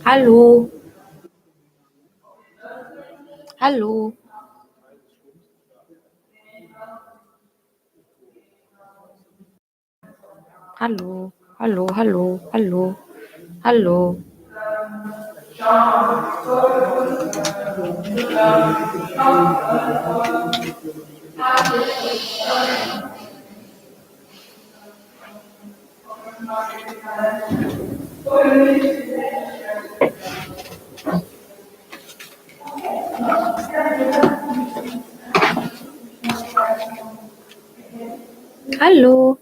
Hallo, hallo, hallo, hallo, hallo, hallo, hallo. Hallo.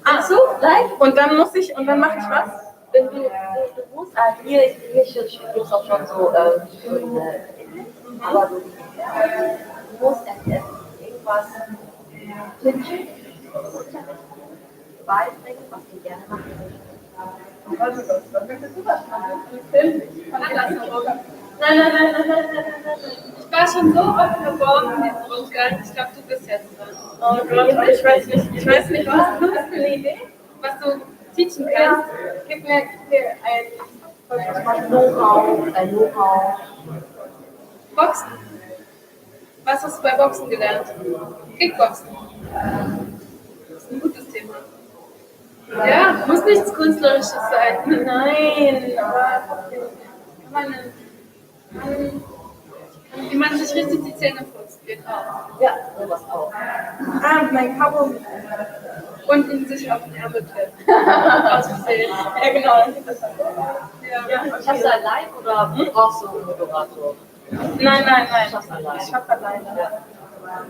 Ach so, live? Und dann mache ich was? Du musst, hier gibt es auch schon so schöne, aber du musst erst irgendwas pitchen, beibringen, was du gerne machen möchtest. Also das, dann möchtest du was machen. Nein. Ich war schon so oft beworben in diesem Rundgang. Ich glaube, du bist jetzt dran. Oh Gott, ich weiß nicht, was du hast für eine Idee? Was du teachen kannst. Ja. Gib mir ein Know-how. Boxen. Was hast du bei Boxen gelernt? Kickboxen. Das ist ein gutes Thema. Ja, muss nichts Künstlerisches sein. Nein, aber wie man sich richtig die Zähne putzt, geht auch. Ja, sowas auch. Mein Kaugummi. und ihn sich auf den Ärmel klemmt. Aus Versehen. Ja, genau, dann geht das dann. Schaffst du allein oder brauchst du einen Moderator? Nein. Schaffst du allein? Ich schaff alleine.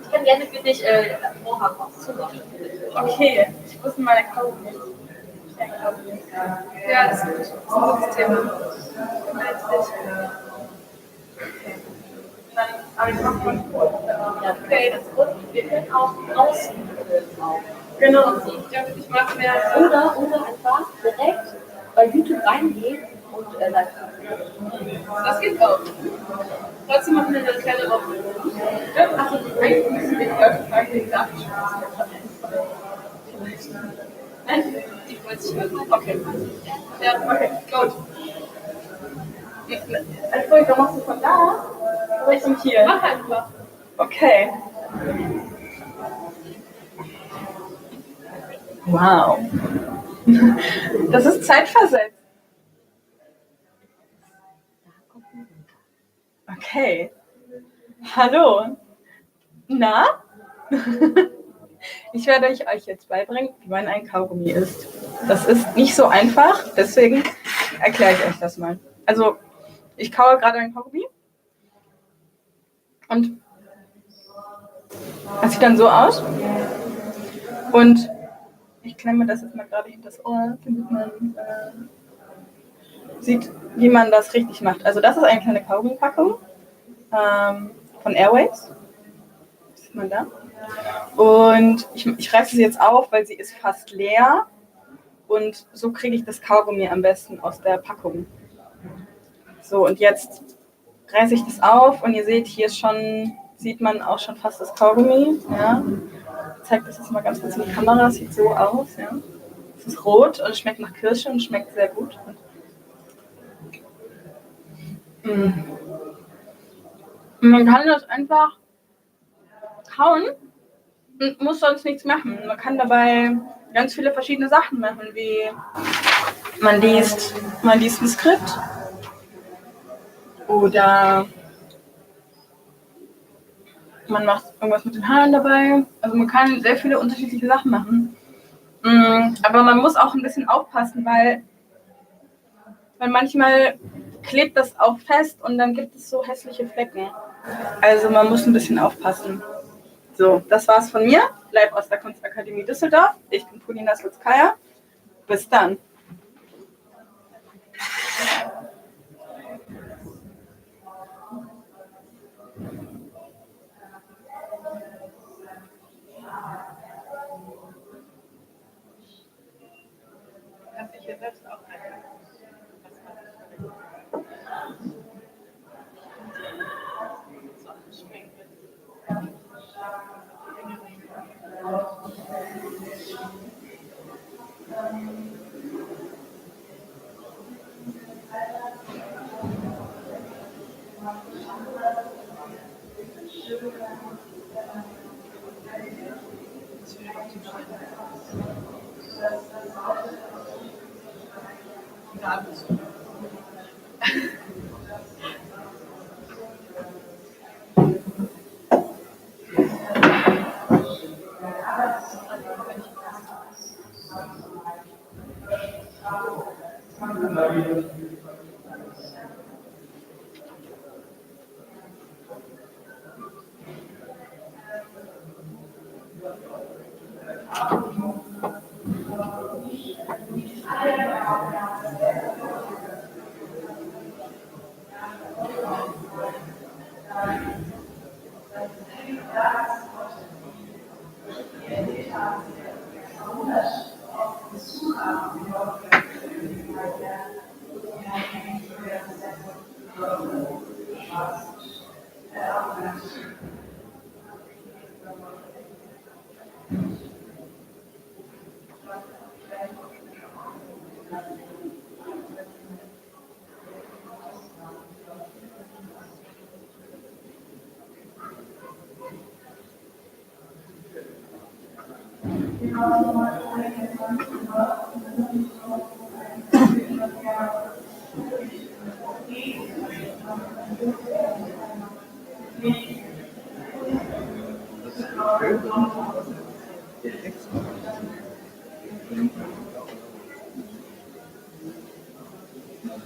Ich kann gerne für dich Vorhang zumachen. Okay, ich wusste meine Kaugummi nicht. Ja, das ist ein gutes Thema. Dann, aber ich mach mal kurz. Ja, okay, das ist gut. Wir können auch draußen filmen. Genau. Ich mache mehr. Oder einfach direkt bei YouTube reingehen und live filmen. Das geht auch. Trotzdem machen wir eine kleine Runde. Also, eigentlich müssen wir die Leute fragen, die gesagt Nein, die wollte ich hören. Okay. Ja, okay, gut. Entschuldigung, machst du von da? Oder ich von hier? Mach einfach. Okay. Wow. Das ist zeitversetzt. Okay. Hallo. Na? Ich werde euch jetzt beibringen, wie man ein Kaugummi isst. Das ist nicht so einfach, deswegen erkläre ich euch das mal. Also, ich kaue gerade ein Kaugummi und das sieht dann so aus. Und ich klemme das jetzt mal gerade hinter das Ohr, damit man sieht, wie man das richtig macht. Also das ist eine kleine Kaugummipackung von Airways. Sieht man da? Und ich reiße sie jetzt auf, weil sie ist fast leer. Und so kriege ich das Kaugummi am besten aus der Packung. So, und jetzt reiße ich das auf und ihr seht, hier schon, sieht man auch schon fast das Kaugummi. Ja. Ich zeige das jetzt mal ganz kurz in die Kamera. Das sieht so aus. Ja. Es ist rot und es schmeckt nach Kirsche und schmeckt sehr gut. Und man kann das einfach kauen und muss sonst nichts machen. Man kann dabei ganz viele verschiedene Sachen machen, wie man liest ein Skript oder man macht irgendwas mit den Haaren dabei. Also man kann sehr viele unterschiedliche Sachen machen. Aber man muss auch ein bisschen aufpassen, weil manchmal klebt das auch fest und dann gibt es so hässliche Flecken. Also man muss ein bisschen aufpassen. So, das war's von mir, live aus der Kunstakademie Düsseldorf. Ich bin Polina Slutzkaya. Bis dann. Kannst dich hier selbst auch einladen. So anstrengend.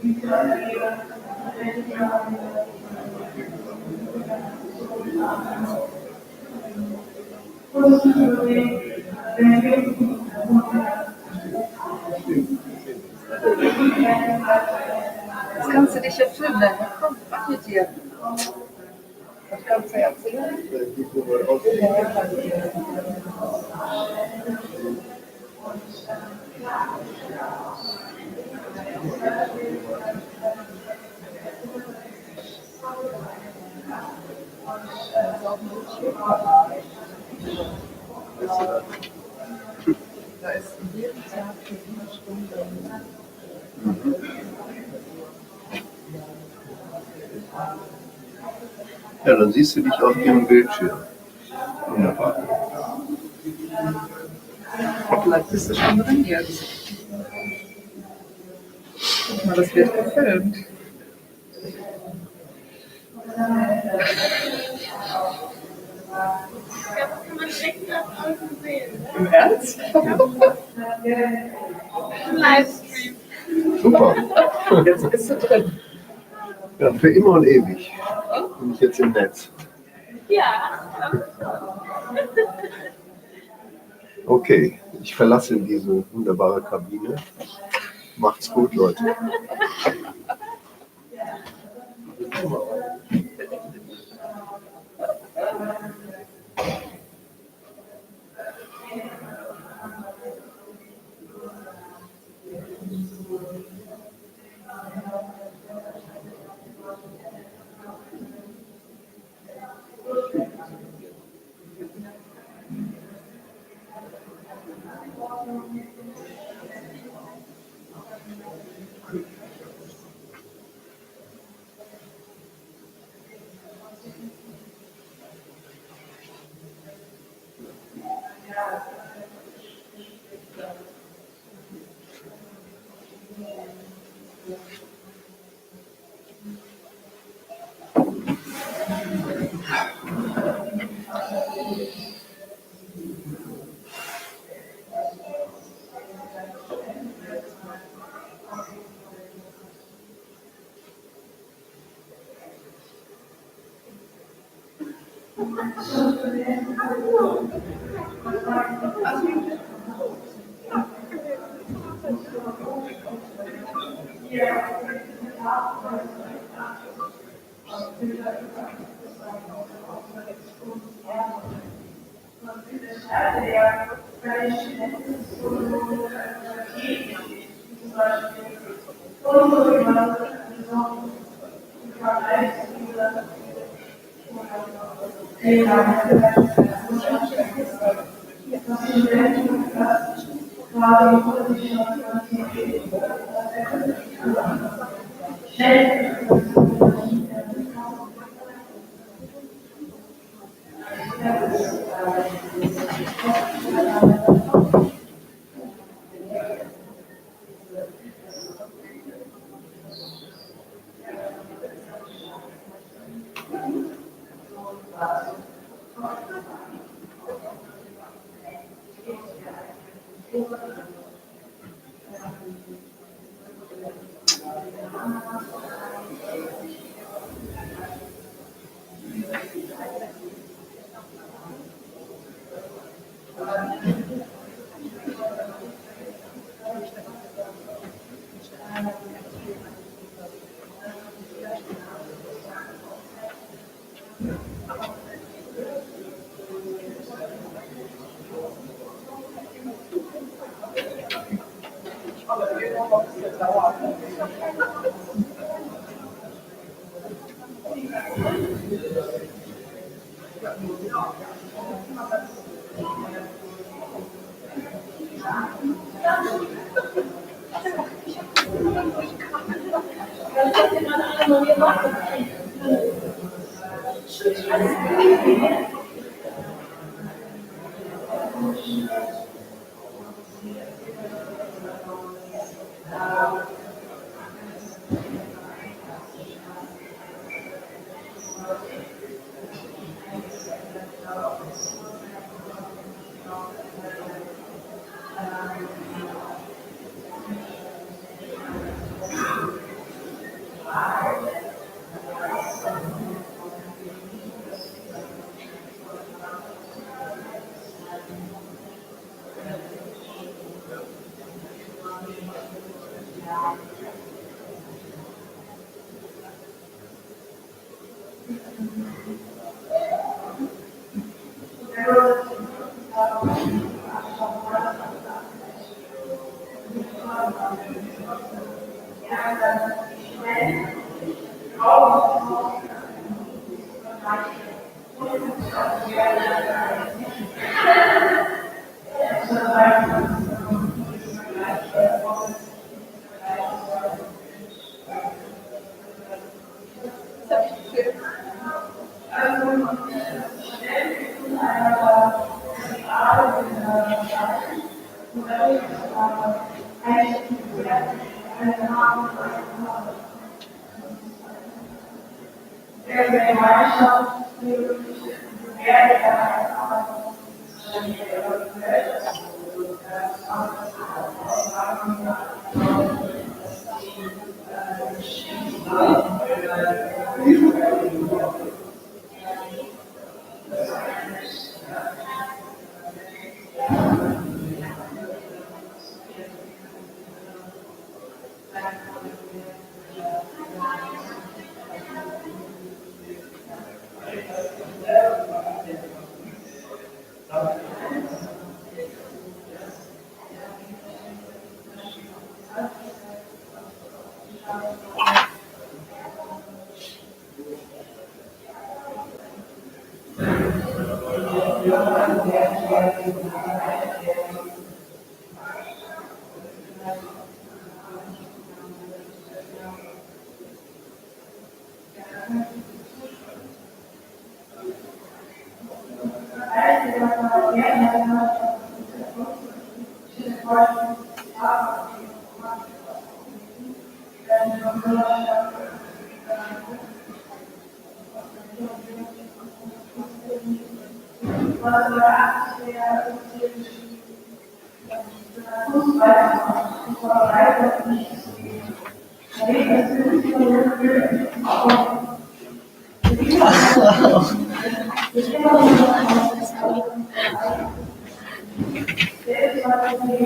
Jetzt kannst du dich ja filmen, ne? Komm, mach mit dir. Das kannst du ja erzählen. Da ist jeden Tag für 7 Stunden. Ja, dann siehst du dich auf ihrem Bildschirm. Wunderbar. Vielleicht bist du schon drin jetzt. Guck mal, das wird gefilmt. Das kann man echt nach außen sehen. Im Ernst? Im Livestream. Super. Jetzt bist du drin. Ja, für immer und ewig bin ich jetzt im Netz. Ja. Okay, ich verlasse diese wunderbare Kabine. Macht's gut, Leute.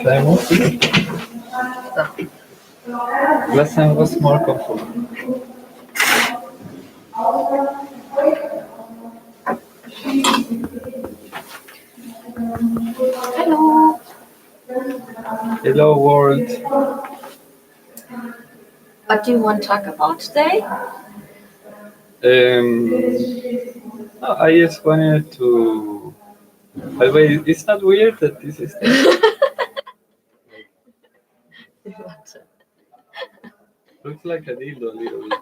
Kleinen Mund. Lass einfach small komfort. Hello. Hello world. What do you want to talk about today? I just wanted to. By the way, it's not weird that this is looks like a dildo a little bit.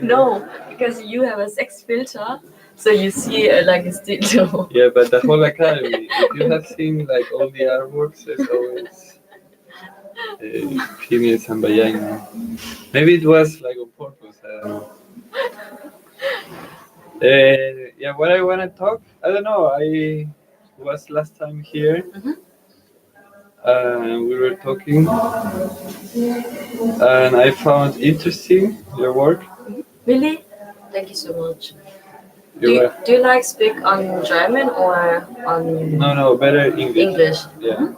No, because you have a sex filter, so you see like a dildo. Yeah, but the whole academy, if you have seen like all the artworks, there's always penis and vagina. Maybe it was like on purpose. I don't know. Yeah, what I want to talk, I don't know. I was last time here, and we were talking, and I found interesting your work. Really? Thank you so much. You Do you like speak on German or on no, better English. English? Yeah.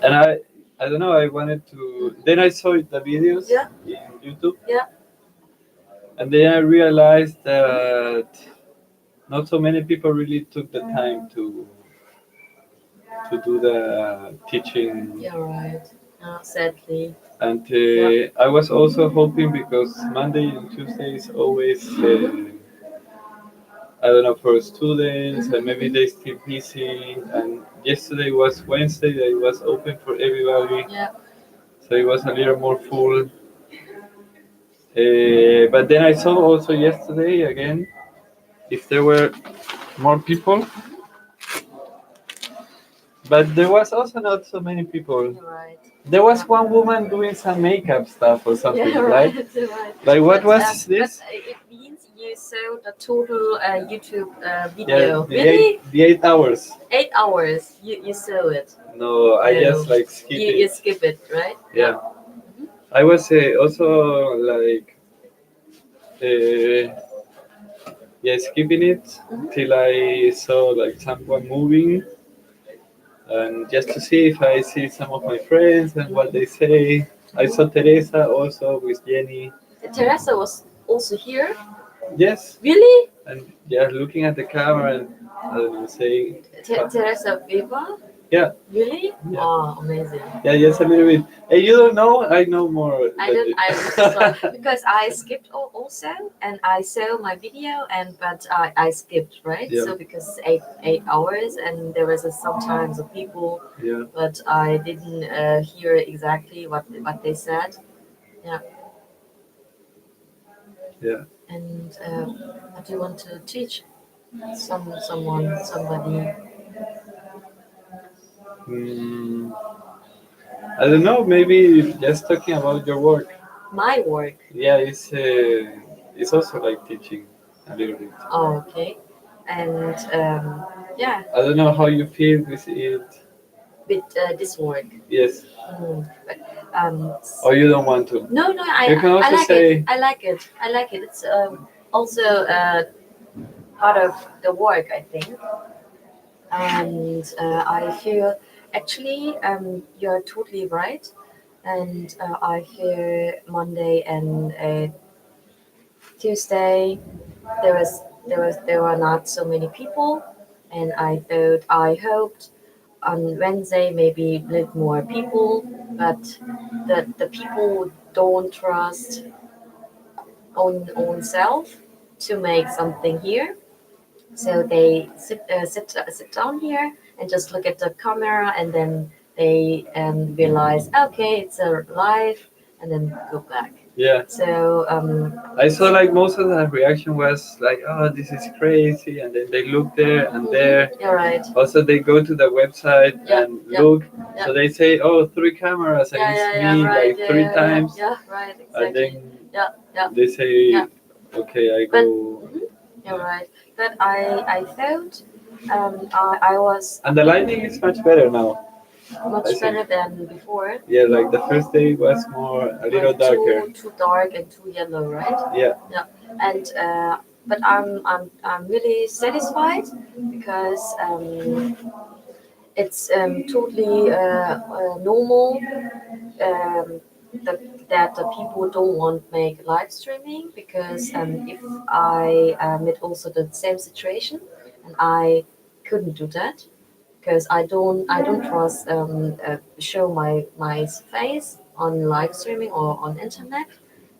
And I don't know. I wanted to. Then I saw the videos in YouTube. Yeah. And then I realized that not so many people really took the time to do the teaching. Yeah, right. Sadly. And I was also hoping because Monday and Tuesday is always I don't know for students and maybe they still busy. And yesterday was Wednesday. That it was open for everybody. Yeah. So it was a little more full. But then I saw also yesterday again if there were more people. But there was also not so many people. Right. There was one woman doing some makeup stuff or something, Yeah, right? right. Like what was this? But it means you saw the total YouTube video. Yeah, the 8 hours. 8 hours. You saw it. No, I just like skip it. You skip it, right? Yeah. I was also like skipping it till I saw like someone moving. and just to see if I see some of my friends and what they say. I saw Teresa also with Jenny. Teresa was also here. Yes, Really? and yeah, looking at the camera and I don't know, saying, Teresa Weber? yeah, Really? yeah. Oh, amazing. Yeah, just a little bit. Hey, you don't know? I know more. I than don't. you. I saw because I skipped also, and I saw my video, but I skipped, right? Yeah. So because 8 hours, and there was sometimes of people, Yeah. but I didn't hear exactly what they said. Yeah. Yeah. And what do you want to teach? Somebody. Mm, I don't know. Maybe just talking about your work. My work. Yeah, it's also like teaching a little bit. Oh, okay. And yeah, I don't know how you feel with it. with this work. Yes. But, Or you don't want to. no, You can I also like say. it. I like it. I like it. It's also part of the work, I think. And I feel actually you're totally right. And I feel Monday and Tuesday there were not so many people, and I hoped on Wednesday maybe a little more people, but the people don't trust own self to make something here. So they sit down here and just look at the camera, and then they realize, okay, it's a live, and then go back. Yeah. So I saw like most of the reaction was like, oh, this is crazy, and then they look there and there. you're right. Also, they go to the website Yeah, and yeah, look. yeah. So they say, oh, 3 cameras, and it's me Right. like three times. Yeah, right, And exactly. then Yeah. they say, Yeah. okay, I But go. you're right. But I thought I was And the lighting is much better now. I much think. better than before. Yeah, like the first day was more a little Like darker. too dark and too yellow, right? Yeah. Yeah. And but I'm really satisfied because it's totally normal that the people don't want make live streaming, because if I met also the same situation and I couldn't do that because I don't trust show my face on live streaming or on internet.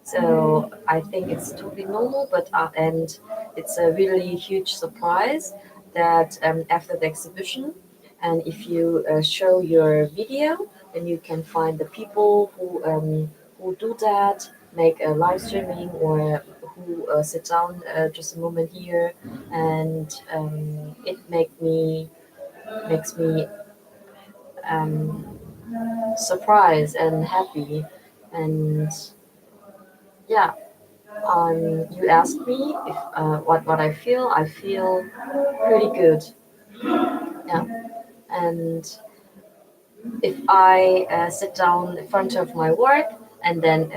So I think it's totally normal, but and it's a really huge surprise that after the exhibition, and if you show your video, then you can find the people who do that, make a live streaming, or who sit down just a moment here, and it makes me um, surprised and happy. And yeah, you asked me if what I feel. I feel pretty good. Yeah, and if I sit down in front of my work and then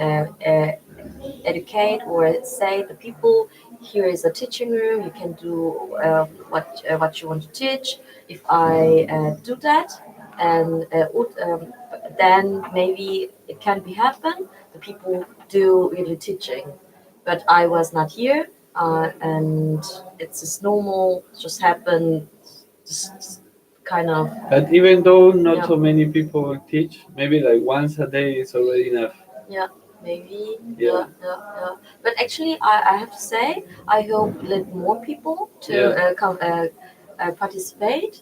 educate or say the people, here is a teaching room, you can do what you want to teach. If I do that, and then maybe it can be happen the people do really teaching, but I was not here, and it's just normal, just happen, just kind of. But even though not Yeah. so many people teach, maybe like once a day is already enough. Yeah, maybe. Yeah. Yeah. But actually, I have to say, I hope let more people to Yeah. come participate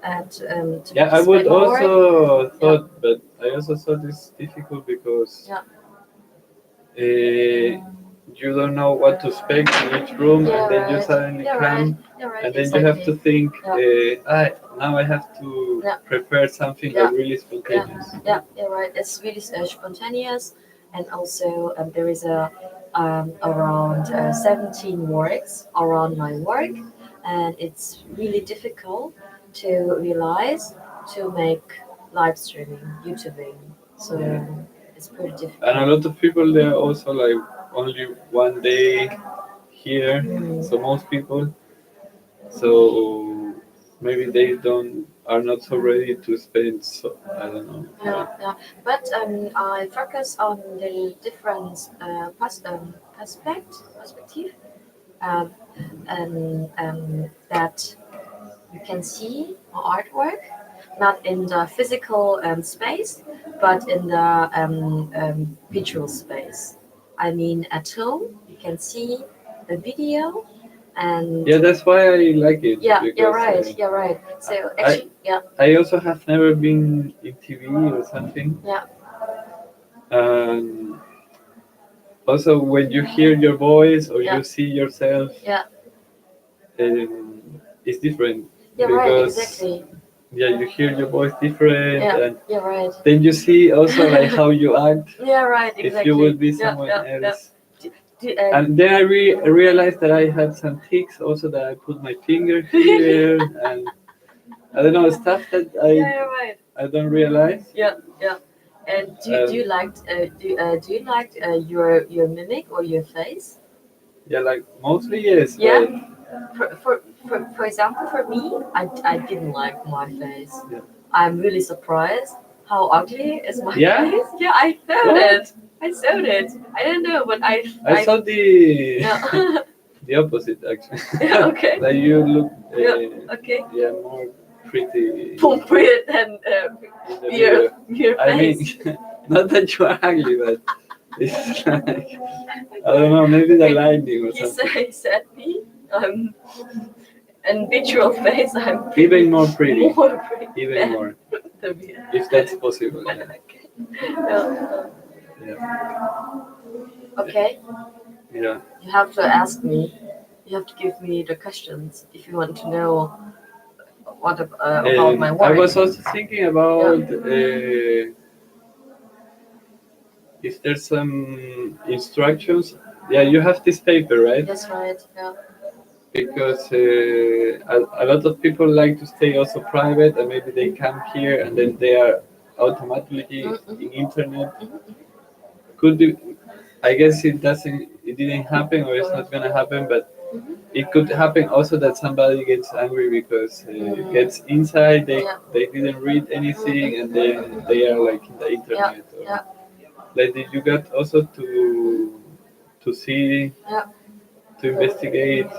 and to Yeah, I would participate more. also thought, but I also thought it's difficult because Yeah. you don't know what to expect in each room, Yeah, and then you right. suddenly You're come, right. You're right. and then you have to think, now I have to Yeah. prepare something Yeah. like really spontaneous. Yeah, you're right. It's really spontaneous, and also there is a around 17 works around my work, and it's really difficult to realize to make live streaming, YouTubing. So it's pretty difficult. And a lot of people there also like only one day here, so most people, so maybe they don't are not so ready to spend. So I don't know. Yeah. But I focus on the different perspective, um, and that you can see artwork, not in the physical space, but in the visual space. I mean, at home, you can see the video, and Yeah, that's why I like it. yeah, you're because, right, you're right. So I actually, yeah, I also have never been in TV or something. yeah, And also, when you hear your voice or Yeah. you see yourself, yeah, it's different you're right, because exactly. yeah, you hear your voice different, Yeah, and you're right. then you see also like how you act Yeah, right, exactly. if you would be Yeah, someone yeah, yeah. else. Do, And then I realized that I had some tics also, that I put my finger here and I don't know, stuff that yeah, you're right. I don't realize. Yeah, yeah. And do you like do you like your mimic or your face? Yeah, like mostly yes, Yeah. but For example, for me, I didn't like my face. Yeah. I'm really surprised how ugly is my Yeah? face. Yeah, I saw What? it. I saw it. I don't know, but I saw the yeah. the opposite actually. Yeah, okay. Like you look Yeah, okay. yeah, more pretty Appropriate and in the your video. I mean, face. not that you are ugly, but it's like I don't know, maybe the lighting or something. He said me. And visual face, I'm Even more pretty. more pretty. Even more, than me. if that's possible. Yeah. Yeah. Yeah. Okay, Yeah. you have to ask me. You have to give me the questions if you want to know about my work. I was also thinking about if there's some instructions. Yeah, you have this paper, right? That's right. Yeah. Because a lot of people like to stay also private, and maybe they come here and then they are automatically in internet. Could be, I guess it didn't happen, or it's not gonna happen, but it could happen also that somebody gets angry because gets inside, they didn't read anything, and then they are like in the internet. Or, Yeah. like, did you get also to see Yeah. to investigate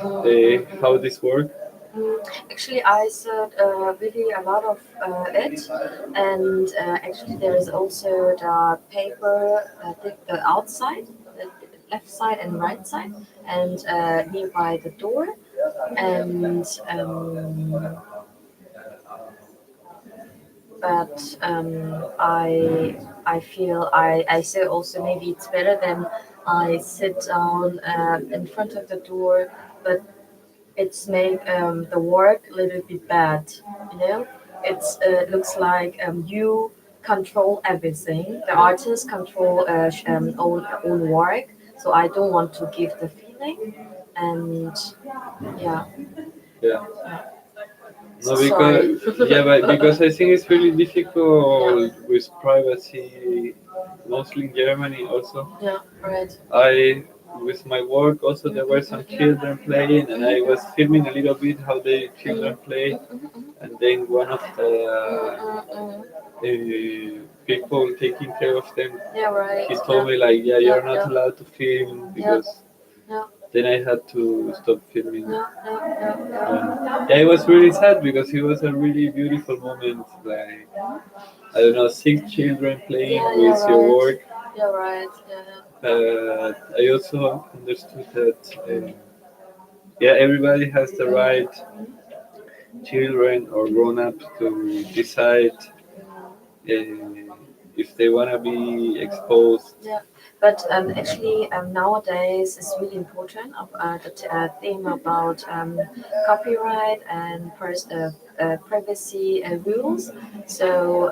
how this works? Actually, I saw really a lot of it, and actually there is also the paper, the outside, the left side and right side, and nearby the door, and but I feel I say also maybe it's better than I sit down in front of the door, but it's make the work a little bit bad, you know. It's looks like you control everything. The artist control own work, so I don't want to give the feeling, and yeah. Yeah. No, Sorry. because yeah, but because I think it's really difficult with privacy, mostly in Germany also. Yeah, right. I with my work also there were some children playing, and I was filming a little bit how the children play, and then one of the people taking care of them, Yeah, right. he told me like, yeah, you're not Yeah. allowed to film because Yeah. then I had to stop filming. Yeah. Yeah, it was really sad because it was a really beautiful moment. Like, I don't know, 6 children playing Yeah, with your right. work. You're right. Yeah. I also understood that, yeah, everybody has the right, children or grown-ups, to decide if they want to be exposed. Yeah, but actually nowadays it's really important of the theme about copyright and privacy rules. So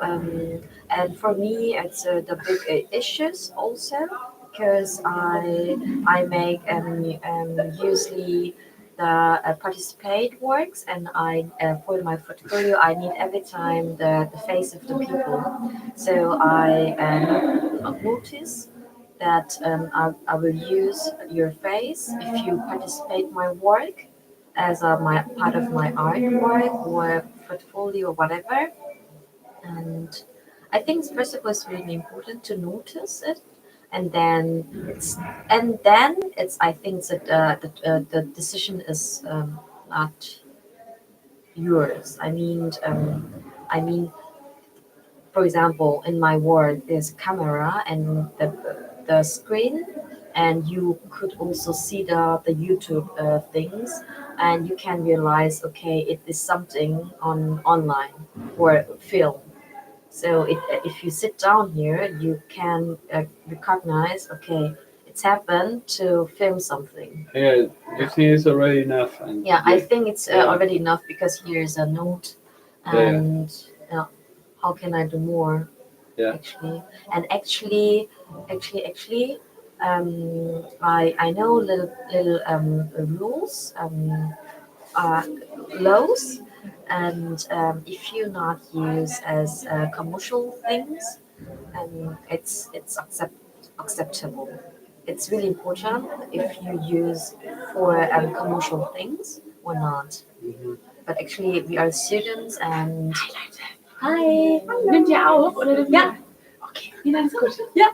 and for me it's the big issues also because I make usually the participate works, and I for my portfolio I need every time the face of the people. So I notice that I will use your face if you participate my work, as a my part of my artwork or portfolio or whatever. And I think first of all it's really important to notice it, and then it's I think that the decision is not yours. I mean, for example, in my work, there's camera and the screen, and you could also see the YouTube things, and you can realize, okay, it is something on online or film. So if you sit down here, you can recognize, okay, it's happened to film something. Yeah, you think it's already enough. And Yeah, I think it's Yeah. already enough because here's a note, and how can I do more? Yeah. Actually, and actually, I know little rules, laws, and if you not use as commercial things, it's acceptable. It's really important if you use for commercial things or not. Mhm. But actually, we are students and hi. Nimmt ihr auf oder nimmt Ja. Okay, nee, dann ist gut. Ja.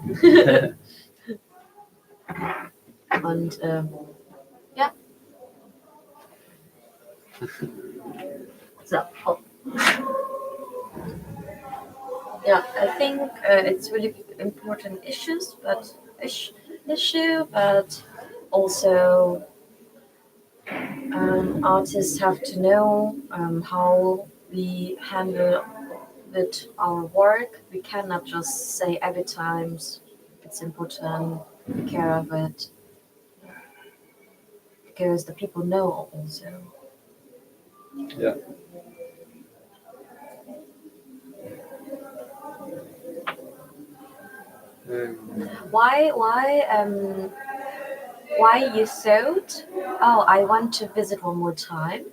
Und ja. So. Oh. Yeah, I think it's really important issue, but also artists have to know how we handle with our work. We cannot just say every time it's important, be care of it, because the people know also. Yeah. Why you thought? Oh, I want to visit one more time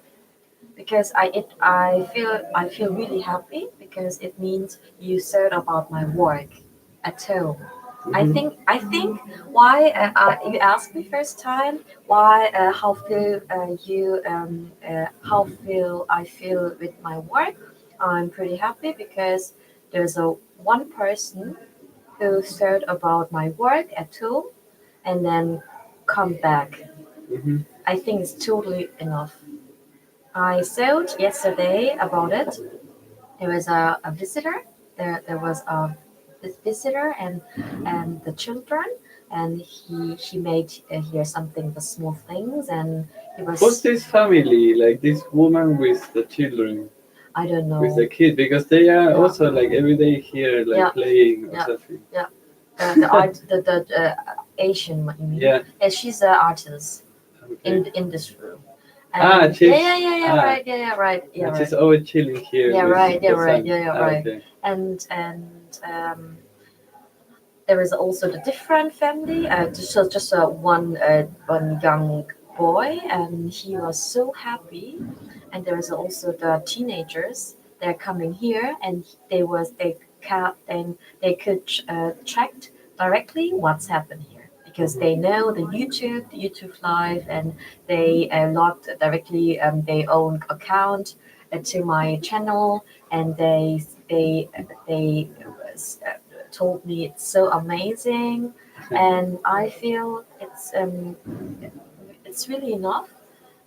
because I feel really happy because it means you thought about my work at home. I think why you asked me first time why how feel I feel with my work. I'm pretty happy because there's a one person who thought about my work at home and then come back. Mhm. I think it's totally enough. I thought yesterday about it. There was a visitor. There was this visitor and the children, and he made here something the small things, and he was. Who's this family? Like this woman with the children, I don't know. with the kid, because they are Yeah. also like every day here, like Yeah. playing or Yeah. something. The art the Asian what you mean? Yeah. Yeah, she's an artist Okay. in this room. Ah, she's- Right, right, yeah, And right. she's always chilling here. Yeah, with right, the right, son. yeah, Ah, right. okay. And there is also the different family. Just one young boy, and he was so happy. And there is also the teenagers. They're coming here, and they could check directly what's happened here because they know the YouTube live, and they logged directly their own account to my channel, and they told me it's so amazing, and I feel it's really enough.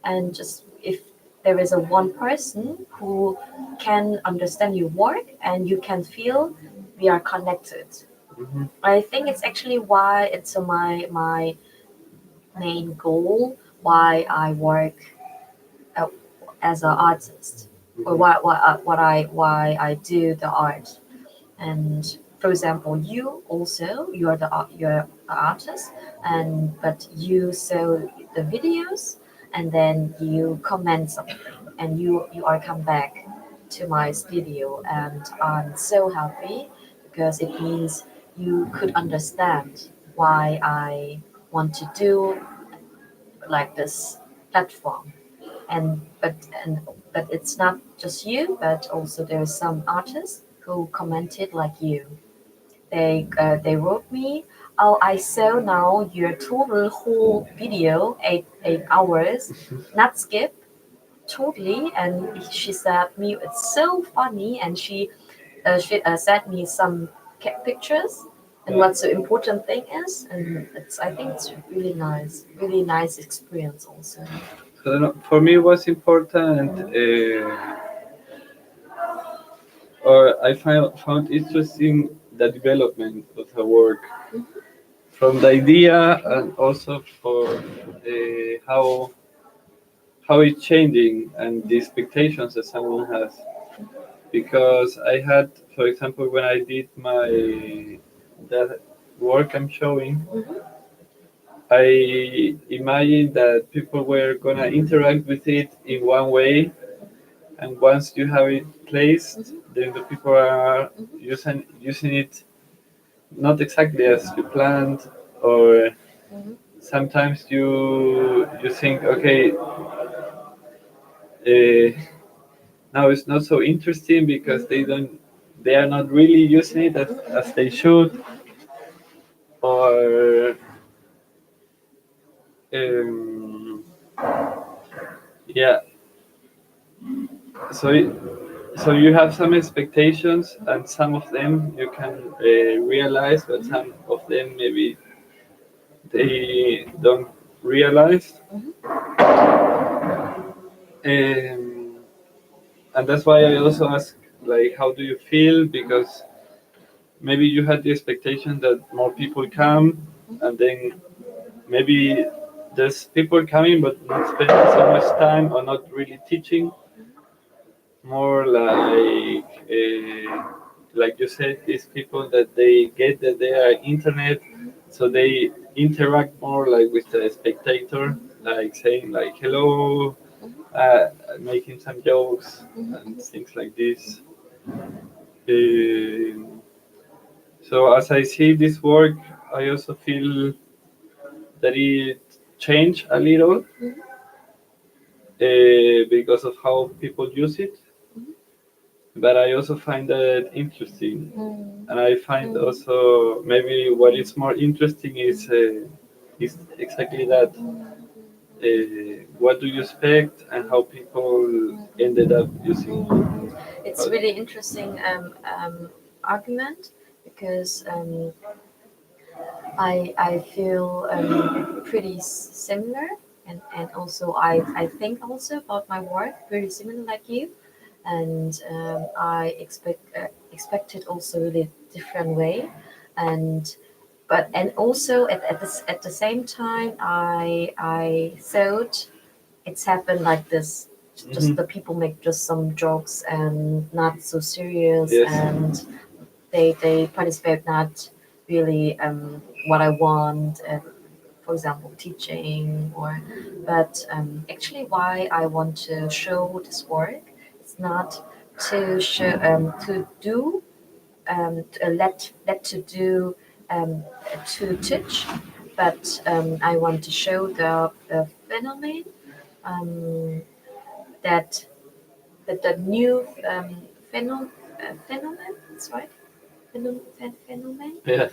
And just if there is a one person who can understand your work and you can feel we are connected. Mhm. I think it's actually why it's my main goal why I work uh, as an artist or why I do the art. And for example, you're you're an artist, and but you saw the videos, and then you comment something, and you are come back to my studio, and I'm so happy because it means you could understand why I want to do like this platform. And but it's not just you, but also there's some artists who commented like you. They wrote me, oh, I saw now your total whole video, eight hours, not skip. totally. And she said me, it's so funny, and she sent me some pictures and what the important thing is, and it's I think it's really nice experience also. So I don't know, for me, it was important, or I found interesting the development of her work from the idea and also for how it's changing and the expectations that someone has. Because I had, for example, when I did the work I'm showing, I imagined that people were gonna interact with it in one way, and once you have it placed, then the people are using it not exactly as you planned, or sometimes you think, okay, now it's not so interesting because they are not really using it as they should, or um, yeah. So so you have some expectations, and some of them you can realize, but some of them maybe they don't realize. Um, and that's why I also ask, like, how do you feel? Because maybe you had the expectation that more people come, and then maybe there's people coming but not spending so much time or not really teaching. More like you said, these people that they get that they are internet, so they interact more like with the spectator, like saying like hello, making some jokes and things like this. Um, so as I see this work, I also feel that it changed a little because of how people use it. But I also find that interesting, and I find also maybe what is more interesting is exactly that. What do you expect, and how people ended up using It's really interesting argument because I feel pretty similar, and also I think also about my work very similar like you, and I expected also really different way, and but and also at the same time I thought it's happened like this. Just the people make just some jokes and not so serious, Yes. and they participate not really what I want. For example, teaching or, but actually, why I want to show this work, it's not to show to do let to do to teach, but I want to show the phenomenon um, that the new phenomenon, that's right, phenomenon, Yeah,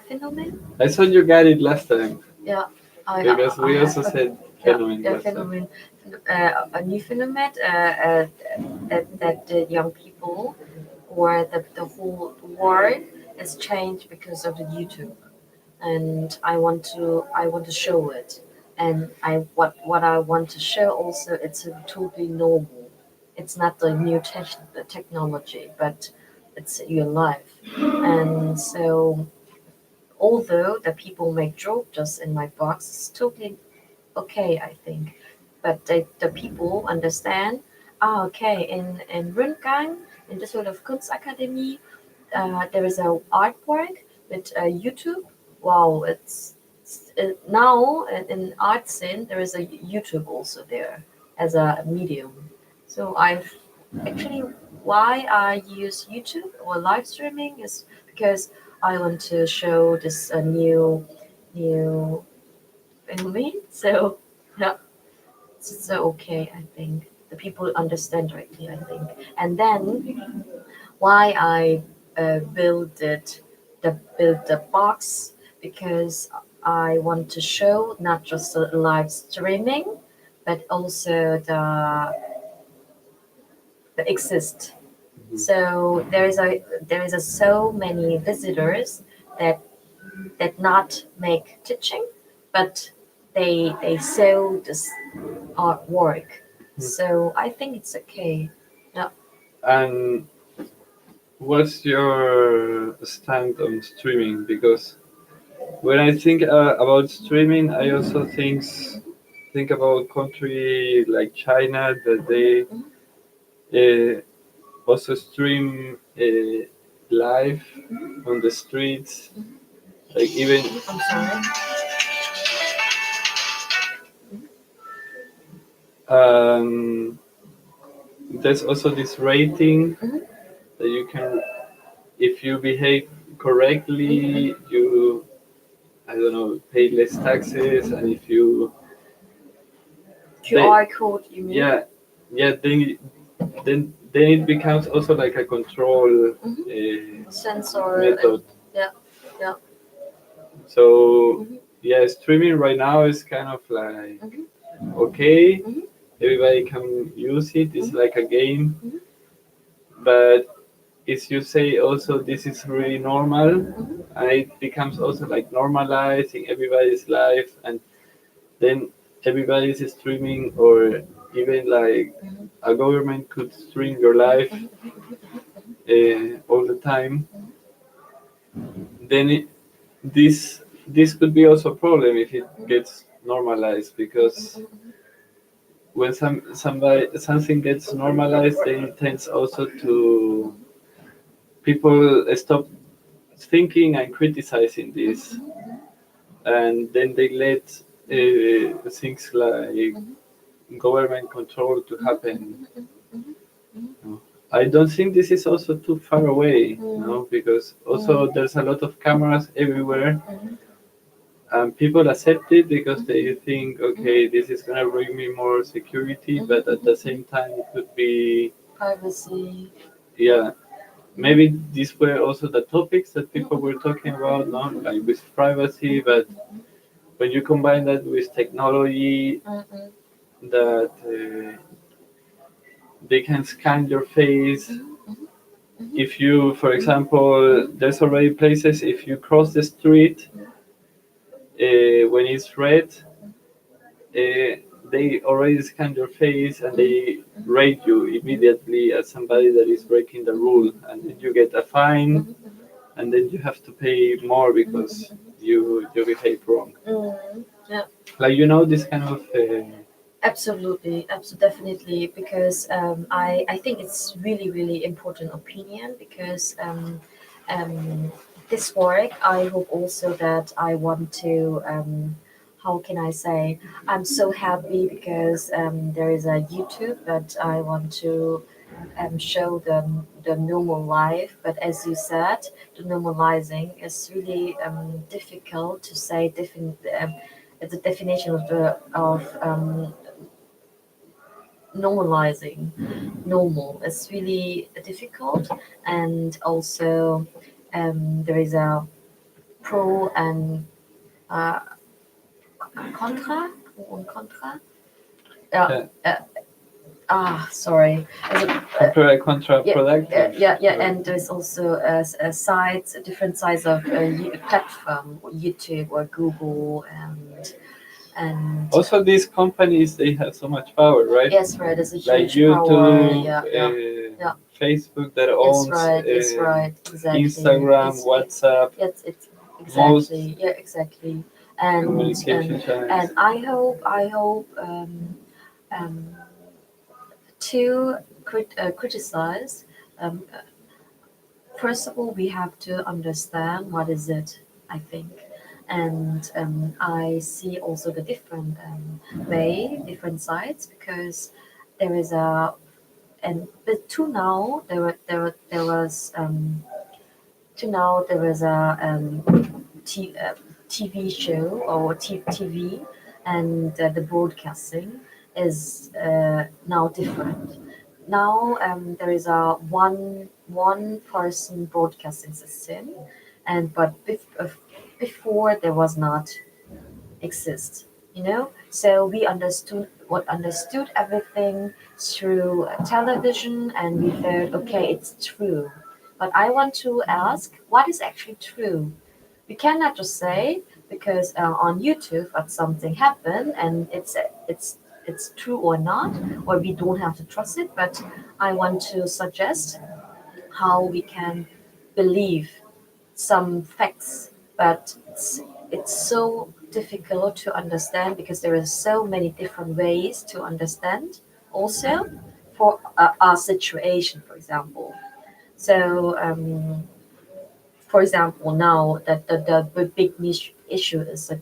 phenomenon. I thought you got it last time Yeah, because we I also have said yeah, phenomenon yeah, last time. phenomenon, a new phenomenon that the young people or the whole world has changed because of the YouTube, and I want to show it, and what I want to show also it's a totally normal. It's not the new the technology, but it's your life, and so although the people make jokes just in my box, it's totally okay, I think. But the people understand, ah, okay, in Rundgang, in the sort of Kunstakademie, there is a artwork with YouTube. Wow, now in art scene, there is a YouTube also there as a medium. So I've actually why I use YouTube or live streaming is because I want to show this new phenomenon. So yeah, so okay. I think the people understand rightly. I think, and then why I build the box because I want to show not just the live streaming, but also exist. So there is a so many visitors that not make teaching, but they saw this artwork. So I think it's okay. Yeah. And what's your stand on streaming? Because when I think about streaming, I also think about country like China that they also stream live on the streets. Like even I'm sorry. um, there's also this rating Mhm. that you can, if you behave correctly, you I don't know pay less taxes, and if you QR code, you mean? yeah then it becomes also like a control Sensor. method. Yeah. Yeah. So Mhm. yeah, streaming right now is kind of like Mhm. okay, Mhm. everybody can use it. It's Mhm. like a game, Mhm. but as you say, also this is really normal, Mhm. and it becomes also like normalized in everybody's life, and then everybody's streaming, or even like Mhm. a government could stream your life all the time. Then this could be also a problem if it gets normalized, because when something gets normalized, then it tends also to people stop thinking and criticizing this, and then they let things like government control to happen. I don't think this is also too far away, because also there's a lot of cameras everywhere, and people accept it because they think, okay, this is gonna bring me more security, but at the same time, it could be, Privacy. yeah, maybe these were also the topics that people were talking about, no, like with privacy, but when you combine that with technology, Mm-mm. that they can scan your face. If you, for example, there's already places, if you cross the street, when it's red, they already scan your face and they rate you immediately as somebody that is breaking the rule, and then you get a fine, and then you have to pay more because you behave wrong. Yeah. Like this kind of. Absolutely, absolutely, definitely. Because I think it's really, really important opinion. Because this work, I hope also that I want to. How can I say? I'm so happy because there is a YouTube that I want to show the normal life. But as you said, the normalizing is really difficult to say. The definition of normalizing normal is really difficult, and also there is a pro and uh, contra. Yeah. Yeah. Sorry. Counterproductive. Yeah, and there's also sites, different sides of platform, YouTube or Google, and Also, these companies, they have so much power, right? yes, right. There's a Like huge power. YouTube, Yeah, yeah. Facebook that Yes, owns right. Yes, right. Exactly. Instagram, WhatsApp, It's most exactly. Yeah, exactly. And communication channels. I hope um, to criticize. Um, First of all, we have to understand what is it. I think, and I see also the different different sides, because there is a but to now there was to now there was a TV show or TV, and the broadcasting is now different. Now there is a one person broadcasting system, and but before there was not exist. you know. So we understood everything through television, and we thought, okay, it's true. But I want to ask, what is actually true? We cannot just say because on YouTube that something happened and it's true or not, or we don't have to trust it. But I want to suggest how we can believe some facts, but it's so difficult to understand because there are so many different ways to understand. Also, for our situation, for example. So, for example, now that the big niche issue is the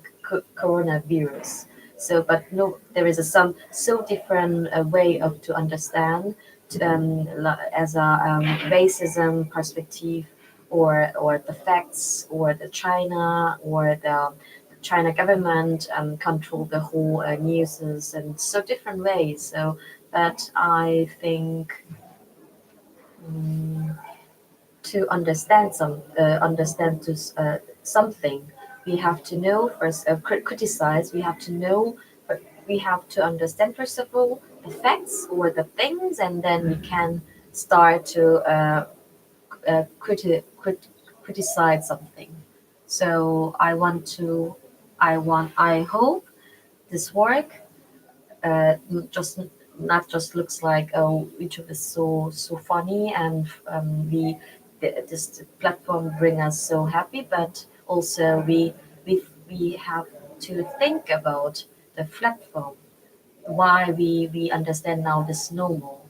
coronavirus. So, but no, there is some so different way of to understand as a racism perspective, or the facts, or the China, or the China government control the whole news and so different ways. So that I think. Um, to understand something, we have to know first, criticize, we have to know, but we have to understand first of all the facts or the things, and then we can start to criticize something. So I hope this work just not just looks like, oh, YouTube is so funny, and this platform bring us so happy, but also we have to think about the platform, why we understand now this normal.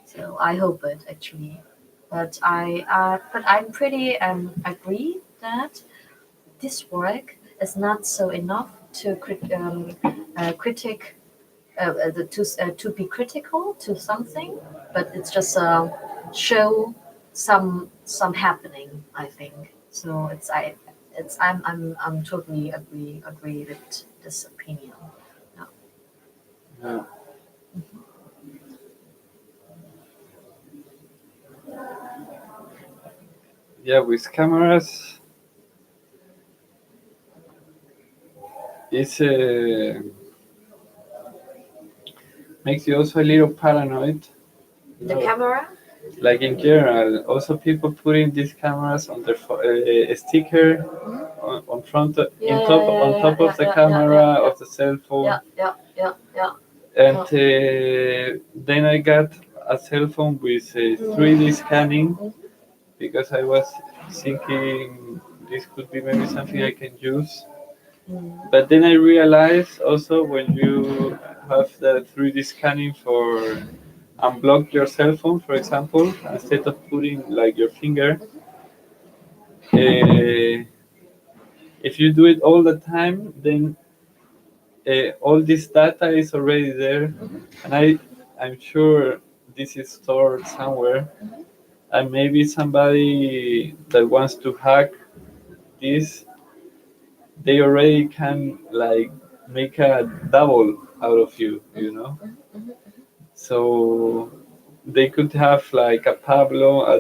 So I hope it actually, but I'm pretty agree that this work is not so enough to critic to be critical to something, but it's just show some happening. I think so. I'm totally agree with this opinion. Yeah. Yeah. Yeah, with cameras, it's makes you also a little paranoid. The No. camera. Like in general, also people putting these cameras on their a sticker on front of, Yeah, in yeah, top yeah, on yeah, top yeah, of the yeah, camera yeah, of the cell phone. yeah, yeah, yeah, yeah, And then I got a cell phone with 3D scanning because I was thinking this could be maybe something I can use. But then I realized also when you have the 3D scanning for unblock your cell phone, for example, instead of putting like your finger, uh, if you do it all the time, then all this data is already there, and I'm sure this is stored somewhere, and maybe somebody that wants to hack this, they already can like make a double out of you, you know. So they could have like a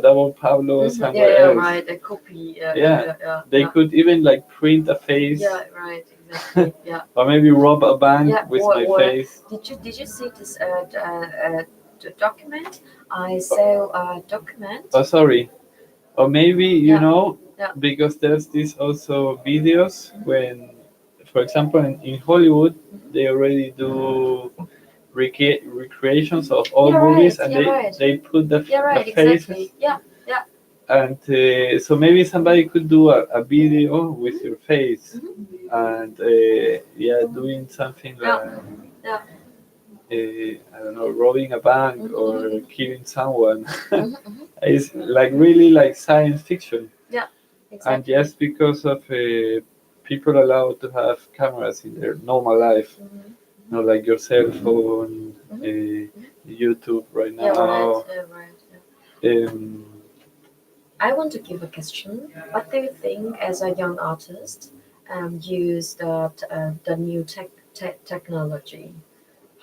double Pablo yeah, somewhere yeah, else. right. A copy. Yeah, Yeah, yeah, yeah, they yeah. could even like print a face, Yeah, right. Exactly. Yeah. or maybe rob a bank Yeah, with my or face. did you see this document? I saw a document. Oh, sorry. Or maybe Yeah, yeah. because there's this also videos when, for example, in Hollywood, they already do recreations of all Yeah, movies, right. and Yeah, right. they put Yeah, the right. faces. Exactly. Yeah, yeah. And so maybe somebody could do a video with your face, and yeah, doing something Yeah, like yeah. I don't know, robbing a bank or killing someone. Mhm. It's like really like science fiction. Yeah, And exactly. just because of people allowed to have cameras in their normal life, not like your cell phone, YouTube right Yeah, right. now. Yeah, right. Yeah. Um, I want to give a question. What do you think, as a young artist, use the new technology?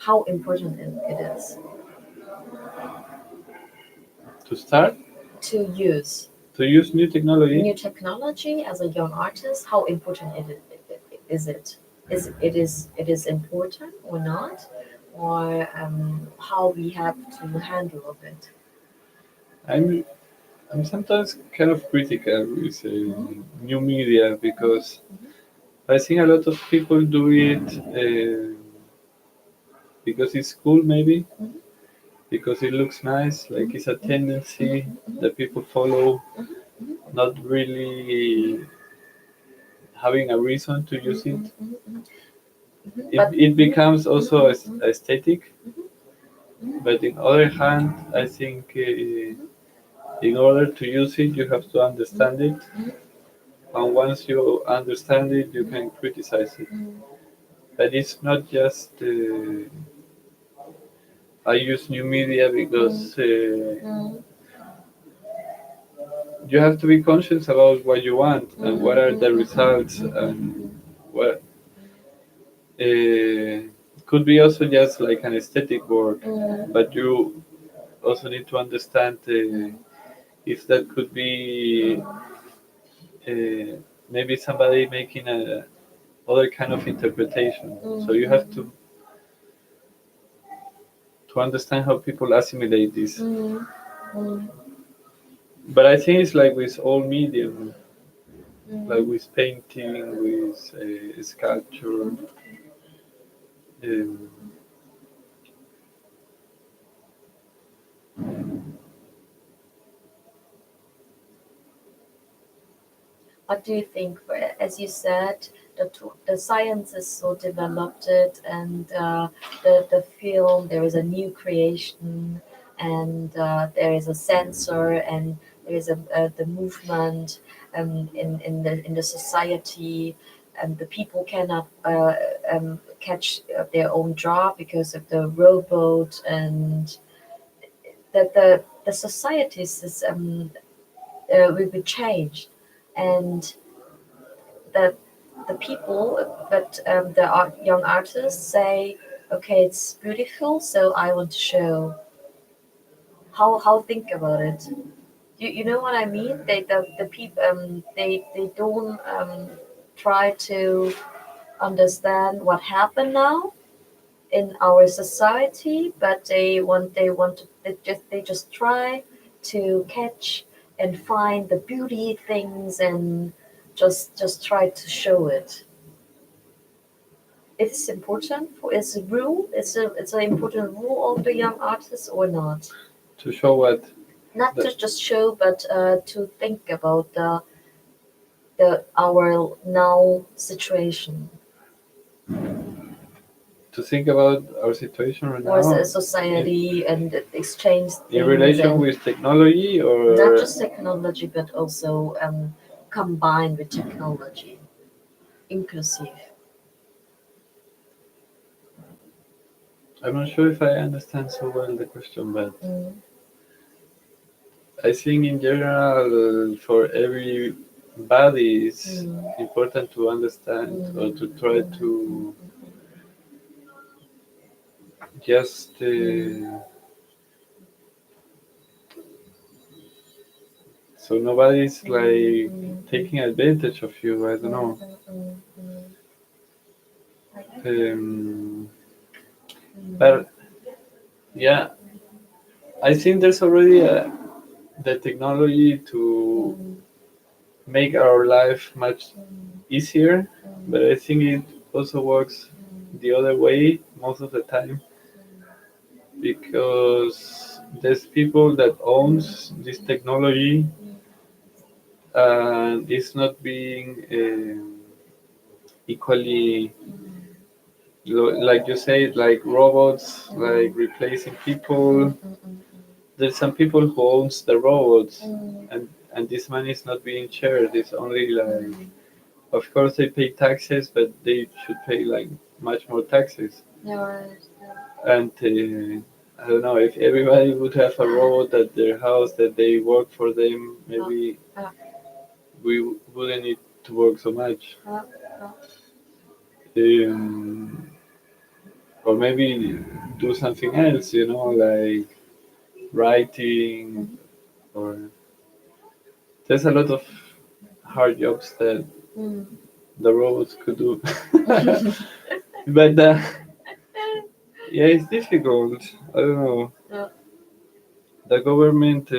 How important it is to start to use to use new technology. new technology as a young artist? How important is it? it is important or not, or how we have to handle of it. I'm I'm sometimes kind of critical with new media because I think a lot of people do it because it's cool, maybe because it looks nice. Like it's a tendency that people follow, not really having a reason to use it. But It becomes also aesthetic, but in other hand, I think in order to use it, you have to understand it, and once you understand it, you can criticize it. But it's not just I use new media because you have to be conscious about what you want and what are the results and what could be also just like an aesthetic work, but you also need to understand if that could be maybe somebody making a other kind of interpretation. So you have to understand how people assimilate this. But I think it's like with all medium, like with painting, with sculpture. Um, what do you think? As you said, the science is so developed, it and the film there is a new creation, and there is a sensor, and there is the movement in the society, and the people cannot catch their own draw because of the robot, and that the societies is will be changed, and that the people, but the young artists say, okay, it's beautiful, so I want to show. How think about it? You know what I mean? The people they don't try to understand what happened now in our society, but they just try to catch and find the beauty things, and just try to show it. It's important for it's a rule. It's an important rule of the young artists or not. to show what Not the, to just show, but to think about the our now situation to think about our situation right or as now a society, and exchange in things, relation and with technology, not or just technology, but also combined with technology, inclusive. I'm not sure if I understand so well the question, but Mm. I think in general for everybody it's important to understand or to try to just so nobody's like taking advantage of you. I don't know. Um, but yeah, I think there's already the technology to make our life much easier, but I think it also works the other way most of the time because there's people that owns this technology and it's not being equally like you said, like robots like replacing people. There's some people who owns the robots, and this money is not being shared. It's only like, of course they pay taxes, but they should pay like much more taxes. Yeah, right. And I don't know if everybody would have a robot at their house that they work for them, maybe Yeah. we wouldn't need to work so much. Yeah. Um, or maybe do something else, like writing, or there's a lot of hard jobs that the robots could do. But yeah, it's difficult. I don't know. Yeah. The government.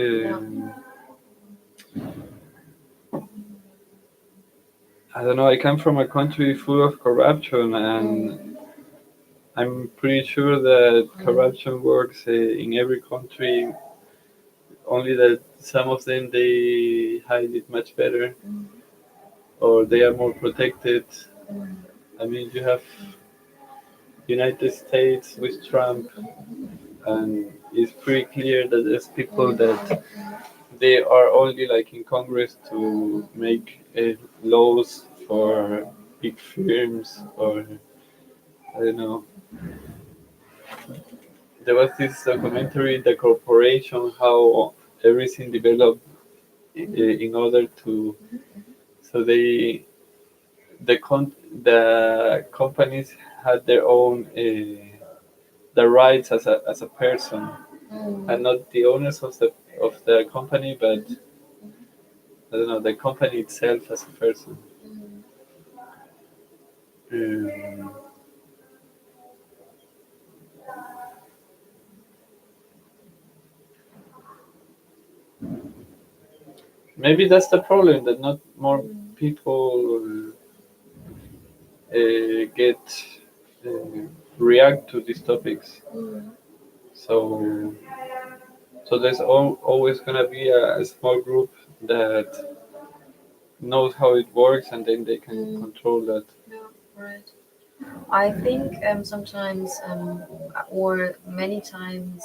I don't know. I come from a country full of corruption, and I'm pretty sure that corruption works in every country. Only that some of them they hide it much better, or they are more protected. I mean, you have United States with Trump, and it's pretty clear that there's people that they are only like in Congress to make laws for big firms, or I don't know. There was this documentary, The Corporation, how everything developed in order to, so the companies had their own the rights as a person, and not the owners of the company, but I don't know, the company itself as a person. Um, Maybe that's the problem, that not more people get uh, react to these topics. So there's always gonna be a small group that knows how it works, and then they can control that. Yeah, right. I think sometimes, or many times,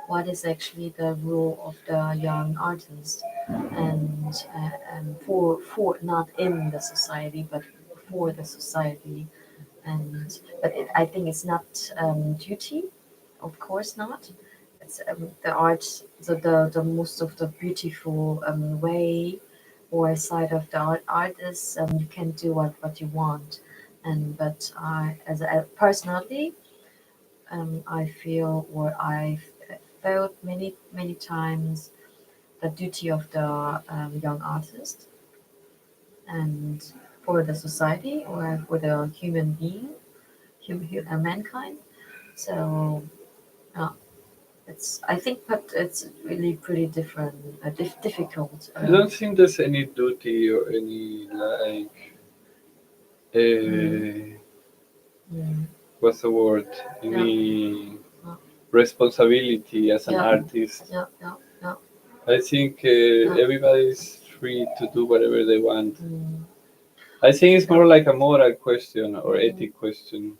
what is actually the role of the young artist, and for not in the society, but for the society, and but I think it's not duty, of course not. It's the art, the most of the beautiful way or side of the art is you can do what you want, and but I as a personally I feel, or I felt many times, the duty of the young artist and for the society or for the human being, mankind. So it's, I think, but it's really pretty different, difficult. I don't think there's any duty or any like Mm, what's the word? Any responsibility as an yeah, artist. yeah, yeah, yeah. I think everybody's free to do whatever they want. Mm, I think it's more like a moral question or ethic question.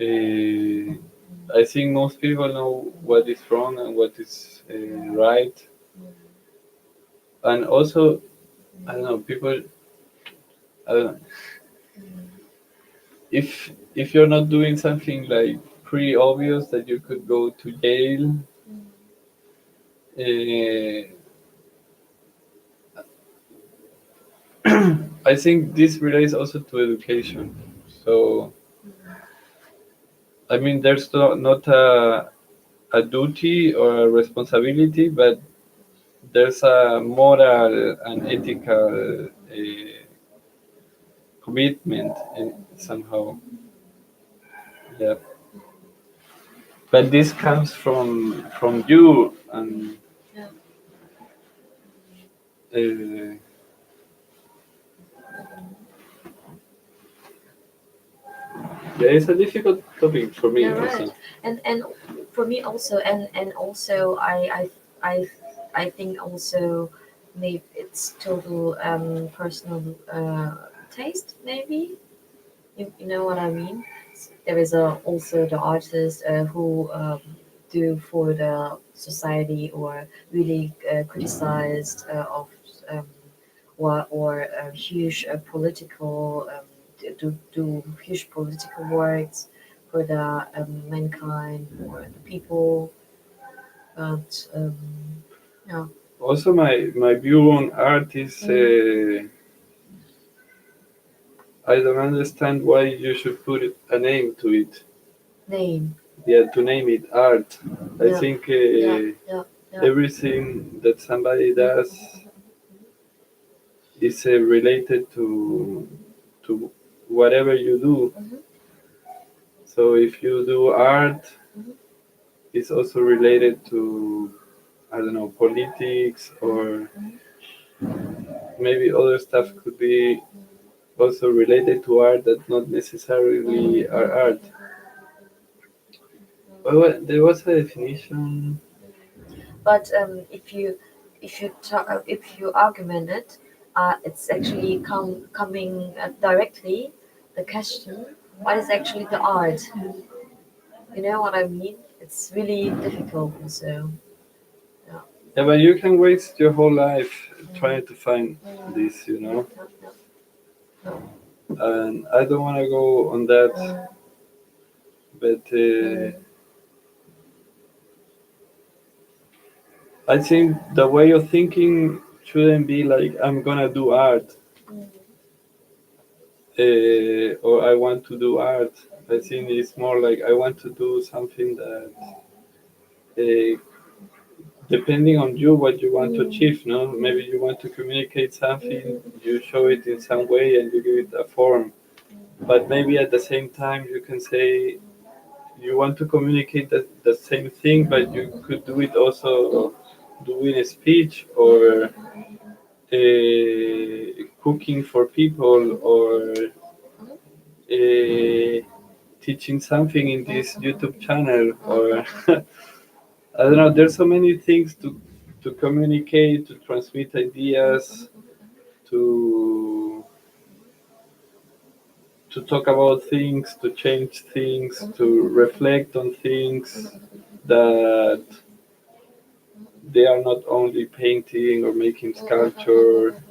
I think most people know what is wrong and what is right, and also I don't know, people. I don't know, if you're not doing something like pretty obvious that you could go to jail. Uh, I think this relates also to education. So I mean, there's not a duty or a responsibility, but there's a moral and ethical commitment somehow. Yeah, but this comes from you, and yeah. uh, yeah, it's a difficult topic for me You're also. right, and for me also, and also I I think also maybe it's total personal taste, maybe. You know what I mean? There is also the artists who do for the society or really criticized of um, or huge political do huge political works for the mankind or the people, but yeah. Also, my view on art is I don't understand why you should put a name to it. Name. Yeah, to name it art. I Yeah, think yeah, yeah, yeah. everything that somebody does is related to to whatever you do. So if you do art, it's also related to, I don't know, politics, or maybe other stuff could be also related to art that not necessarily are art. But there was a definition. But if you argument it, it's actually coming directly the question: what is actually the art? You know what I mean? It's really difficult. So yeah. Yeah, but you can waste your whole life trying to find this, you know. And I don't want to go on that, but I think the way of thinking shouldn't be like I'm gonna do art, or I want to do art. I think it's more like I want to do something that, depending on you, what you want to achieve. No, maybe you want to communicate something, you show it in some way, and you give it a form. But maybe at the same time, you can say you want to communicate the same thing, but you could do it also doing a speech, or cooking for people, or teaching something in this YouTube channel, or I don't know. There's so many things to communicate, to transmit ideas, to to talk about things, to change things, to reflect on things that they are not only painting or making sculpture.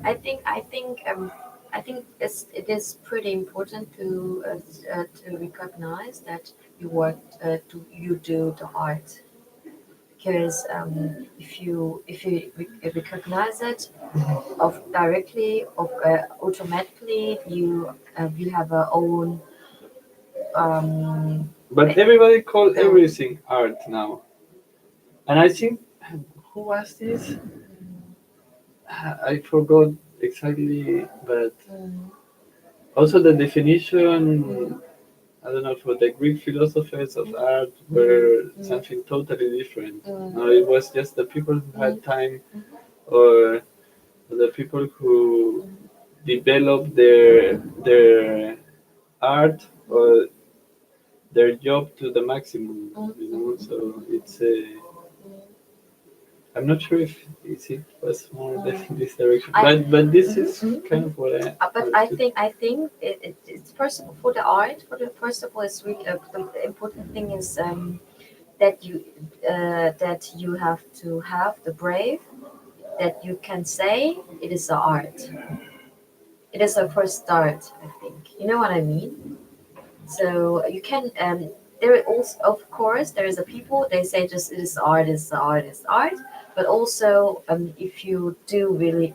I think it is pretty important to recognize that you do the art, because if you recognize it of directly of automatically you have a own um, But everybody calls everything art now. And I think, who was this? I forgot exactly, but also the definition, I don't know, for the Greek philosophers of art were something totally different. No, it was just the people who had time, or the people who developed their art or their job to the maximum, you know. So it's I'm not sure if it was more this direction, but this is kind of what but understood. I think it's first of all for the art. First of all, it's really, the important thing is that you have to have the brave that you can say it is the art. It is a first start, I think. You know what I mean? So you can there is also, of course, there is a people they say just it is art, is art, is art. But also, if you do really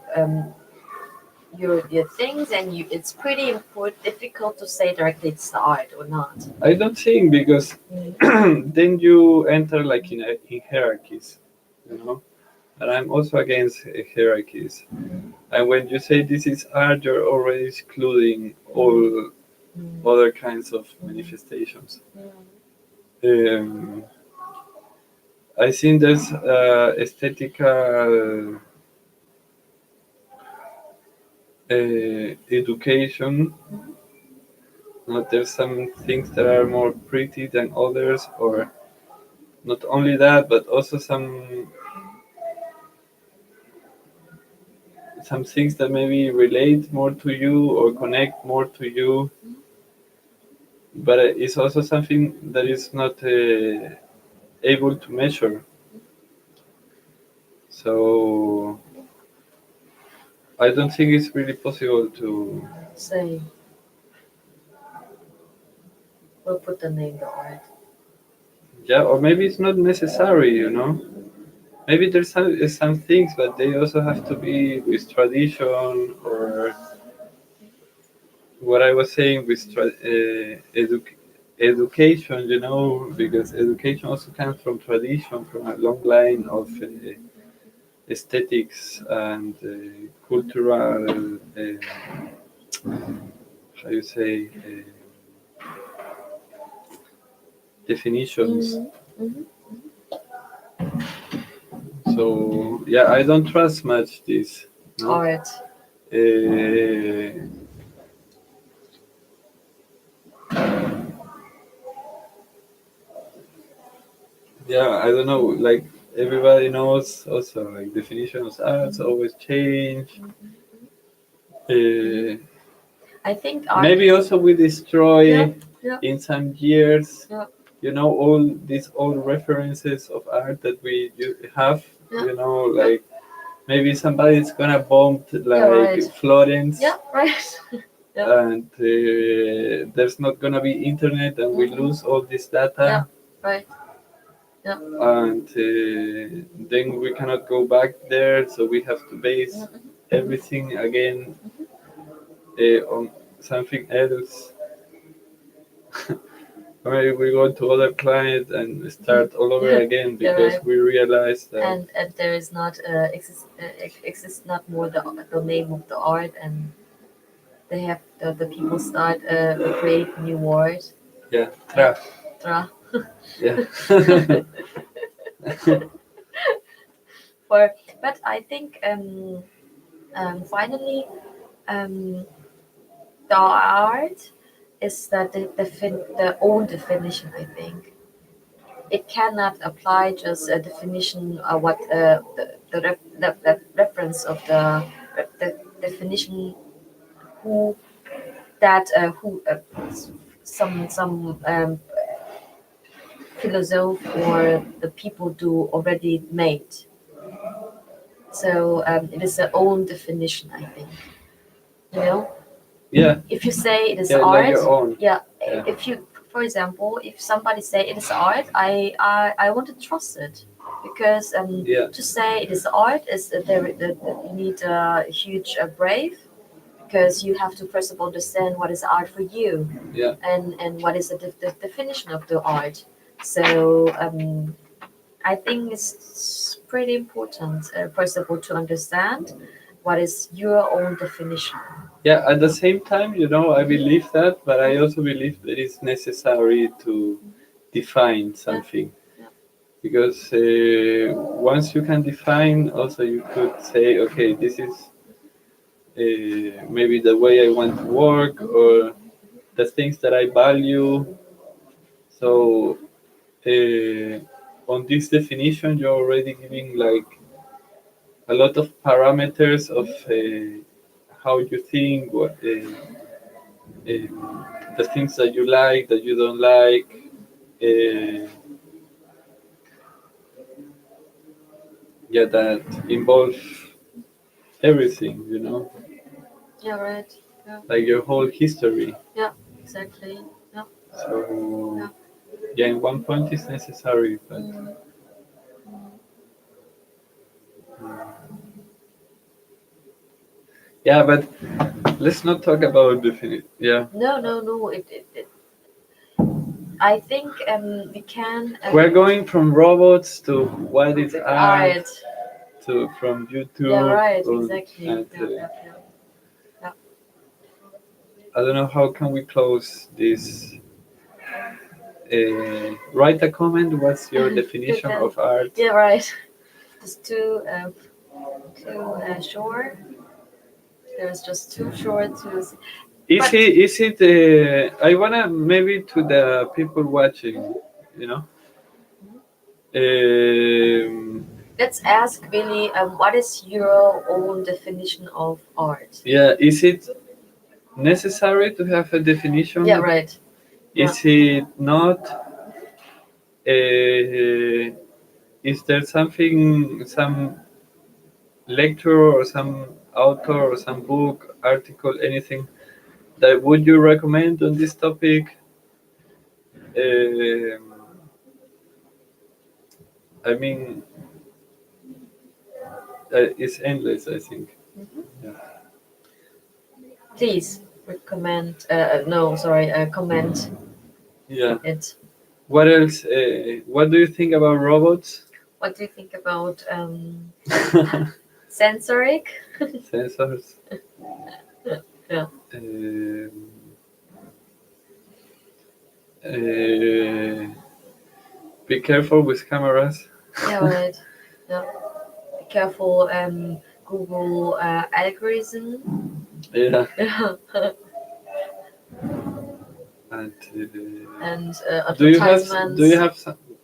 your things, and you, it's pretty important, difficult to say directly it's the art or not. I don't think, because then you enter like in hierarchies, you know. And I'm also against hierarchies. And when you say this is art, you're already excluding all other kinds of manifestations. Um, I think there's aesthetical education. There's some things that are more pretty than others, or not only that, but also some things that maybe relate more to you or connect more to you. But it's also something that is not able to measure. So I don't think it's really possible to. Say, we'll put the name the art. Yeah, or maybe it's not necessary, you know. Maybe there's some things, but they also have to be with tradition, or what I was saying with education, you know, because education also comes from tradition, from a long line of aesthetics and cultural, how you say, definitions. Mhm. So yeah, I don't trust much this. No? Art. Yeah, I don't know. Like everybody knows, also like definitions of arts always change. I think art. Maybe also we destroy Yeah. in some years. Yeah. You know, all these old references of art that we have. Yeah. You know, like maybe somebody's gonna bomb like right. Florence. Yeah, right. And there's not gonna be internet, and we lose all this data. Yeah, right. Yeah. And then we cannot go back there, so we have to base everything again on something else. Maybe we go to other client and start all over again because we realize that. And there is not exists not more the name of the art, and they have the people start create new words. Yeah, tra. Yeah. But I think finally the art is the own definition. I think it cannot apply just a definition of what the reference of the definition who that who some philosophy or the people do already made. So it is their own definition, I think. You know, Yeah. if you say it is Yeah, art, like your own. yeah. Yeah. If you, for example, if somebody say it is art, I want to trust it because Yeah. to say it is art is you need a huge brave because you have to first of all understand what is art for you. Yeah. And what is the definition of the art. So I think it's pretty important, first of all, to understand what is your own definition. Yeah, at the same time, you know, I believe that, but I also believe that it's necessary to define something. Yeah. Because once you can define, also you could say, okay, this is maybe the way I want to work or the things that I value. So on this definition, you're already giving like a lot of parameters of how you think, what the things that you like, that you don't like. Yeah, that involve everything, you know, Yeah, right. Yeah, like your whole history. exactly. Yeah. So, yeah, in one point it's necessary, but yeah, but let's not talk about definite. Yeah, No. It I think we can. we're going from robots to what is art, art. to from YouTube. Yeah, right. on- Exactly. and, Yeah. I don't know how can we close this. Write a comment. What's your definition can. of art? Yeah, right. Just too short. There's just too short to. Is it? I wanna maybe to the people watching, you know. Let's ask Billy, what is your own definition of art? Yeah, is it necessary to have a definition? Yeah, right. Is it not? Is there something, some lecture or some author or some book, article, anything that would you recommend on this topic? I mean, it's endless, I think. Yeah. Please recommend. Comment Yeah. it. What else? What do you think about robots? What do you think about sensoric? Sensors. Yeah. Be careful with cameras. Yeah, right. Yeah. Be careful, Google algorithm. Yeah. Yeah. And And do you advertisements have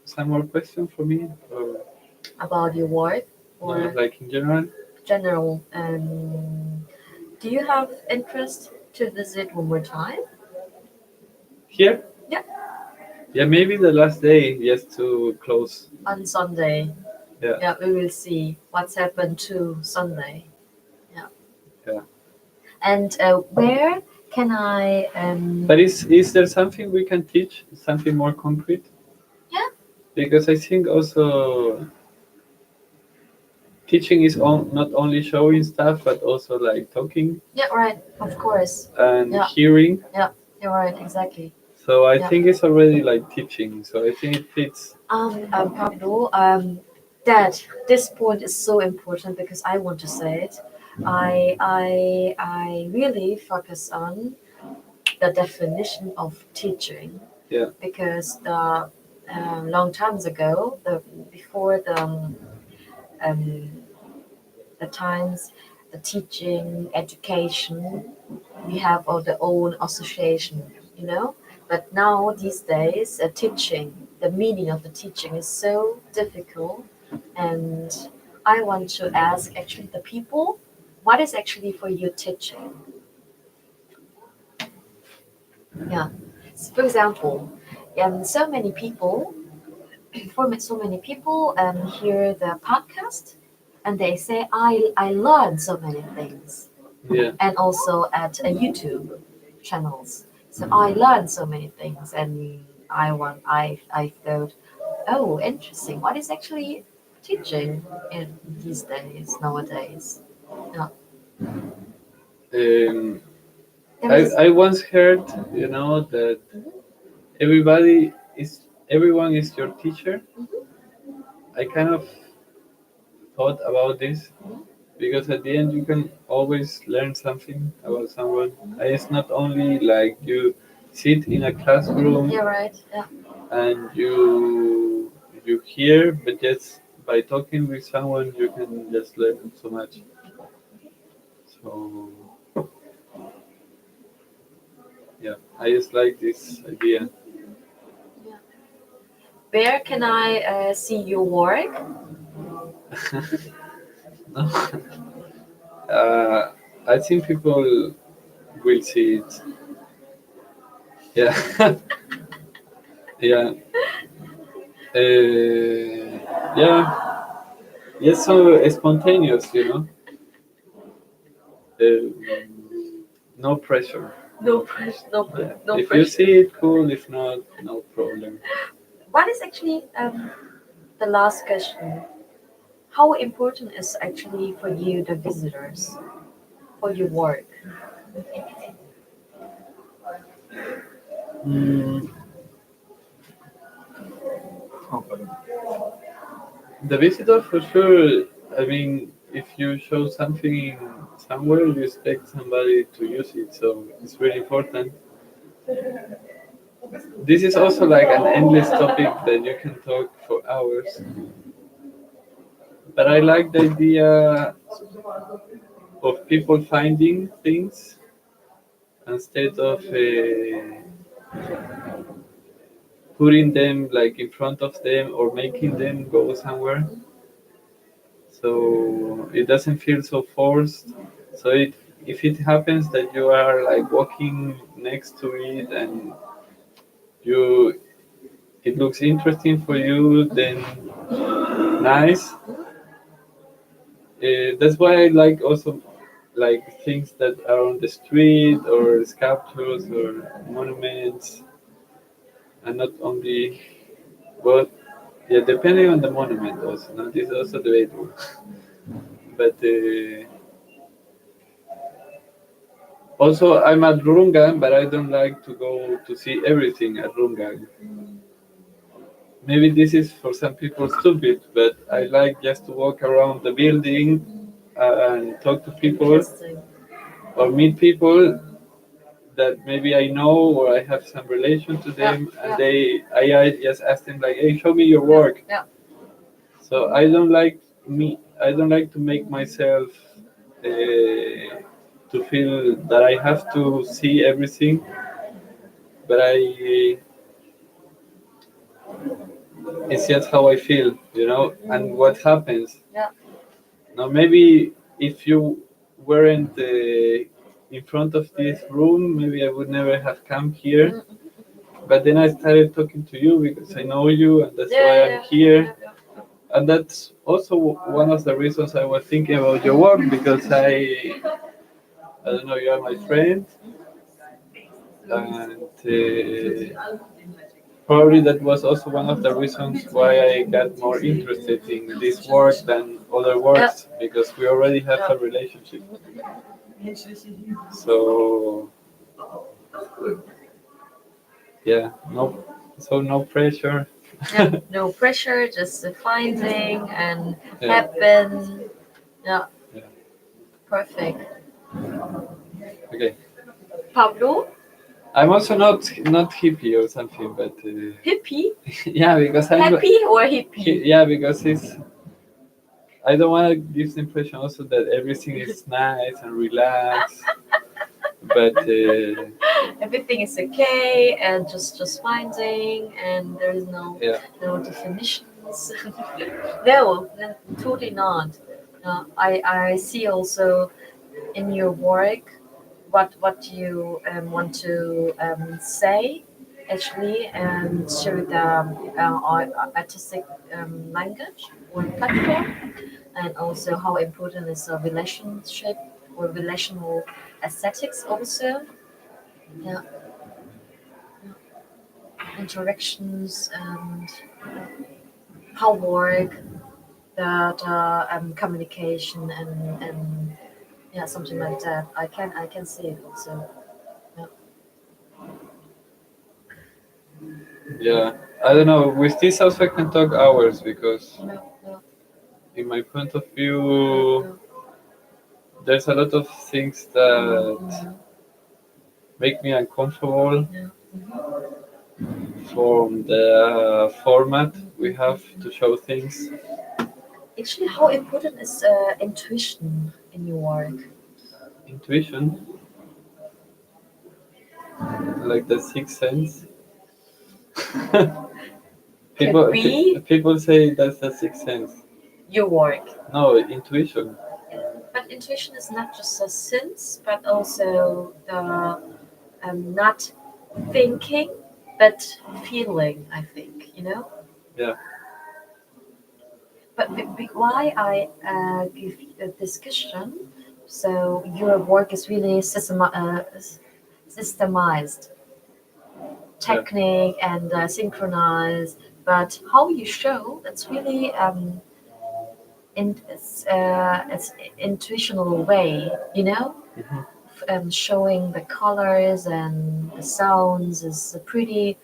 some more question for me, or about your work no, or like in general? general. Do you have interest to visit one more time? Here? Yeah. Yeah, maybe the last day, just to close. On Sunday. Yeah. Yeah, we will see what's happened to Sunday. Yeah. Yeah. And where can I? But is there something we can teach? Something more concrete? Yeah. Because I think also teaching is not only showing stuff, but also like talking Yeah, right. Of course. and Yeah. hearing. Yeah, you're right. Exactly. So I Yeah. think it's already like teaching. So I think it fits. Pablo, that this point is so important because I want to say it. I really focus on the definition of teaching. Yeah. Because the long times ago, before um, the times, the teaching, education, we have our the own association, you know. But now these days, teaching, the meaning of the teaching is so difficult, and I want to ask actually the people, what is actually for you teaching? Yeah. So for example, so many people, so many people hear the podcast and they say, I learned so many things. Yeah. And also at YouTube channels. So I learned so many things, and I thought, oh, interesting. What is actually teaching in these days nowadays? Yeah. Um, There is I once heard, that everyone is your teacher. I kind of thought about this because at the end you can always learn something about someone. And it's not only like you sit in a classroom you're right. Yeah. and you hear, but just by talking with someone you can just learn so much. So yeah, I just like this idea. Yeah. Where can I see your work? uh, I think people will see it. Yeah. Yeah. Yeah. Yes, so spontaneous, no pressure. No pressure. No, Yeah. no If you pressure. see it, cool. If not, no problem. What is actually the last question? How important is actually for you the visitors for your work? Mm, the visitor for sure. I mean, if you show something somewhere, you expect somebody to use it. So it's really important. This is also like an endless topic that you can talk for hours. But I like the idea of people finding things instead of putting them like in front of them or making them go somewhere. So it doesn't feel so forced. So if it happens that you are like walking next to it and you it looks interesting for you, then nice. That's why I like also like things that are on the street or sculptures or monuments, and not only, well, yeah, depending on the monument also. No? This is also debatable. But also, I'm at Rundgang, but I don't like to go to see everything at Rundgang maybe this is for some people stupid, but I like just to walk around the building and talk to people Interesting. or meet people that maybe I know or I have some relation to them, and I just ask them like, hey, show me your work. Yeah. So I don't like to make myself to feel that I have to see everything, but it's just how I feel, you know, and what happens. Yeah. Now maybe if you weren't in front of this room, maybe I would never have come here. Mm-hmm. But then I started talking to you because I know you, and that's why I'm here. And that's also one of the reasons I was thinking about your work, because I don't know, you are my friend, and probably that was also one of the reasons why I got more interested in this work than other works, because we already have a relationship. So yeah, no pressure. Yeah, no pressure, just the finding and Yeah. happen. Yeah, Yeah. perfect. Okay. Pablo, I'm also not hippie or something, but hippie? yeah, because I'm Happy or hippie? yeah, because it's I don't want to give the impression also that everything is nice and relaxed, but Everything is okay and just finding and there is yeah, no definitions. No, totally not. No, I see also in your work what you want to say actually and show the artistic language or platform, and also how important is a relationship or relational aesthetics also. Yeah, interactions and how work that communication and yeah, something like that. I can see it also. Yeah. yeah. I don't know. With this also I can talk hours because, Yeah, yeah, in my point of view, yeah. there's a lot of things that Mhm. make me uncomfortable Yeah. from the format we have to show things. Actually, how important is intuition in your work? Intuition, like the sixth sense. Could be People say that's the sixth sense. your work. No, intuition. But intuition is not just a sense, but also the not thinking, but feeling. I think you know. Yeah. But why I give a discussion? So your work is really systemized, Yeah. technique and synchronized. But how you show, it's really it's intuitional way, you know. Mhm. Showing the colors and the sounds is pretty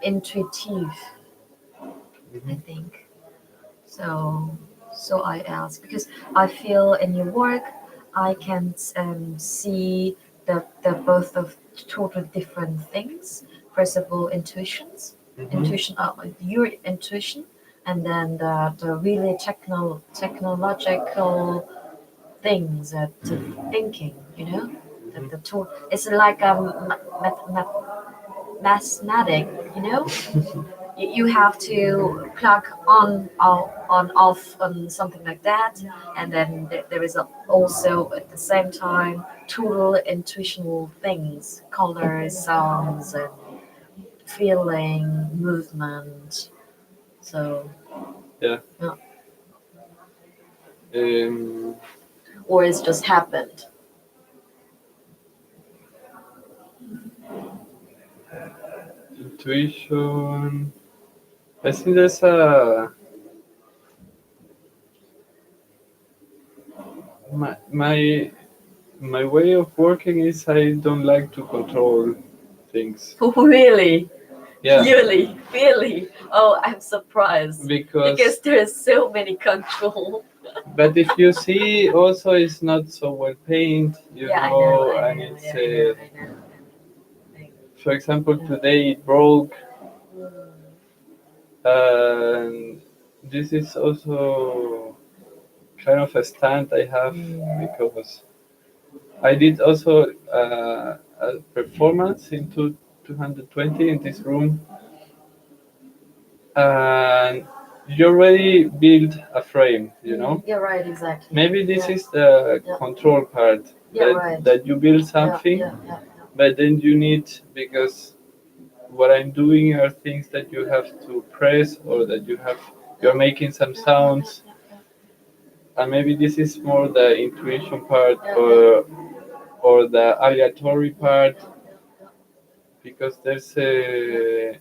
intuitive, I Mhm. think. So, so I ask because I feel in your work, I can see the both of totally different things. First of all, Mhm. your intuition, and then the really technological things, the thinking. You know, that Mhm. the tool. It's like a mathematic. You know, you have to plug on off on something like that, and then there is also at the same time total intuitional things, colors, sounds, and feeling, movement. So Yeah. yeah. Um, Or it's just happened. Intuition. I think there's a my way of working is I don't like to control things. Really, Yeah, Really. Oh, I'm surprised because because there is so many control. but if you see, also it's not so well painted, you Yeah, know, I and know. it's Yeah, I know. for example, today it broke, Mm. and this is also kind of a stand I have Mm. because I did also a performance in 220 in this room, and you already build a frame, you know. You're right, exactly. Maybe this Yeah, is the yeah, control part yeah, that right. that you build something, Yeah. but then you need because what I'm doing are things that you have to press or that you're making some sounds, and maybe this is more the intuition part or the aleatory part because there's a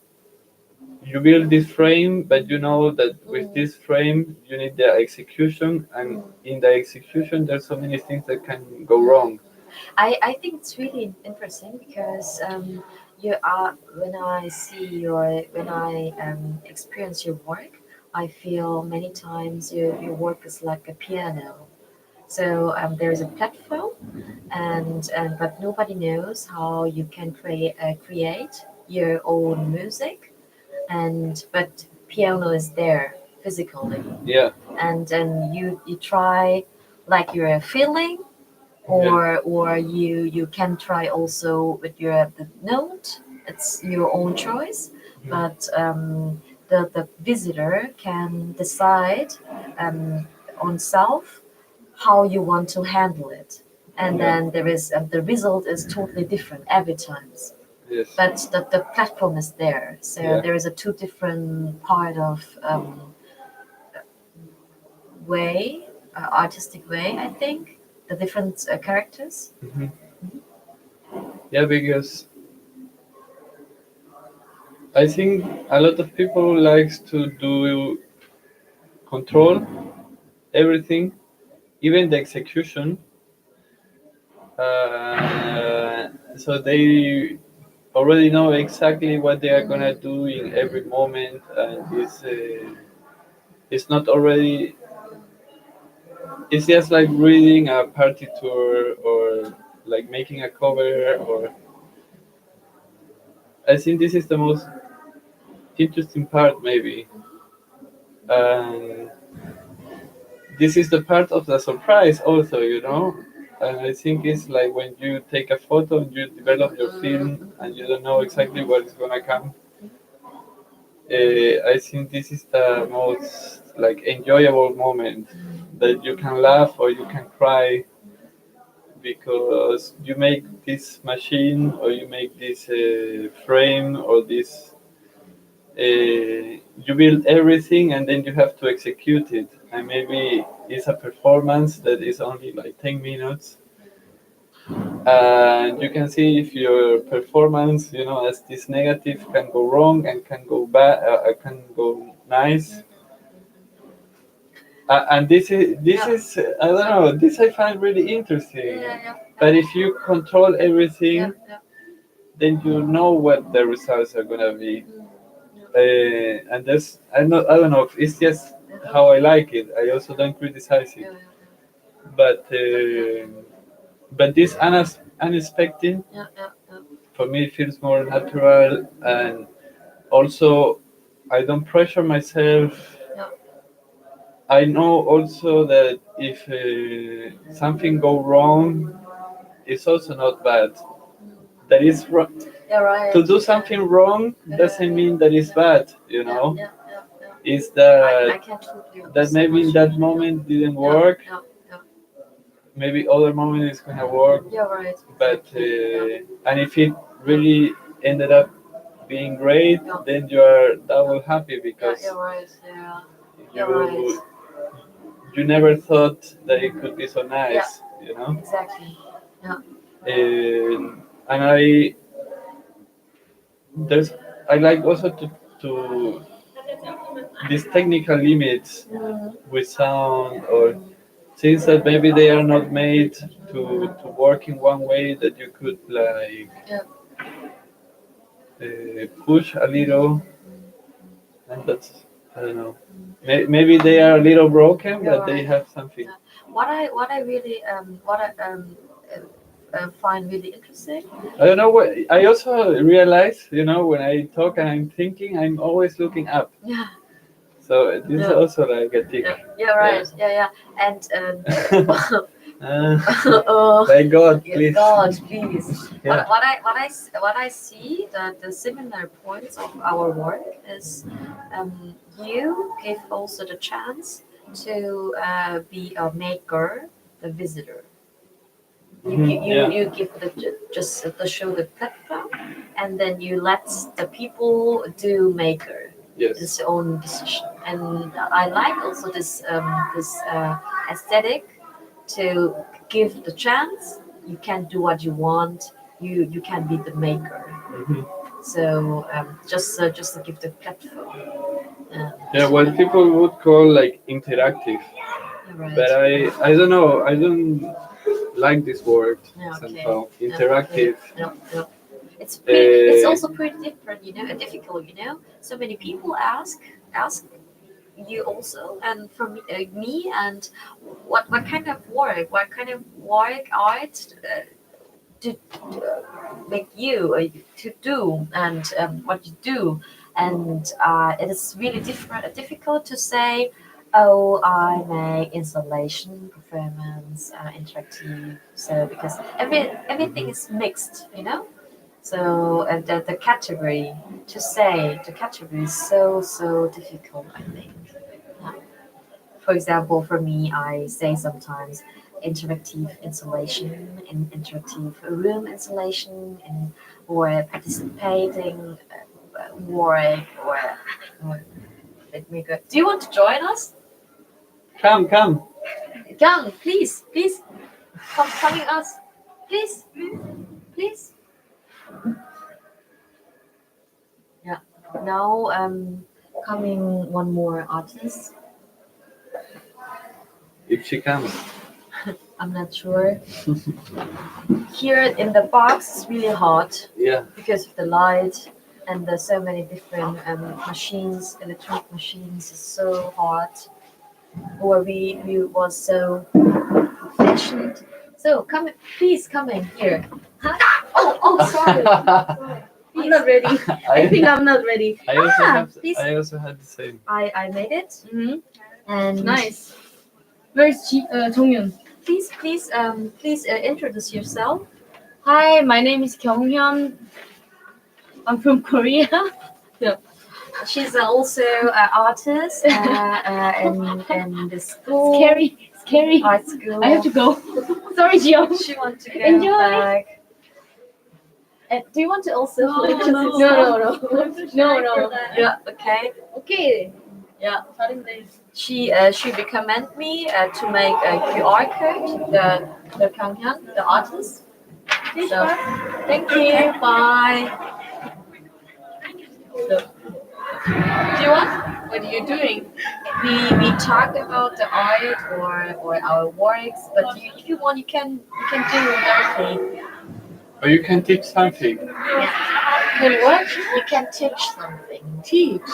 you build this frame, but you know that with this frame you need the execution, and in the execution there's so many things that can go wrong. I think it's really interesting because you are when I experience your work, I feel many times your work is like a piano. So there is a platform, and but nobody knows how you can create your own music, and but piano is there physically, Yeah, and you try like you're feeling or you can try also with your the note. It's your own choice, but the visitor can decide on self how you want to handle it, and yeah, then there is the result is totally different every times. yes, But the platform is there, so yeah, there is a two different part of way, artistic way. I think the different characters. hmm yeah, because I think a lot of people likes to do control everything, even the execution. So they already know exactly what they are gonna do in every moment, and it's not already. It's just like reading a partiture or like making a cover. Or I think this is the most interesting part, maybe. And this is the part of the surprise also, you know. And I think it's like when you take a photo and you develop your film and you don't know exactly what is gonna come. I think this is the most like enjoyable moment that you can laugh or you can cry because you make this machine or you make this frame or this you build everything and then you have to execute it, and maybe it's a performance that is only like 10 minutes, and you can see if your performance, you know, as this negative can go wrong and can go bad, can go nice. And this is I don't know, this I find really interesting. But if you control everything, then you know what the results are gonna be. And that's I don't know if it's just how I like it. I also don't criticize it, but this unexpected for me feels more natural, and also I don't pressure myself. I know also that if something go wrong, it's also not bad. That is wrong. Yeah, right. To do something wrong doesn't mean that it's bad. You know, it's I that can totally that understand maybe what in you that mean. moment didn't work. Yeah. Maybe other moment is gonna work. You're right. But Exactly. and if it really ended up being great, Yeah. then you are double happy Yeah, because you're right. Yeah. You're you right. you never thought that it could be so Yeah, nice, you know. exactly. Yeah. And there's I like also to these technical limits with sound or things that maybe they are not made to work in one way that you could like Yeah. push a little, and that's, I don't know. Maybe they are a little broken, but they have something. What I really find really interesting. I don't know what I also realize. When I talk and I'm thinking, I'm always looking up. Yeah. So this is Yeah. also like a tick. Yeah. Right. Yeah. And By God, please. God, please. Yeah. What I see that the similar points of our work is you give also the chance to be a maker, the visitor. You give just the show the platform, and then you let the people do maker Yes. his own decision. And I like also this aesthetic to give the chance. You can do what you want. You can be the maker. Mhm. So just to give the platform. Yeah, what people would call like interactive, Right. but I don't know. I don't like this word Yeah, okay. somehow. Interactive. No. It's also pretty different, and difficult, So many people ask you also, and for me, and what kind of work art to make you to do, and what you do, and it is really difficult to say. Oh, I make installation, performance, interactive. So because everything is mixed, So the category the category is so difficult. I think. Yeah. For example, for me, I say sometimes interactive installation, interactive room installation, or participating work, or let me go. Do you want to join us? Come. Young, please, coming us, please. Yeah. Now, coming one more artist. If she comes. I'm not sure. Here in the box is really hot. Yeah. Because of the light and there's so many different machines, electronic machines. It's so hot. Or we was so fashioned. So please come in here. Huh? Oh, sorry. I'm not ready. I think I'm not ready. Please. I also had the same. I made it. Mm-hmm. And Nice. Where's Jonghyun? Please introduce yourself. Hi, my name is Kyunghyun. I'm from Korea. She's also an artist in the school. Scary. Art school. I have to go. Sorry, Gio. She wants to go Enjoy. back. And do you want to also introduce yourself? No. Yeah. Okay. Okay. Yeah. She recommended me to make a QR code. The Kanghyun, the artist. So thank you. Bye. So, do you want? What are you doing? We talk about the art or our works, but if you want, you can do directly. Or you can teach something. Yeah. Can what? You can teach something. Teach.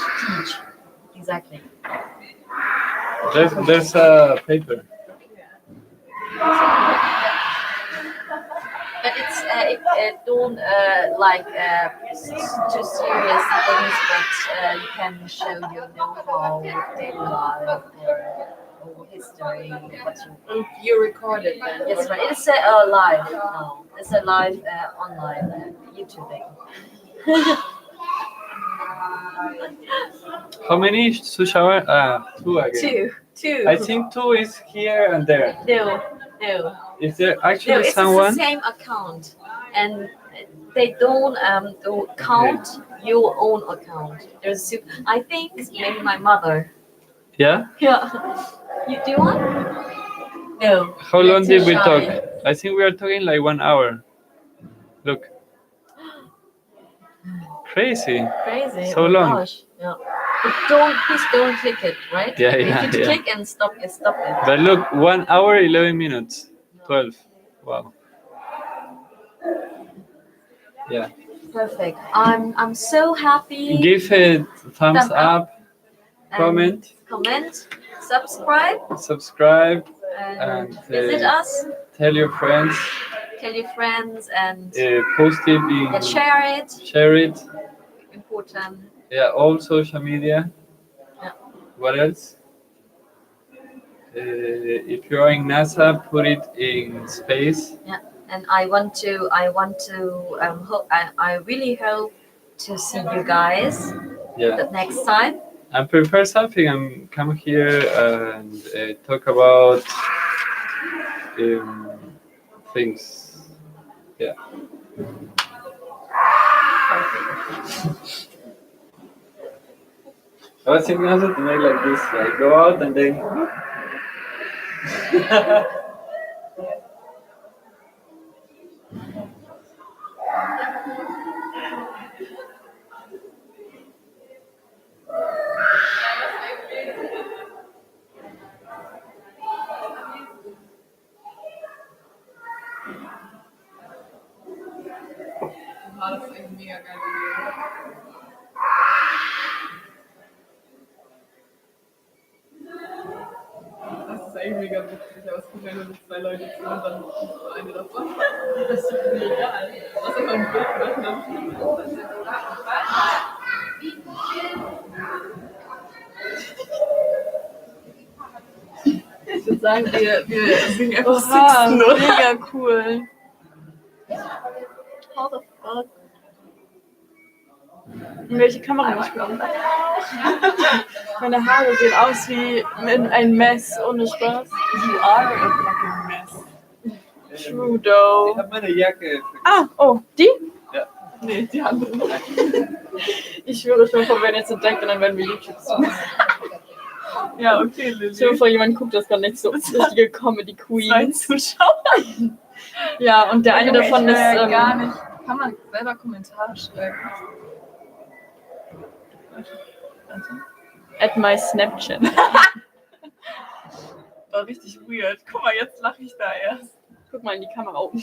Exactly. There's a paper. But it's it don't like too serious things, but you can show your know-how, daily life, or history. What You recorded then. Yes, right. It's live now. It's a live online YouTubing. How many Sushawa? Two again. Two. I think two is here and there. No. Is there No, actually it's someone? the same account, and they don't count your own account. I think maybe my mother. Yeah? Yeah. You do one? No. How long Too did we shy. talk? I think we are talking like 1 hour. Look. Crazy. So Oh my long. Gosh. Yeah. But please don't click it, right? Yeah, If you yeah. click and stop it. But look, 1 hour, 11 minutes. 12. Wow. Yeah. Perfect. I'm so happy. Give a thumbs Thumb up. up, comment, Comment, subscribe, subscribe, and and visit us. tell your friends, Tell your friends and post it in, share it. share it. Important. Yeah, all social media. Yeah. What else? If you're in NASA, put it in space. Yeah. And I really hope to see you guys Yeah. the next time. And prepare something and come here and talk about things. Yeah. I was thinking also to make like this, like go out and then. Das ist echt mega geil. Das ist echt mega witzig, aber es gibt ja nur 2 Leute zu und dann eine davon. Das ist mir egal. Was immer ein Bild machen, ich würde sagen, wir singen einfach Oha, 16 oder? mega cool. How the fuck? In welche Kamera muss ich gucken? Meine Haare sehen aus wie ein Mess, ohne Spaß. You are a fucking mess. True though. Ich habe meine Jacke. Ah, oh, die? Ja. Nee, die andere. Ich schwöre schon, wir werden jetzt entdeckt und dann werden wir YouTube suchen. Ja, okay, Stell dir Lilly. vor, jemand guckt das gar nicht so. Richtige Comedy 2 Queen. Zuschauer. Ja, und der eine davon ist gar nicht. Kann man selber Kommentare schreiben? at my Snapchat. War richtig weird. Guck mal, jetzt lache ich da erst. Guck mal in die Kamera oben.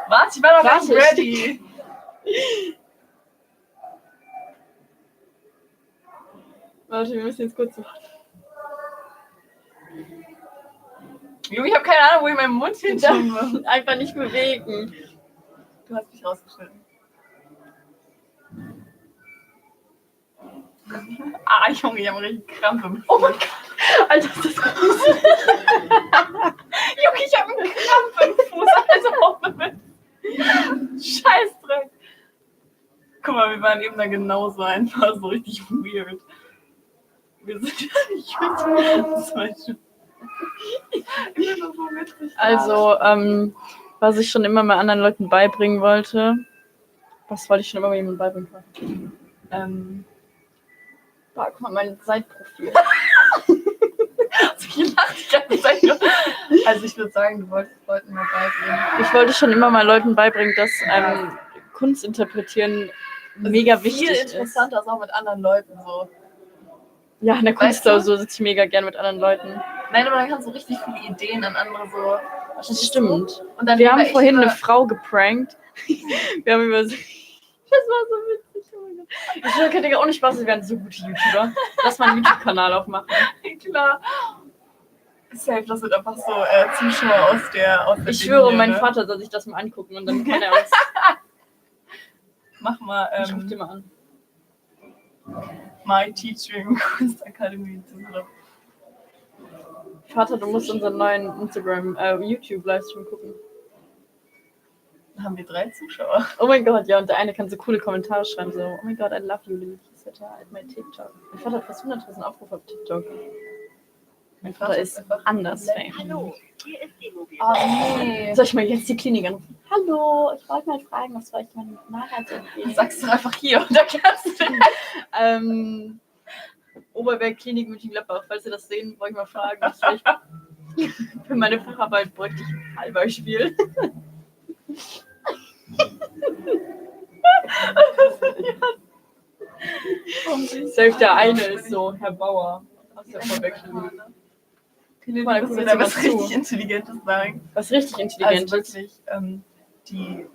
Was? Ich war noch nicht Warte, ready. Warte, wir müssen jetzt kurz machen. Junge, ich habe keine Ahnung, wo ich meinen Mund hin tue. Einfach nicht bewegen. Du hast mich rausgeschnitten. Ah, Junge, ich habe richtig Krampf im Fuß. Oh mein Gott. Alter, ist das groß. Junge, ich habe einen Krampf im Fuß. Also, Scheißdreck. Guck mal, wir waren eben da genauso einfach, so richtig weird. Wir sind ja nicht mit. Immer nur so witzig. Also, was ich schon immer mal anderen Leuten beibringen wollte. Was wollte ich schon immer mal jemandem beibringen? Boah, guck mal, mein Seitprofil. Also ich lache die ganze Zeit nur. Also ich würde sagen, du wolltest Leuten mal beibringen. Ich wollte schon immer mal Leuten beibringen, dass Kunst interpretieren mega wichtig Viel ist. interessanter als auch mit anderen Leuten so. Ja, in der Weißt du? Kunstklausur sitze ich mega gern mit anderen Leuten. Nein, aber dann kannst du richtig viele Ideen an andere so. Das stimmt. Und dann Wir haben echt vorhin über- eine Frau geprankt. Wir haben über... Das war so witzig. Oh mein Gott. Ich schwöre, kennt ihr auch nicht Spaß, wir werden so gute YouTuber. Lass mal einen YouTube-Kanal aufmachen. Klar. Safe, das wird einfach so Zuschauer aus der Ich schwöre, Linie, mein ne? Vater soll sich das mal angucken und dann kann er uns... Mach mal Ich ruf dir mal an. My Teaching Kunstakademie Düsseldorf. Vater, du musst unseren neuen Instagram, YouTube-Livestream gucken. Da haben wir 3 Zuschauer. Oh mein Gott, ja, und der eine kann so coole Kommentare schreiben, so, oh mein Gott, I love you, Lily, etc. at my TikTok. Mein Vater hat fast 100.000 Aufrufe auf TikTok. Mein Vater ist einfach anders fame. Hallo, hier ist die Mobil. Oh nee. Soll ich mal jetzt die Klinik anrufen? Hallo, ich wollte mal fragen, was soll ich meinem Nacharzt empfehlen? Sagst du einfach hier und da kannst du. Oberberg Klinik München-Gladbach, falls Sie das sehen, wollte ich mal fragen. Was soll ich für meine Facharbeit bräuchte ich ein Fallbeispiel. Selbst der eine ist so, Herr Bauer aus der Oberberg Klinik. Guck mal, da guckt wieder jetzt was jemand richtig zu. Intelligentes sagen. Was richtig intelligent Also ist. wirklich, die.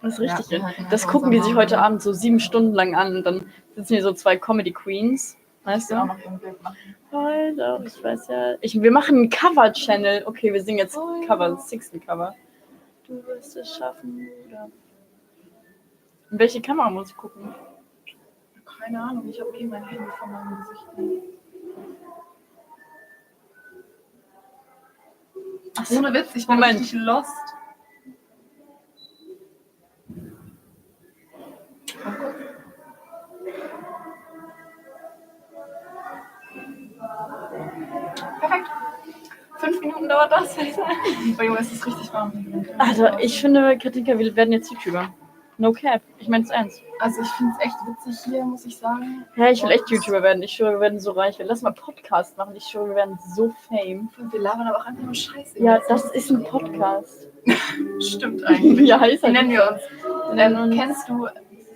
Was richtig Ja, ist. genau, Das so gucken die sich Sommer, heute ne? Abend so 7 Stunden lang an und dann sitzen hier so 2 Comedy Queens. Weißt Ich will auch du? noch ein Bild machen. Voll doch, ich weiß ja. Wir machen einen Cover-Channel. Okay, wir singen jetzt Cover, das 6. Cover. Du wirst es schaffen, Bruder. In welche Kamera muss ich gucken? Keine Ahnung, ich habe mein Handy von meinem Gesicht. Ach, ohne Witz, ich bin Moment. richtig lost. Perfekt. 5 Minuten dauert das. Oh Junge, es ist richtig warm. Also, ich finde, Katinka, wir werden jetzt YouTuber. No cap. Ich meine es ernst. Also ich finde es echt witzig hier, muss ich sagen. Ja, ich will echt YouTuber werden. Ich schwöre, wir werden so reich. Lass mal Podcast machen. Ich schwöre, wir werden so fame. Und wir labern aber auch einfach nur Scheiße. Ja, das ist ein Podcast. Stimmt eigentlich. Ja, ist Wie halt nennen wir uns? nennen uns- Kennst du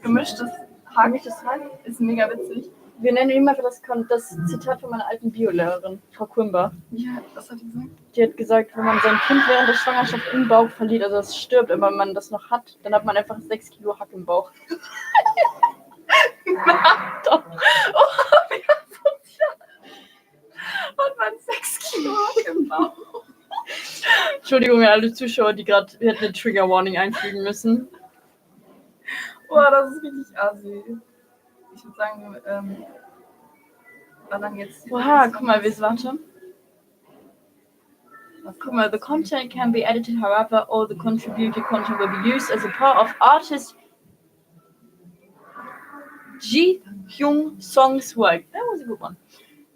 gemischtes Hack? Gemischtes Hack? Ist mega witzig. Wir nennen ihn immer für das Zitat von meiner alten Biolehrerin, Frau Kumba. Ja, was hat die gesagt? Die hat gesagt, wenn man sein Kind während der Schwangerschaft im Bauch verliert, also es stirbt, aber wenn man das noch hat, dann hat man einfach 6 Kilo Hack im Bauch. Doch. Oh, wie asozial. Und man 6 Kilo Hack im Bauch. Entschuldigung an alle Zuschauer, die gerade eine Trigger Warning einfügen müssen. Boah, das ist richtig assi. Ich würde sagen, war dann jetzt. Oha, guck mal, warte. Guck mal, the content can be edited, however, all the contributed content will be used as a part of artist Ji Hyung Song's work. That was a good one.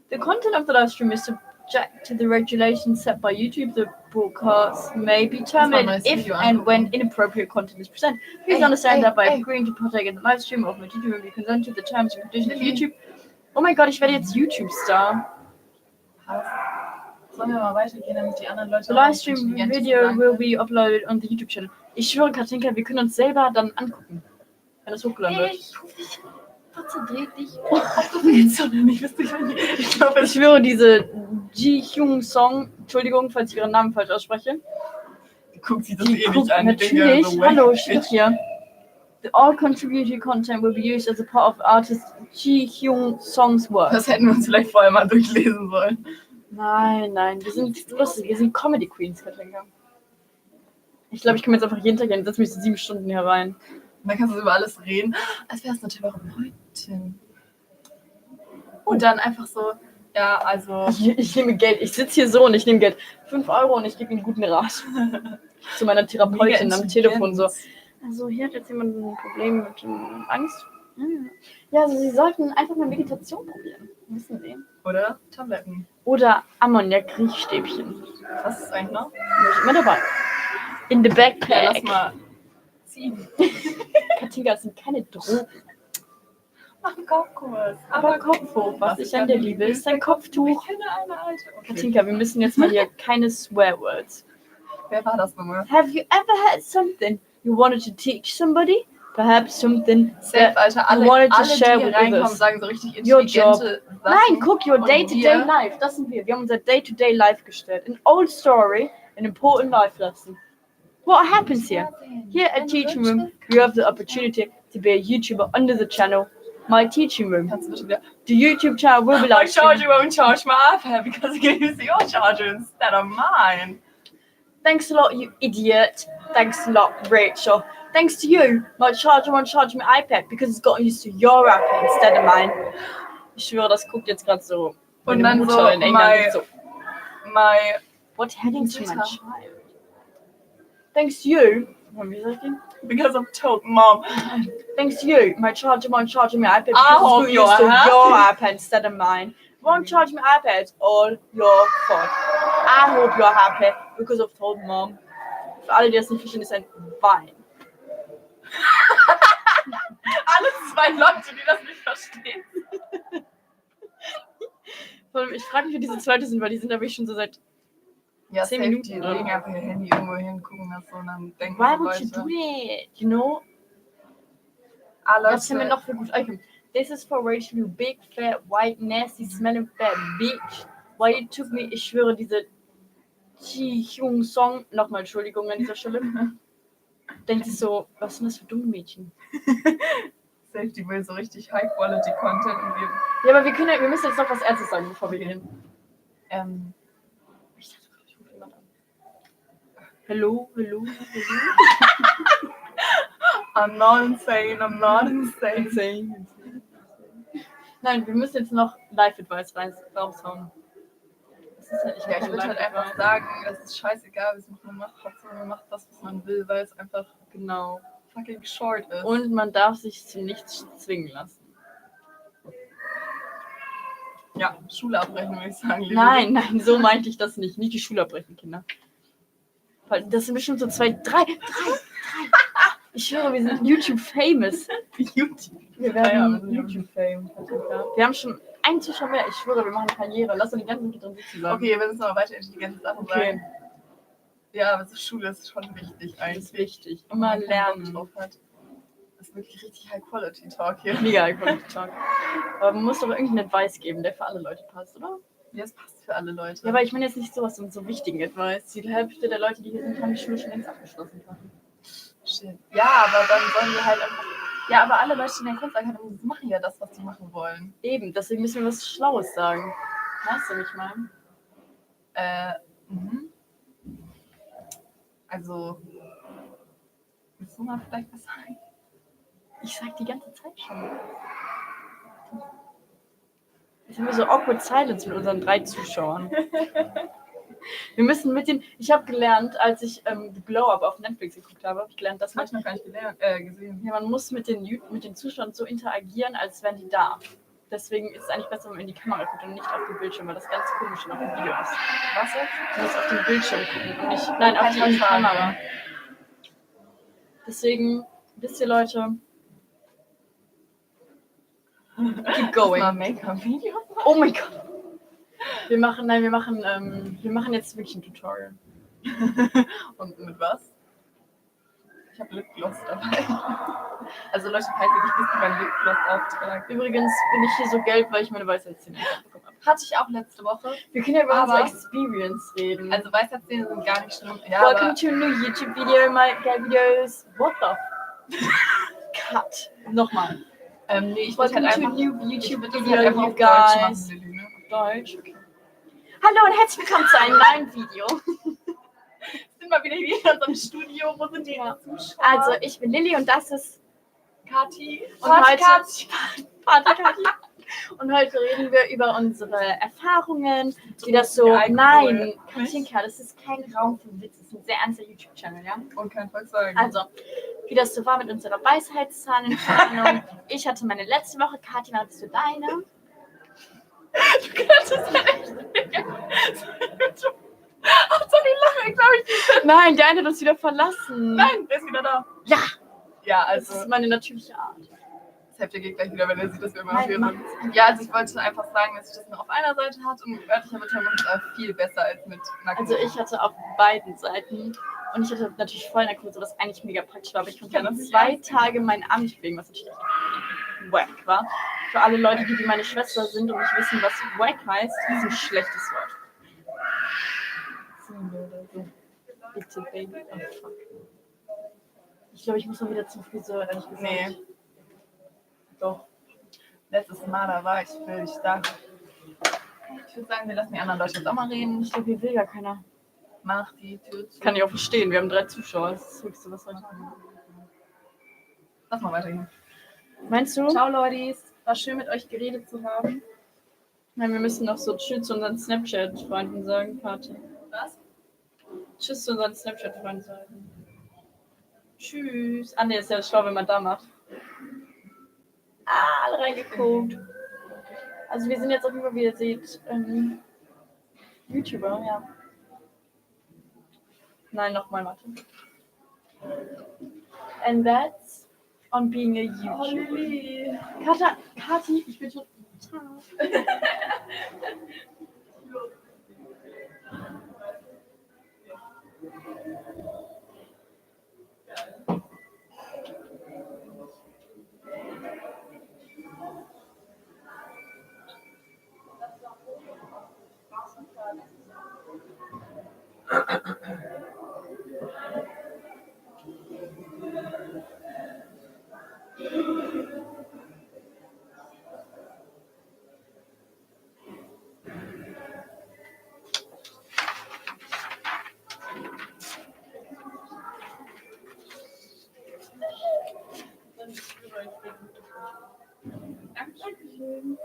The content of the live stream is subject to the regulations set by YouTube. The broadcast may be terminated if and when inappropriate content is presented. Please understand that by agreeing to partake in the live stream of my YouTube, you consent to the terms and conditions of YouTube. Oh mein Gott, ich werde jetzt YouTube-Star. Sollen wir mal weitergehen, damit die anderen Leute. The live stream video will be uploaded on the YouTube channel. Ich schwöre, Katinka, wir können uns selber dann angucken, wenn es hochgeladen wird. Konzentriert dich. Du willst doch nicht, bist du Ich schwöre, diese Ji Hyung Song, Entschuldigung, falls ich ihren Namen falsch ausspreche. Guckt sich das Die eh guckt nicht an. natürlich. So Hallo, steht doch hier. The all contributed content will be used as a part of artist Ji Hyung Song's work. Das hätten wir uns vielleicht vorher mal durchlesen sollen. Nein, wir sind lustig, wir sind Comedy Queens, Katinka. Ich glaube, ich komme jetzt einfach jeden Tag hin, setze mich so 7 Stunden hier rein. Und dann kannst du über alles reden, als wäre es eine Therapeutin. Und dann einfach so, ja, also. Ich nehme Geld, ich sitze hier so und ich nehme Geld. 5 Euro und ich gebe ihnen guten Rat. Zu meiner Therapeutin am Telefon so. Also hier hat jetzt jemand ein Problem mit Angst. Ja, also Sie sollten einfach mal Meditation probieren. Wissen Sie? Oder Tabletten. Oder Ammoniak-Riechstäbchen. Was ist eigentlich noch? Bin ich immer dabei. In the backpack. Ja, lass mal ziehen. Katinka, das sind keine Drogen. Mach einen Kopfkurs. Aber Kopf hoch. Was ich an dir liebe, ist dein Kopftuch. Ich kenne eine alte. Okay. Katinka, wir müssen jetzt mal hier keine Swearwords. Wer war das nochmal? Have you ever had something you wanted to teach somebody? Perhaps something Safe, Alter. Alle, you wanted to alle share die with hier reinkommen, others. sagen so richtig Your intelligente Sachen. Nein, guck, your Und day-to-day wir- life. Das sind wir. Wir haben unser day-to-day life gestellt. An old story, an important life lesson. What happens here? Here at Teaching Room, you have the opportunity to be a YouTuber under the channel My Teaching Room. Kannst du bitte wieder? The YouTube channel will be My live charger streamed. won't charge my iPad because it gives your charger instead of mine. Thanks a lot, you idiot. Thanks a lot, Rachel. Thanks to you, my charger won't charge my iPad because it's gotten used to your iPad instead of mine. Ich schwöre, das guckt jetzt gerade so. Und meine dann Mutter so, in England so. my What happened to my Twitter. child? Thanks to you. Wie soll ich den? because I'm told mom. Thanks to you, my charger won't charge my iPad I because hope it's you're used to happy. your iPad instead of mine. Won't charge my iPad, it's all your fault. I hope you're happy because I've told mom. Für alle, die das nicht verstehen, ist ein Wein. Alle 2 Leute, die das nicht verstehen. Vor allem, ich frage mich, wie diese 2 Leute sind, weil die sind da wirklich schon so seit Ja, 10 safe, Minuten die drin. legen einfach ihr Handy irgendwo hin, gucken das so und dann denken Why so would you Leute. do it? You know? Leute, Was haben wir noch für gut Icon? This is for Rachel, you big, fat, white, nasty, smelling fat bitch. Why You Took Me, ich schwöre, diese Ji-Hyung-Song, nochmal Entschuldigung an dieser Stelle, denkt sich so, was sind das für dumme Mädchen? Safety will so richtig High-Quality-Content und wir. Ja, aber wir müssen jetzt noch was Ernstes sagen, bevor wir gehen. Ich dachte gerade, ich rufe jemand an. Hello. I'm not insane. Nein, wir müssen jetzt noch Live-Advice raushauen. Das ist halt, Ja, ich würde halt einfach sagen, es ist scheißegal, was man macht. Hauptsache man macht das, was man will, weil es einfach Genau. fucking short ist. Und man darf sich zu nichts zwingen lassen. ja, Schule abbrechen, würde ich sagen. Nein, so meinte ich das nicht. Nicht die Schule abbrechen, Kinder. Weil das sind bestimmt so 3. Ich schwöre, wir sind YouTube-famous. Wir werden YouTube-fame. Wir haben schon einen Zuschauer mehr. Ich schwöre, wir machen Karriere. Lass uns die ganzen Zeit drin sitzen bleiben. Okay, wir müssen aber weiter intelligente Sachen sagen. Ja, aber so Schule ist schon wichtig eigentlich. Das ist wichtig. Wenn Immer man keinen Bock lernen. drauf hat. Das ist wirklich richtig High-Quality-Talk hier. Mega Quality Talk. Aber man muss doch irgendeinen Advice geben, der für alle Leute passt, oder? Ja, es passt für alle Leute. Ja, aber ich meine jetzt nicht sowas und so wichtigen Advice. Die Hälfte der Leute, die hier sind, haben die Schule schon längst abgeschlossen. Shit. Ja, aber dann sollen wir halt einfach. Ja, aber alle Leute in der Kunstakademie machen ja das, was sie machen wollen. Eben, deswegen müssen wir was Schlaues sagen. Weißt du, wie ich meine? Also, willst du mal vielleicht was sagen? Ich sag die ganze Zeit schon. Jetzt haben wir so awkward silence mit unseren 3 Zuschauern. Wir müssen mit den. Ich habe gelernt, als ich The Glow Up auf Netflix geguckt habe, dass Das habe ich noch gar nicht gesehen. man muss mit den Zuschauern so interagieren, als wären die da. Deswegen ist es eigentlich besser, wenn man in die Kamera guckt und nicht auf den Bildschirm, weil das ganz komisch auf dem Video ist. Was jetzt? Du musst auf den Bildschirm gucken und nicht. Nein, auf die Kamera. Deswegen, wisst ihr Leute. Keep going. Mal Make-up-Video? Oh mein Gott. Wir machen jetzt wirklich ein Tutorial. Und mit was? Ich habe Lipgloss dabei. Also Leute, falls ihr nicht wisst, wie man Lipgloss auftragt. Übrigens bin ich hier so gelb, weil ich meine Weisheitszähne bekommen habe. Hatte ich auch letzte Woche. Wir können ja über Aber- unsere Experience reden. Also Weisheitszähne sind gar nicht schlimm. Ja, Welcome to a new YouTube video. My guy videos. What the? Cut. Nochmal. nee, ich würde Welcome halt to a einfach, new ich YouTube würd das video, halt einfach you auf Deutsch guys. machen, Lilly, ne? Deutsch, okay. Hallo und herzlich willkommen zu einem neuen Video. Sind mal wieder hier in unserem Studio. Wo sind die Zuschauer? Also, ich bin Lilly und das ist Kati. und heute, Vater Kati. Und heute reden wir über unsere Erfahrungen, wie das so. Alkohol. Nein, Katinka, das ist kein Raum für Witz, das ist ein sehr ernster YouTube-Channel, ja? Und kein Volkswagen. Also, wie das so war mit unserer Weisheitszahnentfernung. Ich hatte meine letzte Woche, Kathi, wann hattest du deine? Du kannst es nicht. Ach, so die Lache, glaube ich. Nein, der eine hat uns wieder verlassen. Nein, der ist wieder da. Ja, Ja, das also ist meine natürliche Art. das Hälfte geht gleich wieder, wenn er sieht, dass wir immer Nein, hier Mann. sind. Ja, also ich wollte einfach sagen, dass ich das nur auf einer Seite hatte und mit örtlicher Betäubung ist aber viel besser als mit Nacken. Also ich hatte auf beiden Seiten und ich hatte natürlich Vollnarkose, was eigentlich mega praktisch war, aber ich konnte Ja, dann das ist 2 Tage meinen Arm nicht bewegen, was natürlich echt wack war. Für alle Leute, die meine Schwester sind und nicht wissen, was wack heißt, das ist ein schlechtes Wort. Bitte, Baby. Oh, fuck. Ich glaube, ich muss mal wieder zum Friseur, ehrlich gesagt. Nee. Doch. Letztes Mal, da war ich völlig da. Ich würde sagen, wir lassen die anderen Leute jetzt auch mal reden. Ich glaube, hier will gar keiner. Mach die Tür zu. Kann ich auch verstehen, wir haben 3 Zuschauer. Das ist das Höchste, was wir haben. Lass mal weitergehen. Meinst du? Ciao, Leute. War schön, mit euch geredet zu haben. Nein, wir müssen noch so Tschüss zu unseren Snapchat-Freunden sagen, Kathi. Was? Tschüss zu unseren Snapchat-Freunden sagen. Tschüss. Ah, ne, ist ja schlau, wenn man da macht. Ah, alle reingeguckt. Also wir sind jetzt auf jeden Fall, wie ihr seht, YouTuber, ja. Nein, nochmal, warte. And that's on being a YouTuber. Kathi, ich bin schon... Ciao. einfügen.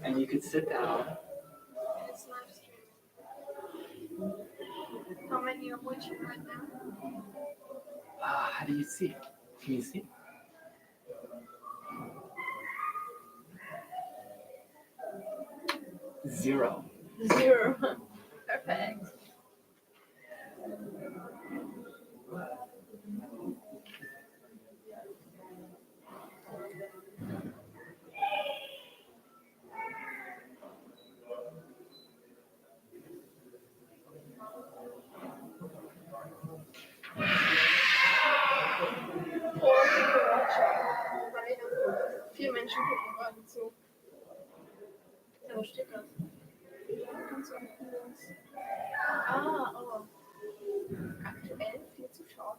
And you could sit down. It's live streaming. How many are watching right now? How do you see? Can you see? Zero. 0. Perfect. Vier Menschen gucken gerade zu. Ja, wo steht das? Kannst du nicht los. Oh. Aktuell 4 Zuschauer.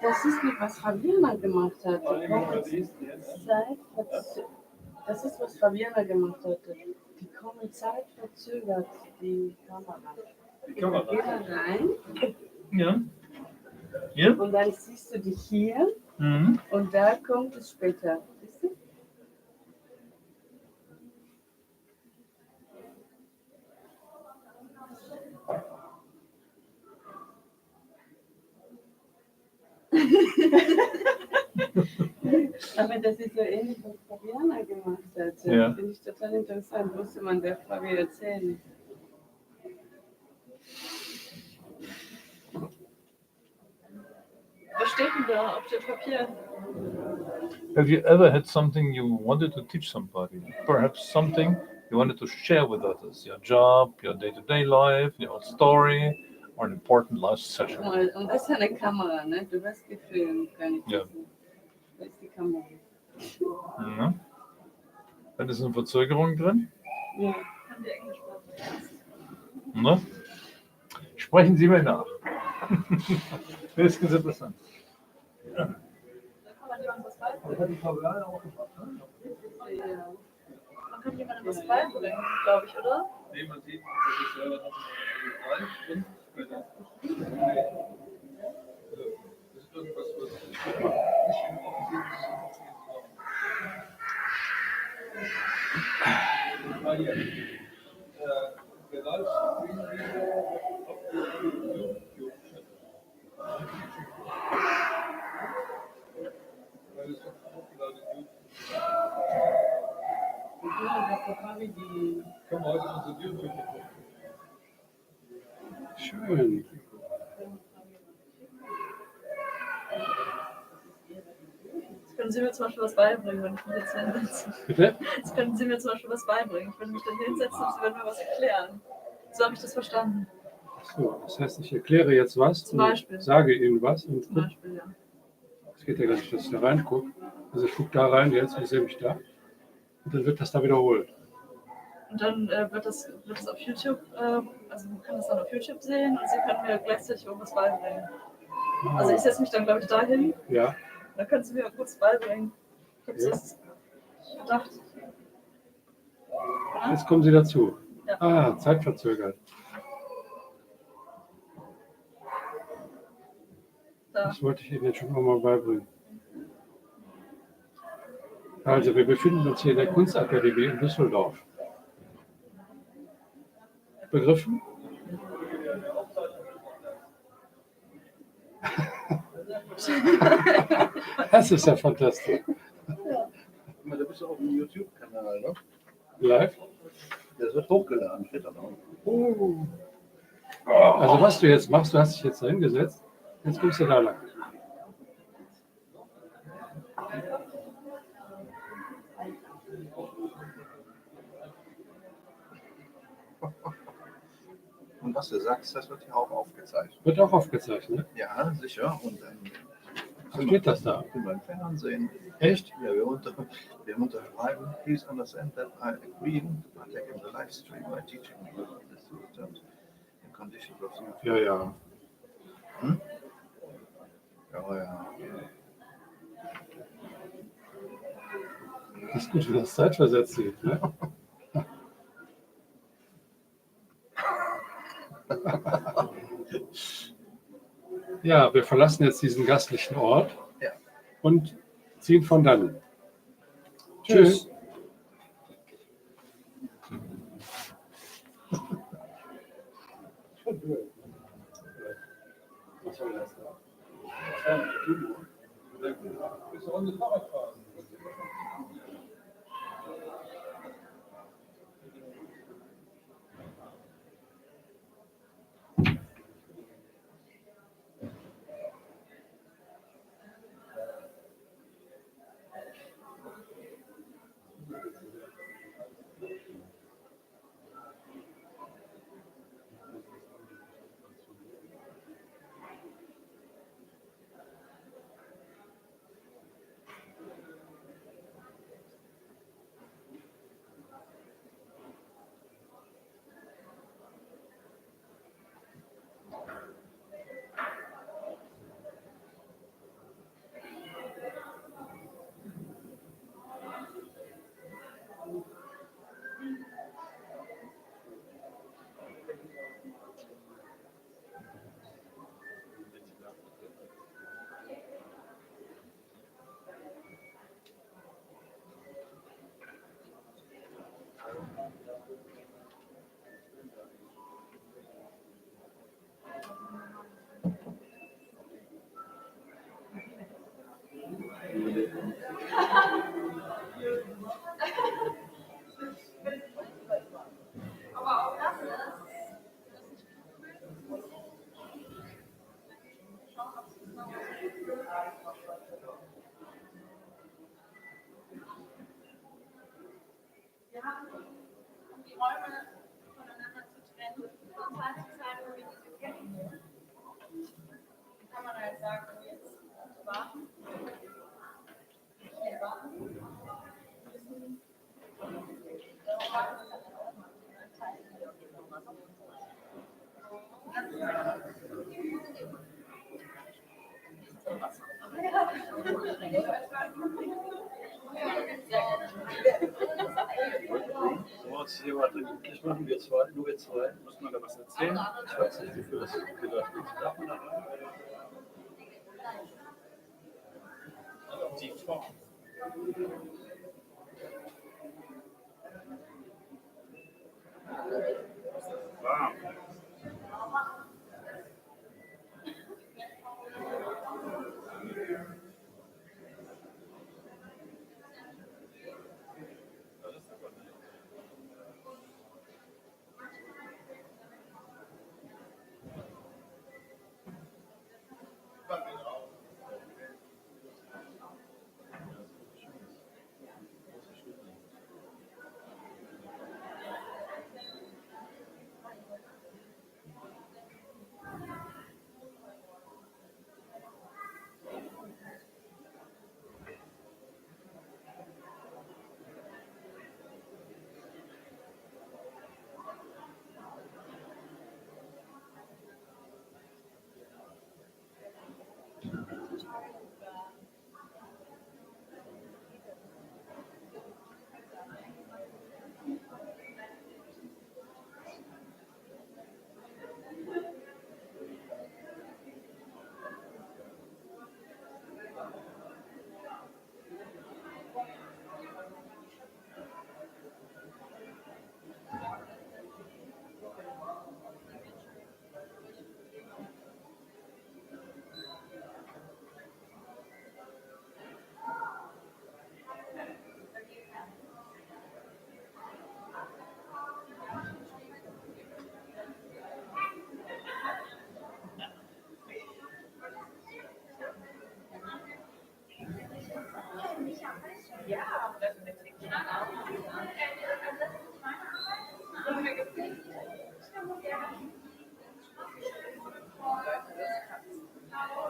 Das ist nicht, was Fabiana gemacht hat. Das ist, was Fabiana gemacht hat. Die kommen zeitverzögert, die Kamera. Geh da rein. Ja. Ja. Und dann siehst du dich hier Mhm. und da kommt es später. Siehst du? Aber das ist so ähnlich, was Fabiana gemacht hat. Ja. Finde ich total interessant. Musste man der Fabi erzählen. Was steht denn da auf dem Papier? Have you ever had something you wanted to teach somebody? Perhaps something you wanted to share with others? Your job, your day-to-day life, your story, or an important life session? Und das ist eine Kamera, ne? Du wirst gefilmt, kann ich Ja. wissen. Da ist die Kamera. Mhm. Dann ist eine Verzögerung drin. Ja. Haben wir Englisch gemacht? Ne? Sprechen Sie mir nach. Das ist ganz interessant. Da kann man jemandem was beibringen. Das hat die Fabiana auch gemacht, ne? Ja. Man kann jemandem was beibringen, glaube ich, oder? Nee, man sieht, das ist selber noch und später. Das ist irgendwas, was nicht offensichtlich Schön. Jetzt können Sie mir zum Beispiel was beibringen, wenn ich mich jetzt hinsetze. Bitte? Jetzt können Sie mir zum Beispiel was beibringen. Ich würde mich dann hinsetzen und Sie würden mir was erklären. So habe ich das verstanden. So, das heißt, ich erkläre jetzt was Zum und Beispiel. sage Ihnen was. Und Zum Beispiel, ja. es geht ja gar nicht, dass ich da reingucke. Also ich gucke da rein, jetzt ich sehe mich da. Und dann wird das da wiederholt. Und dann wird das auf YouTube, also man kann das dann auf YouTube sehen und Sie können mir gleichzeitig irgendwas beibringen. Also ich setze mich dann, glaube ich, dahin, Ja, dann können Sie mir kurz beibringen. Ich habe Ja. das gedacht. Oder? jetzt kommen Sie dazu. Ja. Ah, zeitverzögert. Da. Das wollte ich Ihnen jetzt schon mal beibringen. Also, wir befinden uns hier in der Kunstakademie in Düsseldorf. begriffen? Das ist ja fantastisch. Da bist du auf dem YouTube-Kanal, ne? Live? Das wird hochgeladen, steht da noch. Also was du jetzt machst, du hast dich jetzt da hingesetzt, jetzt kommst du da lang. Und was du sagst, das wird ja auch aufgezeichnet. Wird auch aufgezeichnet. Ja, sicher. Und dann Steht das da? beim Fernsehen. Echt? Ja, wir unterschreiben. Please understand that I agree to partake in the live stream by teaching you the terms and conditions of YouTube. Ja, ja. Hm? Ja, ja. Das ist gut, wie das zeitversetzt sieht. Ne? Ja, wir verlassen jetzt diesen gastlichen Ort Ja. und ziehen von dann. Tschüss. Was soll das da? Bist du unsere Fahrradfahrer? Wir haben, um die Räume voneinander zu trennen, von Zeit zu Zeit, wo wir diese kennen, kann man halt sagen, jetzt warten. Schnell warten. So, hier warte, das machen wir zwei, nur wir zwei. Muss man da was erzählen? Ich weiß nicht, wofür das gedacht ist. Darf man da rein? Die Form. Warm.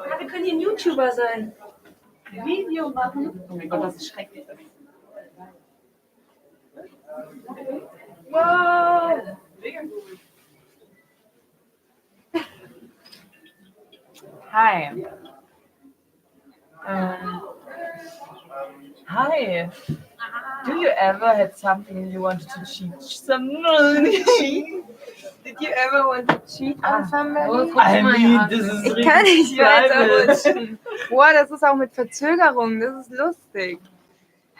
Ja, wir können hier ein YouTuber sein. Video machen. Oh mein Gott, das ist schrecklich. Wow! Hi. Hi. Do you ever had something you wanted to cheat? Did you ever want to cheat on somebody? I mean, this is Ich really kann nicht weiter private. rutschen. Boah, das ist auch mit Verzögerung. Das ist lustig.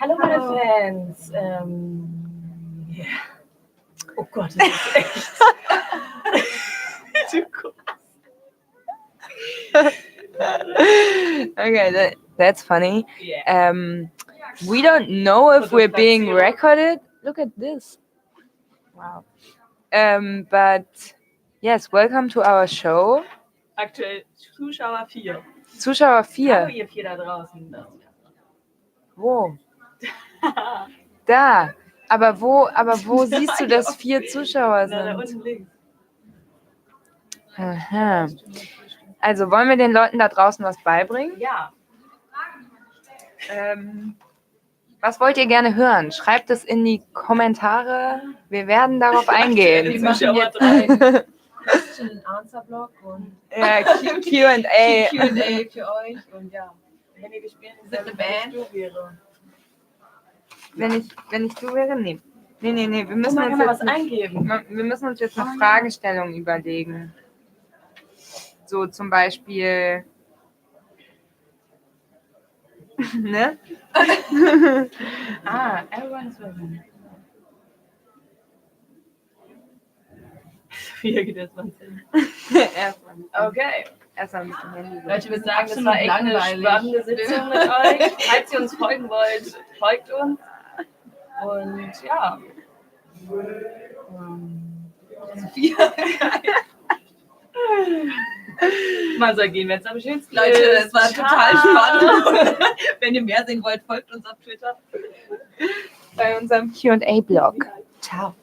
Hallo meine Fans. Yeah. Oh Gott, das ist echt. Okay, that's funny. We don't know if we're being recorded. Look at this. Wow. But yes, welcome to our show. Aktuell Zuschauer 4. Zuschauer 4. Hallo ihr 4 da draußen. Wo? Da. Aber wo siehst du, dass 4 Zuschauer Na, da sind? unten links. Aha. Also wollen wir den Leuten da draußen was beibringen? Ja. Was wollt ihr gerne hören? Schreibt es in die Kommentare. Wir werden darauf eingehen. Wir machen jetzt einen Question-and-Answer-Blog und ja, Q&A. Q&A für euch und ja. Wenn ihr gespielt Sind eine Band Band? wäre. Wenn ich du wäre, nee. Nee, wir müssen Mal uns kann man jetzt was eingeben. Wir müssen uns jetzt eine Fragestellung überlegen. So zum Beispiel, ne? Everyone's winning. Wie geht das mal hin? Okay. Erstmal ein bisschen Handy. Leute, ich würde sagen, das war echt eine spannende Sitzung mit euch. Falls ihr uns folgen wollt, folgt uns. Und ja. Sophia. Man soll gehen, wenn es am schönsten ist. Leute, es war total spannend. Wenn ihr mehr sehen wollt, folgt uns auf Twitter. Bei unserem Q&A-Blog. Ciao.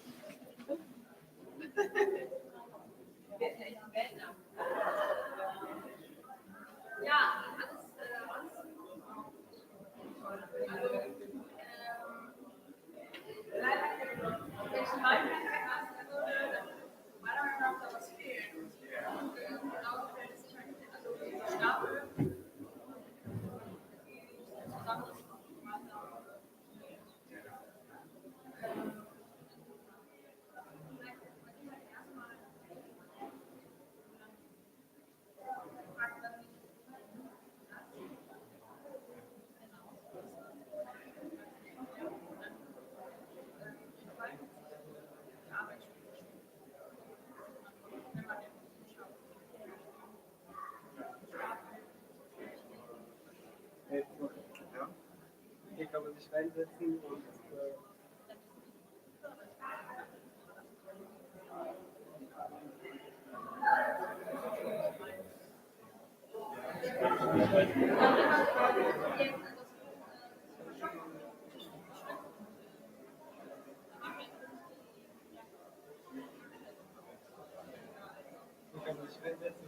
Hier kann man sich reinsetzen und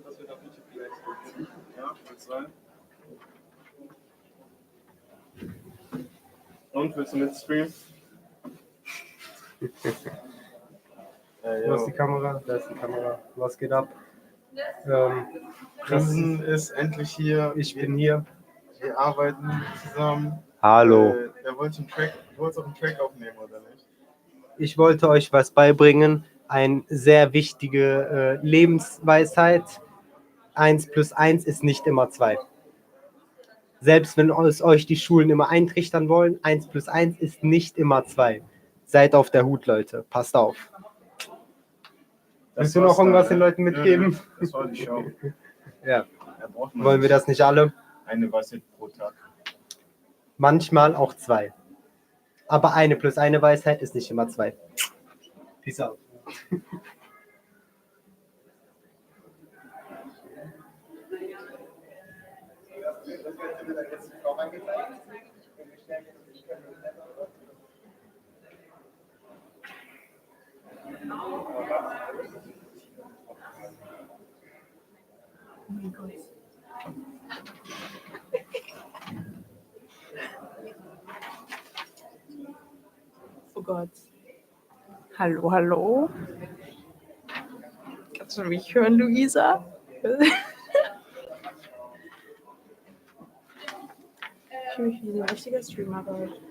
das wird auf YouTube vielleicht. Ja, wird sein. Und, willst du mitstreamen? Wo ist die Kamera? Da ist die Kamera. Was geht ab? Crimson ist endlich hier. Ich bin hier. Wir arbeiten zusammen. Hallo. Du wolltest auch einen Track aufnehmen, oder nicht? Ich wollte euch was beibringen. Eine sehr wichtige Lebensweisheit. 1 + 1 ist nicht immer 2. Selbst wenn euch die Schulen immer eintrichtern wollen, 1 + 1 ist nicht immer 2. Seid auf der Hut, Leute. Passt auf. Willst du noch irgendwas den Leuten mitgeben? Ja, das war die Show. Ja. Wollen wir das nicht alle? Eine Weisheit pro Tag. Manchmal auch 2. Aber 1 + 1 Weisheit ist nicht immer 2. Peace out. Oh mein Gott. Oh Gott. Hallo, hallo. Kannst du mich hören, Luisa? Ich fühle mich wie ein richtiger Streamer heute.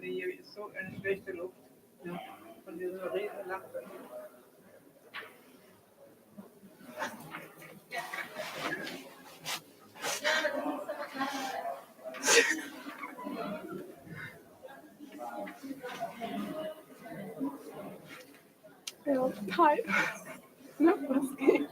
Hier ist so eine schlechte Luft. Ja. Von dieser Riesenlampe. Ja, hi. Na, was geht?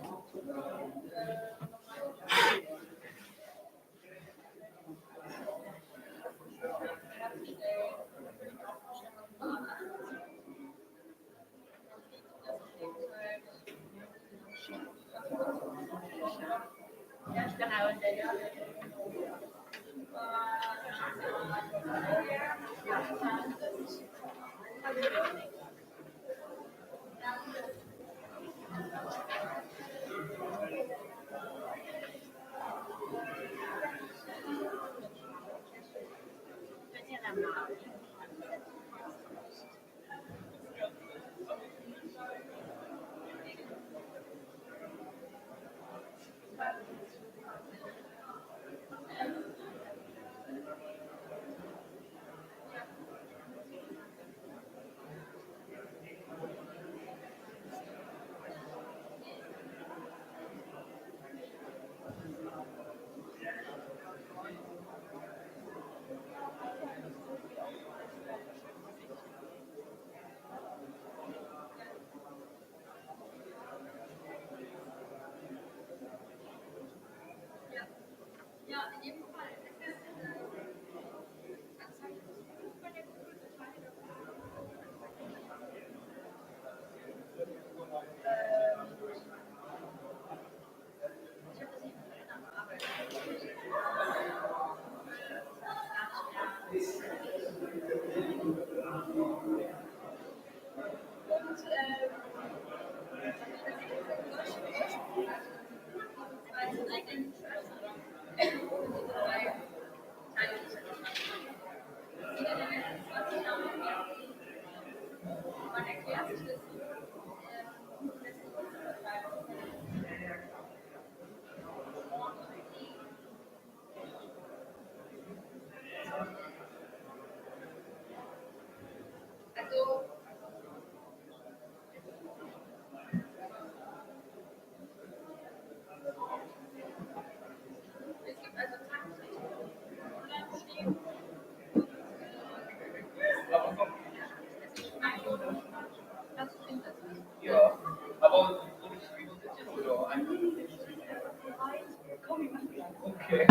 Okay.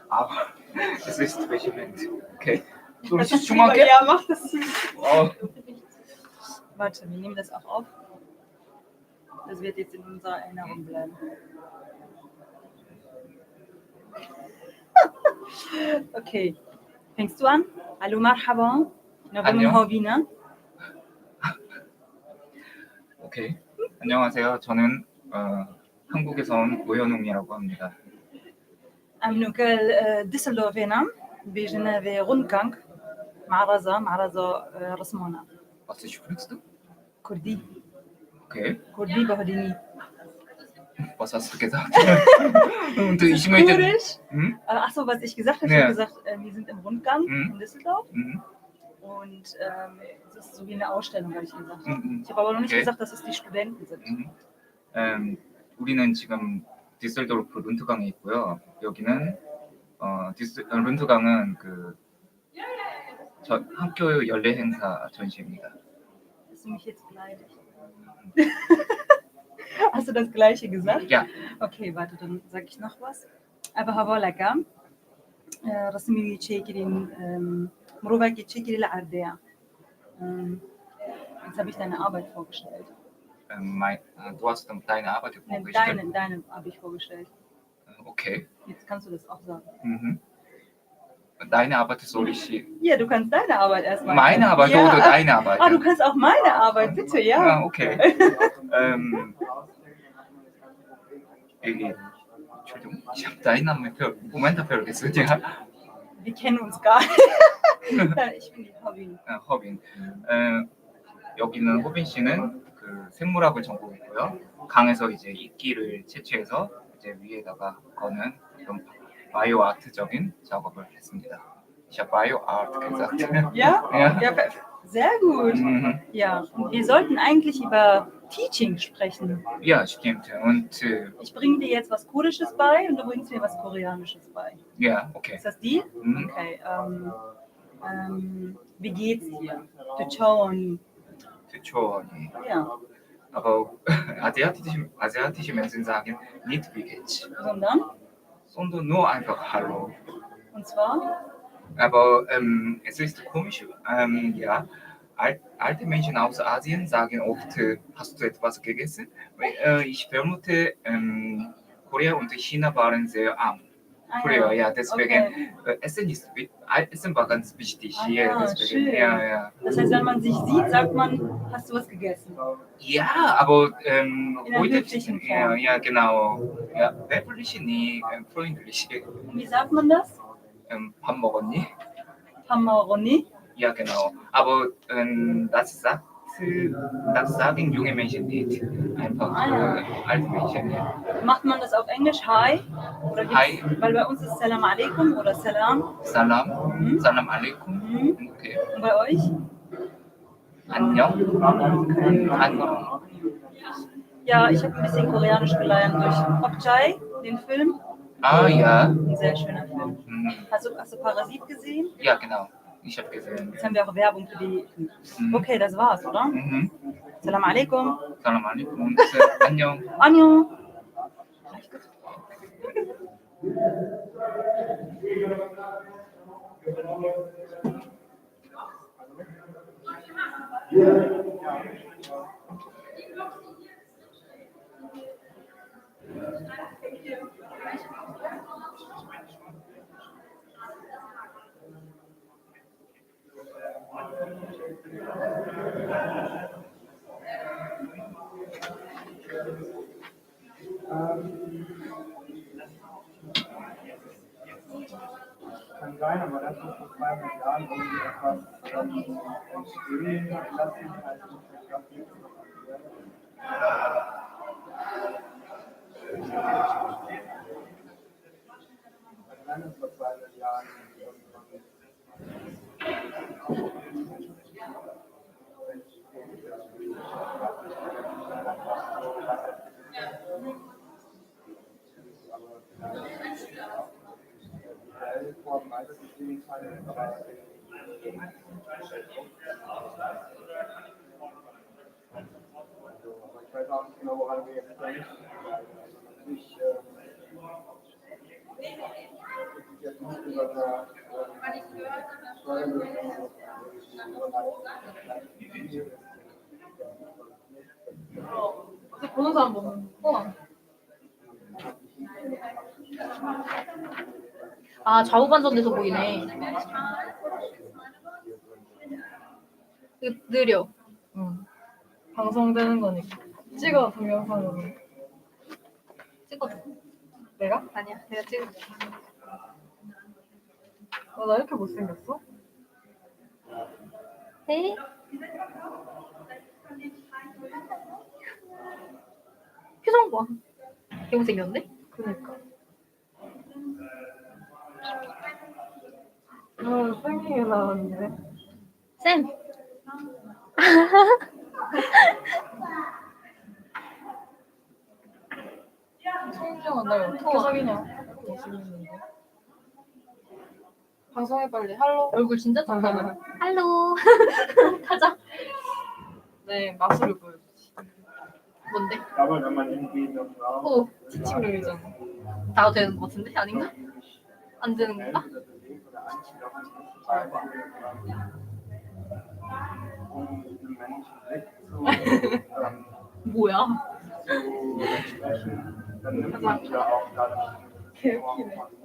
Aber es ist Regiment. Okay. Soll ich das schon mal Ja, mach das. Wow. Warte, wir nehmen das auch auf. Das wird jetzt in unserer Erinnerung bleiben. Okay. Fängst du an? Hallo, marhaba. 안녕. 허비나. 오케이. 안녕하세요. 저는 한국에서 온 오현웅이라고 합니다. I'm local Düsseldorf هنا. بيجينا في Rundgang معرضة رسمونا Was sprichst du? كردي Okay. كردي بهديني Was hast du gesagt? Und ich möchte. Kurisch. Hm? Achso, was ich gesagt habe, ich Ja. habe gesagt, wir sind im Rundgang in Düsseldorf Mhm. und es ist so wie eine Ausstellung, habe ich gesagt. Mhm. Ich habe aber noch nicht Okay. gesagt, dass es die Studenten sind. 우리는 지금 디셀도르프 룬트강에 있고요. 여기는 룬트강은 학교 연례 행사 전시입니다. Hast du mich jetzt beleidigt? Hast du das Gleiche gesagt? Ja. Okay, warte, dann sage ich noch was. Aber هوا لك رسمي تشيكرين مروبك تشيكري العردية. Jetzt habe ich deine Arbeit vorgestellt. Du hast deine Arbeit vorgestellt? Deine habe ich vorgestellt. Okay. Jetzt kannst du das auch sagen. Mhm. Deine Arbeit soll ich. Ja, du kannst deine Arbeit erstmal. Meine Arbeit ja. oder deine Arbeit? Ah, du kannst auch meine Arbeit, bitte, ja. Ja, okay. Entschuldigung, ich habe deinen Namen Moment vergessen. Ja. Wir kennen uns gar nicht. Ich bin die Hobin. 허빈. 여기는 호빈 씨는 생물학을 전공했고요. 강에서 이제 이끼를 채취해서 이제 위에다가 거는 그런 바이오 아트적인 작업을 했습니다. Ich habe Bio Art gesagt. Ja? Ja. Ja, sehr gut. Mhm. Ja, und wir sollten eigentlich über Teaching sprechen. Ja, stimmt. Und ich bringe dir jetzt was Kurdisches bei und du bringst mir was Koreanisches bei. Ja, okay. Ist das die? Mhm. Okay. Wie geht's dir? Tuchoni. Tuchoni. Ja. Aber asiatische Menschen sagen nicht wie geht's. Sondern nur einfach Hallo. Und zwar? Aber es ist komisch, ja, alte Menschen aus Asien sagen oft, hast du etwas gegessen? Ich vermute, Korea und China waren sehr arm. Früher, ja, deswegen Essen war ganz wichtig hier. Deswegen, schön. Ja. Das heißt, wenn man sich sieht, sagt man, hast du was gegessen? Ja, aber in einer höflichen Form. Ja, genau. Ja, höflich, nie freundlich. Und wie sagt man das? 밥 먹었니? 밥 먹었니? Ja, genau. Aber das sagen junge Menschen nicht. Einfach alte Menschen. Macht man das auf Englisch? Hi? Oder Hi. Weil bei uns ist Salam alaikum oder Salam. Salam. Salam alaikum. Okay. Und bei euch? 안녕. Okay. 안녕. Ja, ich habe ein bisschen Koreanisch gelernt durch Okjai, den Film. Ah, ja. Ein sehr schöner Film. Hast du Parasit gesehen? Ja, genau. Ich habe gesehen. Jetzt haben wir auch Werbung für die. Okay, das war's, oder? Salam alaikum. Salam alaikum. 안녕. 안녕. Kann sein, aber das ist vor 200 Jahren irgendwie etwas entstehen lassen, als Fotografie zu Wenn es vor 200 Jahren ich weiß auch nicht genau, woran wir jetzt denken. Ich jetzt nicht über 보는 사람 보는 거. 아, 좌우 반전돼서 보이네. 느려. 방송되는 거니까. 찍어, 동영상으로. 찍어줘. 내가? 아니야, 내가 찍을게. 나 이렇게 못생겼어? 네? 표정 봐. 개 못생겼는데? 그니까. 생기게 나왔는데. 쌤! 성주야, 나 어떻게 사귀냐? 못생겼는데. 방송해 빨리. 할로. 얼굴 진짜 작아. 할로. 가자. 네, 마술을 보여주지. 뭔데? Aber wenn man irgendwie noch 오, 티칭룸이잖아. 나도 되는 것 같은데? 아닌가? 안 되는 건가? bewegt oder anschließt, um den Menschen Blick 뭐야? zu entsprechen, dann nimmt man ja auch dadurch eine Form von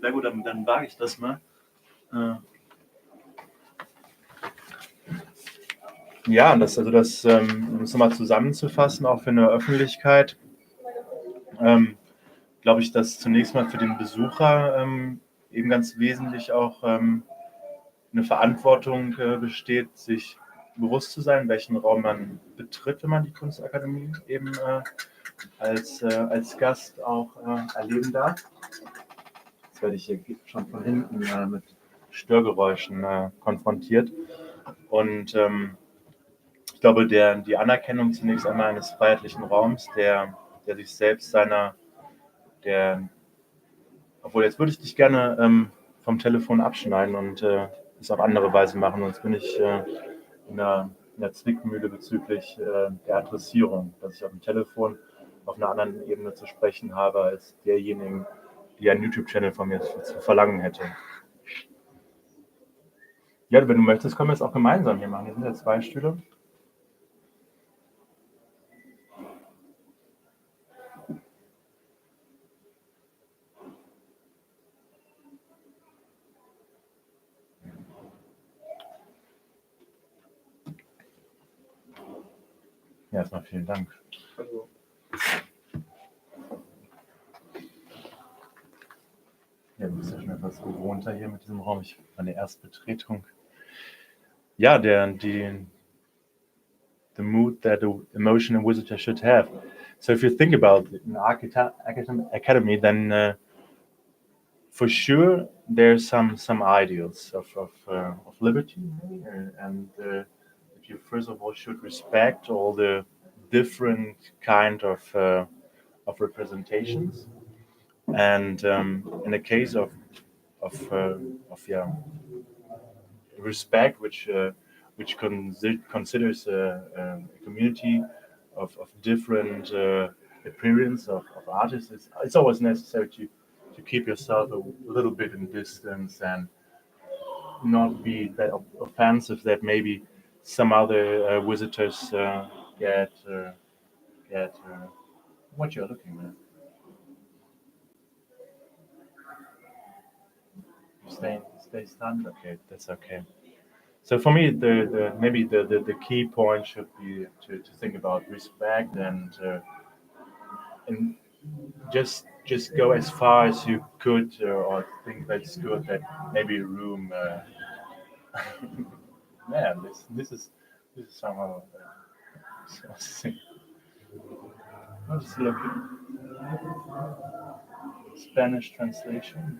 Sehr gut, dann wage ich das mal. Ja, um das nochmal zusammenzufassen, auch für eine Öffentlichkeit, glaube ich, dass zunächst mal für den Besucher eben ganz wesentlich auch eine Verantwortung besteht, sich bewusst zu sein, welchen Raum man betritt, wenn man die Kunstakademie eben als Gast auch erleben darf. Jetzt werde ich hier schon von hinten mit Störgeräuschen konfrontiert. Und ich glaube, die Anerkennung zunächst einmal eines freiheitlichen Raums, der sich selbst obwohl jetzt würde ich dich gerne vom Telefon abschneiden und es auf andere Weise machen, sonst bin ich in einer Zwickmühle bezüglich der Adressierung, dass ich auf dem Telefon auf einer anderen Ebene zu sprechen habe, als derjenigen, die einen YouTube-Channel von mir zu verlangen hätte. Ja, wenn du möchtest, können wir es auch gemeinsam hier machen. Hier sind ja 2 Stühle. Ja, erstmal vielen Dank. Hallo. Ja, du bist ja schon etwas gewohnter hier mit diesem Raum. Meine Erstbetretung. Ja, the mood that the emotional visitor should have. So if you think about an academy, then for sure there's some ideals of liberty, and that you first of all should respect all the different kind of representations, and in the case of respect, which considers a community of different appearance of artists, it's always necessary to keep yourself a little bit in distance and not be that offensive that maybe some other visitors get what you're looking at. Stay stunned. Okay, that's okay. So for me, maybe the key point should be to think about respect and just go as far as you could, or think that's good. That maybe room. Yeah, this is somehow. Let's look at Spanish translation.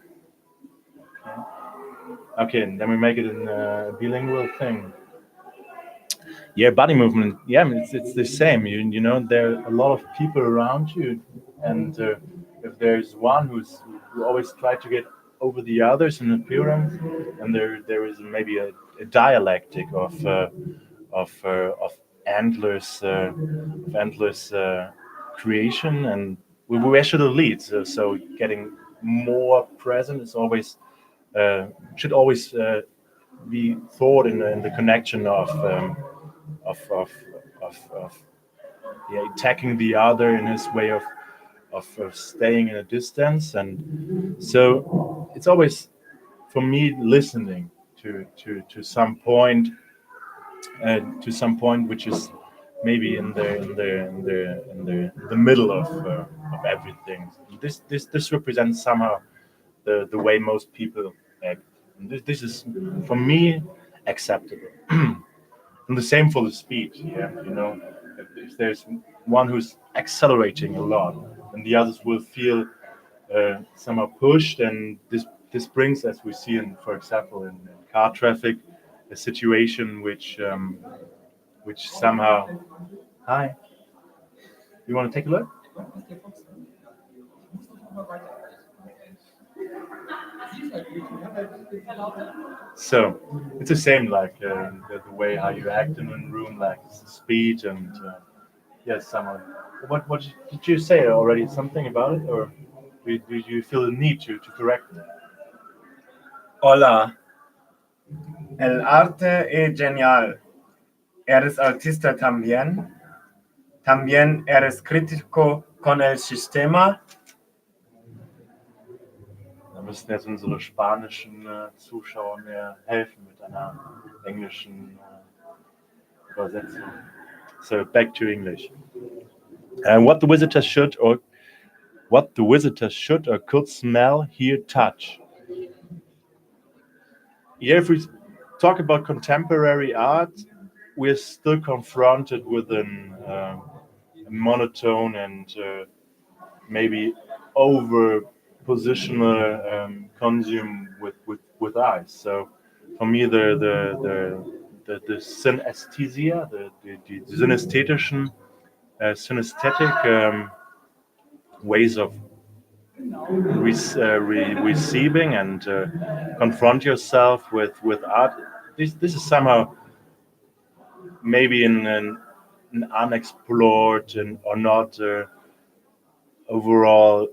Okay, and then we make it in a bilingual thing. Yeah, body movement. Yeah, it's the same. You know, there are a lot of people around you, and if there's one who always try to get over the others in appearance, and there is maybe a dialectic of endless creation, and where should it lead? So getting more present is always should always be thought in the connection of attacking the other in his way of staying in a distance, and so it's always for me listening to some point which is maybe in the middle of everything. This represents somehow the way most people act. And this is for me acceptable. And the same for the speed. Yeah, you know, if there's one who's accelerating a lot, and the others will feel somehow pushed, and this brings, as we see in, for example, in car traffic, a situation which somehow. Hi. You want to take a look? So it's the same, like the way how you act in a room, like speed and yes, someone. What did you say already? Something about it, or did you feel the need to correct me? Hola. El arte es genial. ¿Eres artista también? ¿También eres crítico con el sistema? müssten jetzt unsere spanischen Zuschauer mir helfen mit einer englischen Übersetzung. So back to English. What the visitors should or could smell, hear, touch. Yeah, if we talk about contemporary art, we're still confronted with a monotone and maybe over positional consume with eyes. So for me, the synesthesia, the synesthetischen, synesthetic ways of receiving and confront yourself with art. This is somehow maybe an unexplored and or not overall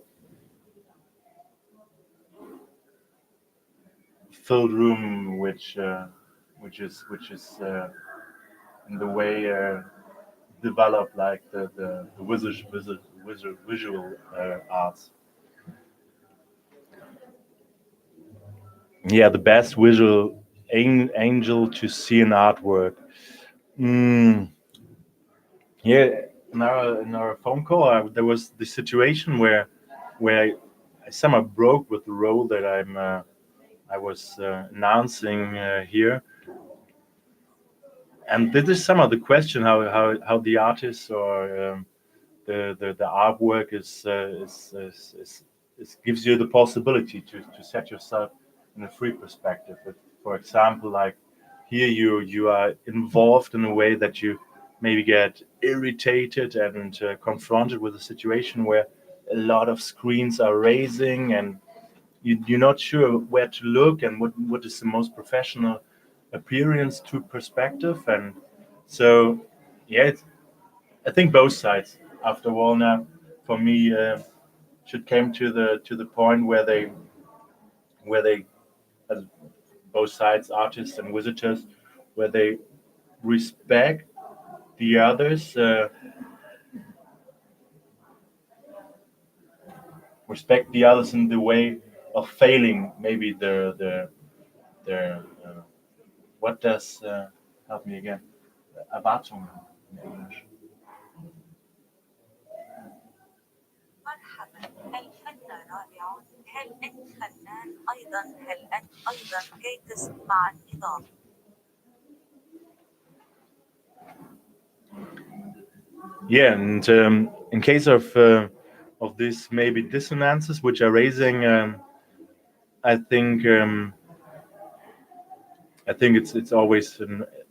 filled room, which is in the way developed like the visual arts. Yeah, the best visual angel to see an artwork. Yeah, in our phone call, there was the situation where I somehow broke with the role that I was announcing here, and this is some of the question how the artist or the artwork is gives you the possibility to set yourself in a free perspective. If, for example, like here you are involved in a way that you maybe get irritated and confronted with a situation where a lot of screens are raising and you're not sure where to look and what is the most professional appearance to perspective. And so yeah, I think both sides after all now for me should came to the point where they as both sides, artists and visitors, where they respect the others, in the way of failing. Maybe their what does help me again? Erwartungen in English. مرحبا، الفن رائع. هل أنت فنان أيضا؟ هل أنت أيضا كي تسمع النظام؟ Yeah, and in case of these maybe dissonances which are raising, I think it's always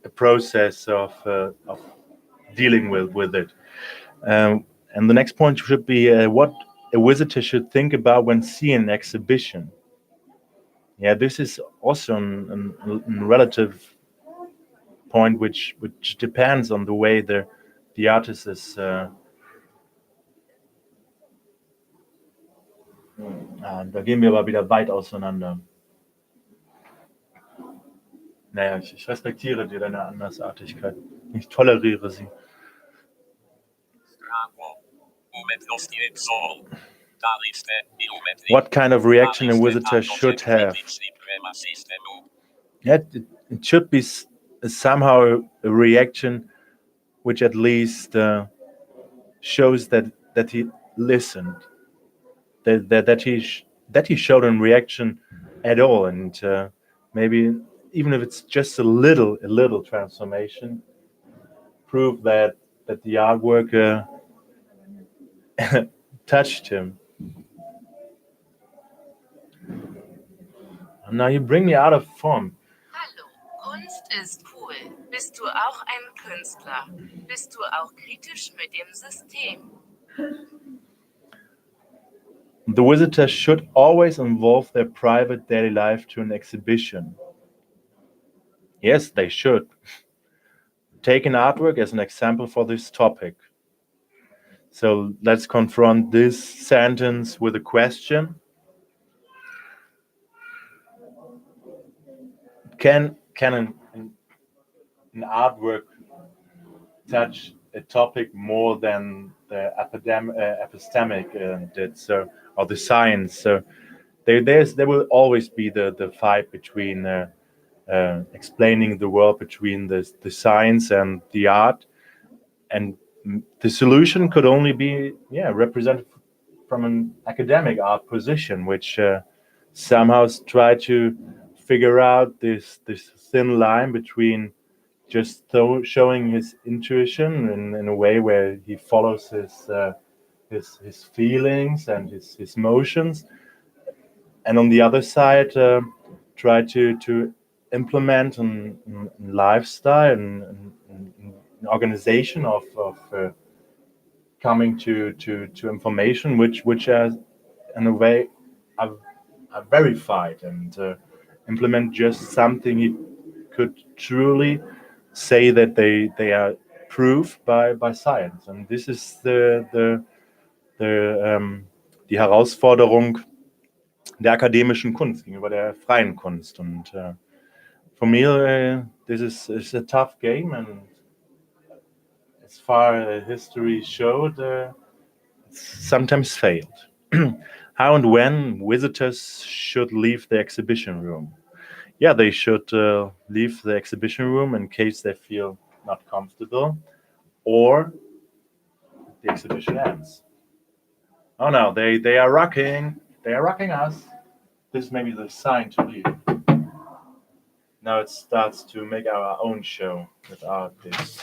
a process of dealing with it. And the next point should be what a visitor should think about when seeing an exhibition. Yeah, this is also a relative point which depends on the way the artist is. Da gehen wir aber wieder weit auseinander. Naja, ich respektiere dir deine Andersartigkeit. Ich toleriere sie. What kind of reaction a visitor should have? Yeah, it should be somehow a reaction which at least shows that he listened, that he showed a reaction at all, and maybe even if it's just a little transformation, prove that the artwork touched him. Now you bring me out of form. Hallo, Kunst ist cool. Bist du auch ein Künstler? Bist du auch kritisch mit dem System? The visitor should always involve their private daily life to an exhibition. Yes, they should. Take an artwork as an example for this topic. So let's confront this sentence with a question. Can an artwork touch a topic more than the epistemic did, so, or the science? So there will always be the fight between explaining the world between the science and the art, and the solution could only be represented from an academic art position, which somehow try to figure out this thin line between just showing his intuition in a way where he follows his feelings and his motions, and on the other side try to implement an lifestyle and an organization of coming to information which are in a way are verified and implement just something he could truly say that they are proved by science. And this is die Herausforderung der akademischen Kunst gegenüber der freien Kunst. Und for me, this is a tough game, and as far as history showed, it's sometimes failed. How and when visitors should leave the exhibition room? Yeah, they should leave the exhibition room in case they feel not comfortable, or the exhibition ends. Oh no, they are rocking. They are rocking us. This may be the sign to leave. Now it starts to make our own show without this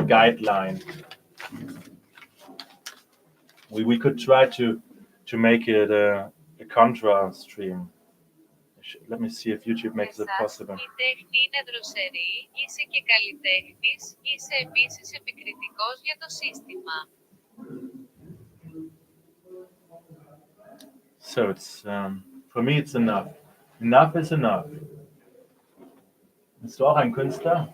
guideline. We could try to make it a contra stream. Let me see if YouTube makes it possible. Η τέχνη είναι δροσερή, είσαι και καλλιτέχνης, είσαι επίσης επικριτικός για το σύστημα. So it's for me it's enough. Enough is enough. Bist du auch ein Künstler?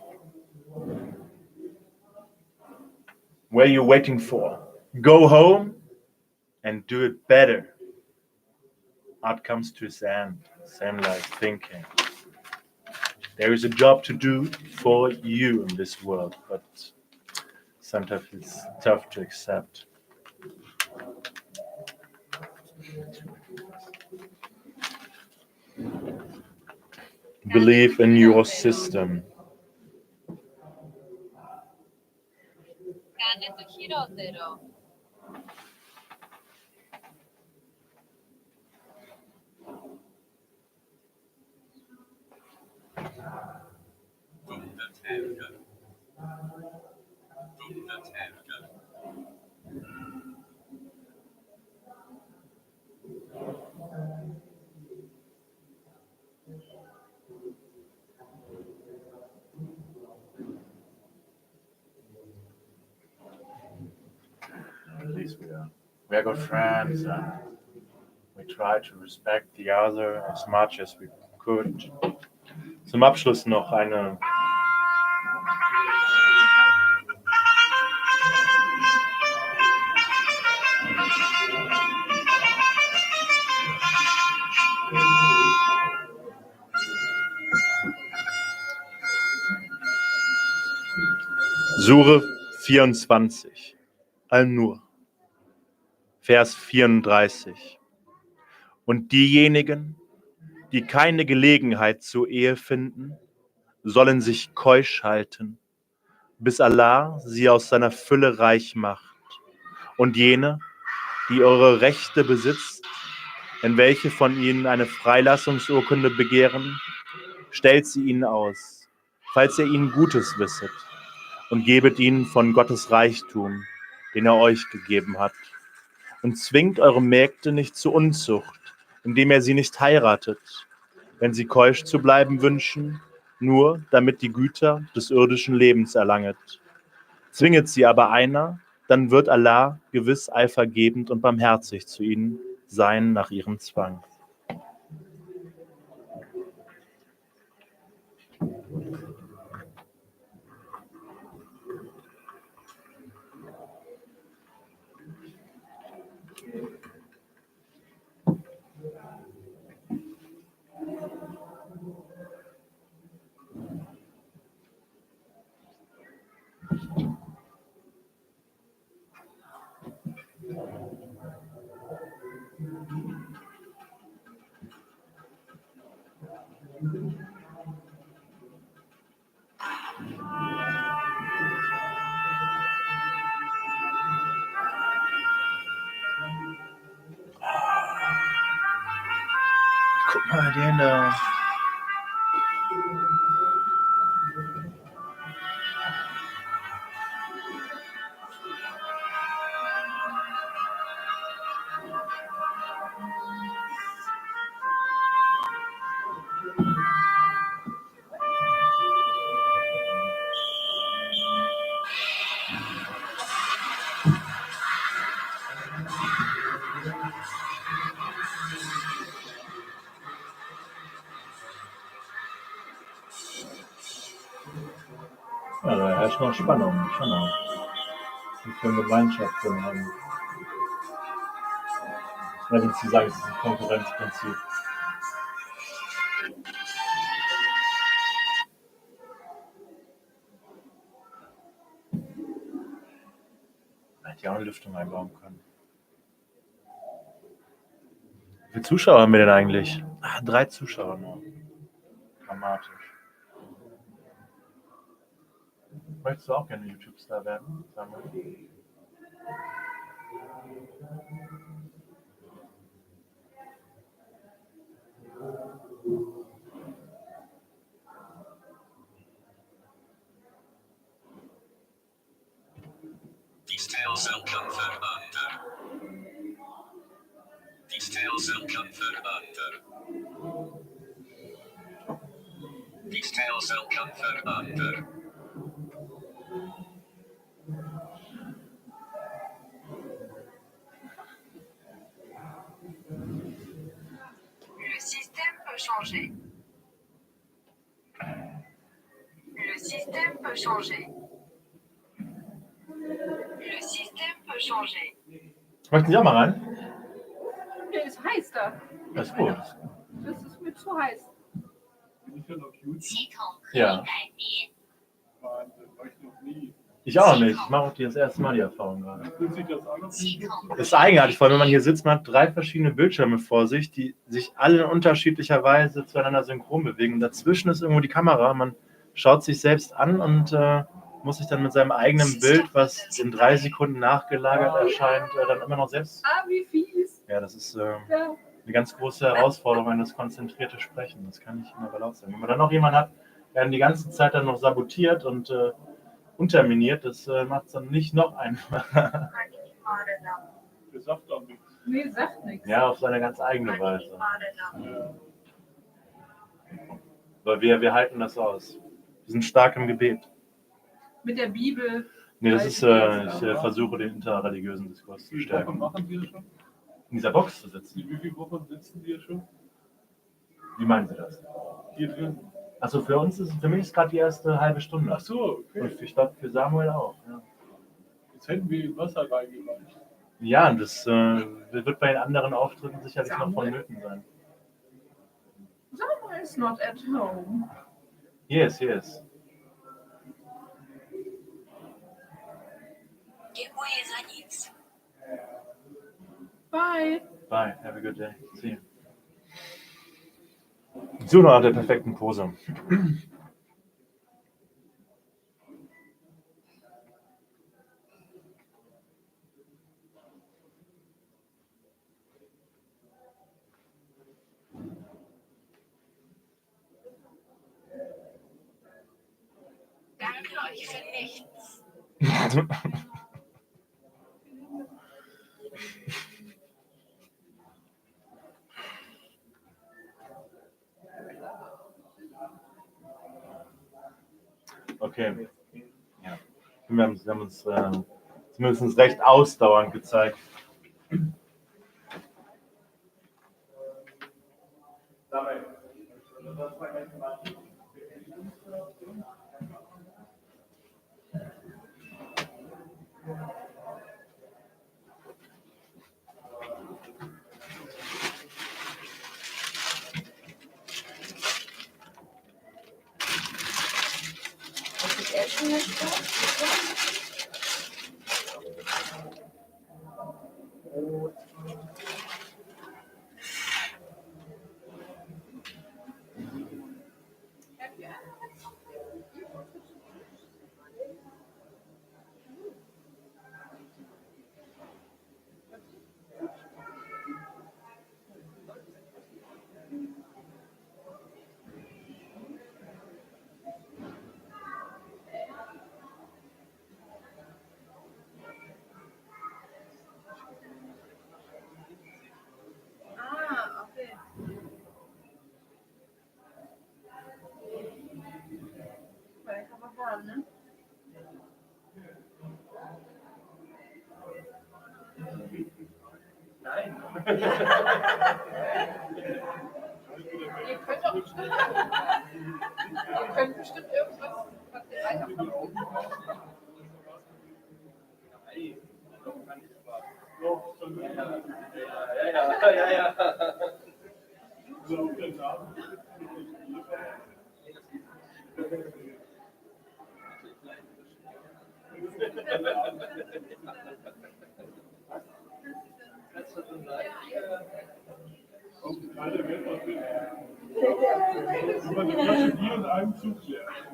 What are you waiting for? Go home and do it better. Art comes to its end, same like thinking. There is a job to do for you in this world, but sometimes it's tough to accept. Believe in your system. Κάνε το χειρότερο. At least we are good friends, and we try to respect the other as much as we could. Zum Abschluss noch eine Sure 24, Al-Nur, Vers 34. Und diejenigen, die keine Gelegenheit zur Ehe finden, sollen sich keusch halten, bis Allah sie aus seiner Fülle reich macht. Und jene, die eure Rechte besitzt, wenn welche von ihnen eine Freilassungsurkunde begehren, stellt sie ihnen aus, falls ihr ihnen Gutes wisset, und gebet ihnen von Gottes Reichtum, den er euch gegeben hat. Und zwingt eure Mägde nicht zur Unzucht, indem ihr sie nicht heiratet, wenn sie keusch zu bleiben wünschen, nur damit die Güter des irdischen Lebens erlanget. Zwinget sie aber einer, dann wird Allah gewiss eifergebend und barmherzig zu ihnen sein nach ihrem Zwang. Guck mal, den da. Ja, da herrscht noch Spannung, schon noch. Die für Gemeinschaft haben. Ja, wenn Sie sagen, es ist ein Konkurrenzprinzip. Man hätte ja auch eine Lüftung einbauen können. Wie viele Zuschauer haben wir denn eigentlich? 3 Zuschauer nur. Dramatisch. Möchtest du auch gerne YouTube-Star werden? Samuel? Die stilzitten veranderen. Die stilzitten veranderen. Die stilzitten veranderen. Le système peut changer. Le système peut changer. Le système peut changer. Möchten Sie auch mal rein? Nee, ist heiß da. Das ist gut. Das ist mir zu heiß. Ja. Ich auch nicht. Ich mache auch das erste Mal die Erfahrung gerade. Das ist eigenartig, vor allem wenn man hier sitzt, man hat 3 verschiedene Bildschirme vor sich, die sich alle in unterschiedlicher Weise zueinander synchron bewegen. Und dazwischen ist irgendwo die Kamera. Man schaut sich selbst an und muss sich dann mit seinem eigenen Bild, was in 3 Sekunden nachgelagert erscheint, dann immer noch selbst. Wie fies. Ja, das ist eine ganz große Herausforderung, an das konzentrierte Sprechen. Das kann nicht immer bei laut sein. Wenn man dann noch jemanden hat, der einen die ganze Zeit dann noch sabotiert und unterminiert, das macht es dann nicht noch einfacher. Das sagt doch nichts. Nee, sagt nichts. Ja, auf seine ganz eigene Weise. Weil wir halten das aus. Wir sind stark im Gebet. Mit der Bibel. Nee, das ist, ich versuche den interreligiösen Diskurs zu stärken. Wie viele Wochen machen Sie das schon? In dieser Box zu sitzen. Wie viele Wochen sitzen Sie hier schon? Wie meinen Sie das? Hier drin. Also für mich ist gerade die erste halbe Stunde. Ach so, okay. Und ich glaube für Samuel auch. Ja. Jetzt hätten wir Wasser reingereicht. Ja, und das wird bei den anderen Auftritten sicherlich noch vonnöten sein. Samuel is not at home. Yes, yes. Dziękuję za nic. Bye. Bye, have a good day. See you. So nach der perfekten Pose. Danke euch für nichts. Okay. Ja. Wir haben uns zumindest recht ausdauernd gezeigt. Was ich essen möchte? fahren, ne? Nein. Ihr könnt doch bestimmt. Ihr könnt bestimmt irgendwas, was ihr weiterverkaufen. Ja.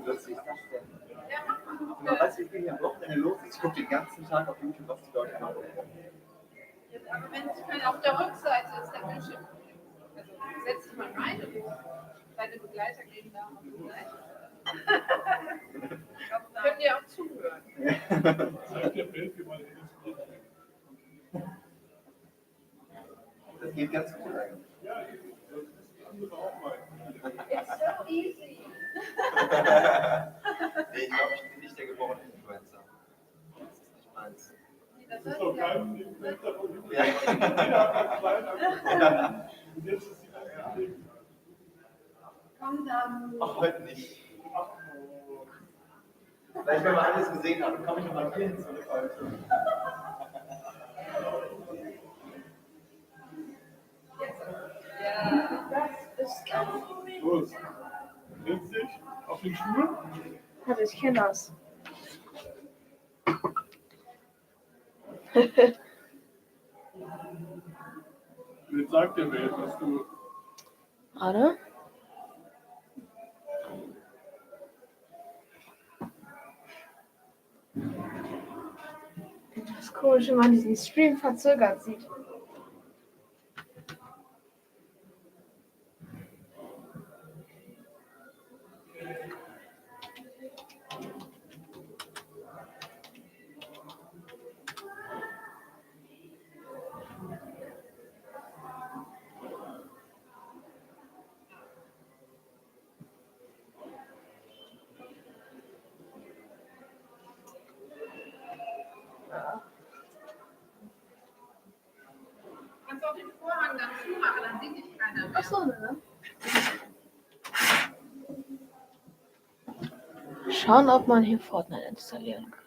Was ist das denn? Man weiß, wie viel hier am Wochenende los ist. Ich gucke den ganzen Tag auf YouTube, was die Leute machen. Aber wenn es kein auf der Rückseite ist, der Bildschirm. Also setz dich mal rein und deine Begleiter gehen da auf die Seite. Können dir auch zuhören. Das geht ganz gut eigentlich. It's so easy. Nee, ich glaube, ich bin nicht der geborene Influencer. Das ist nicht meins. Das ist doch kein Influencer von Komm dann. Ach, heute nicht. Vielleicht, wenn wir alles gesehen haben, komme ich nochmal hier hin zu der Folge. Ja, das ist ganz gut. Los. Setz dich auf den Stuhl. Ja, ich kenne das. Jetzt sagt der Welt, was du. Warte. Das ist komisch, wenn man diesen Stream verzögert sieht. Kannst auch den Vorhang dann zumachen, dann sieht dich keiner mehr. Achso, ne? Schauen, ob man hier Fortnite installieren kann.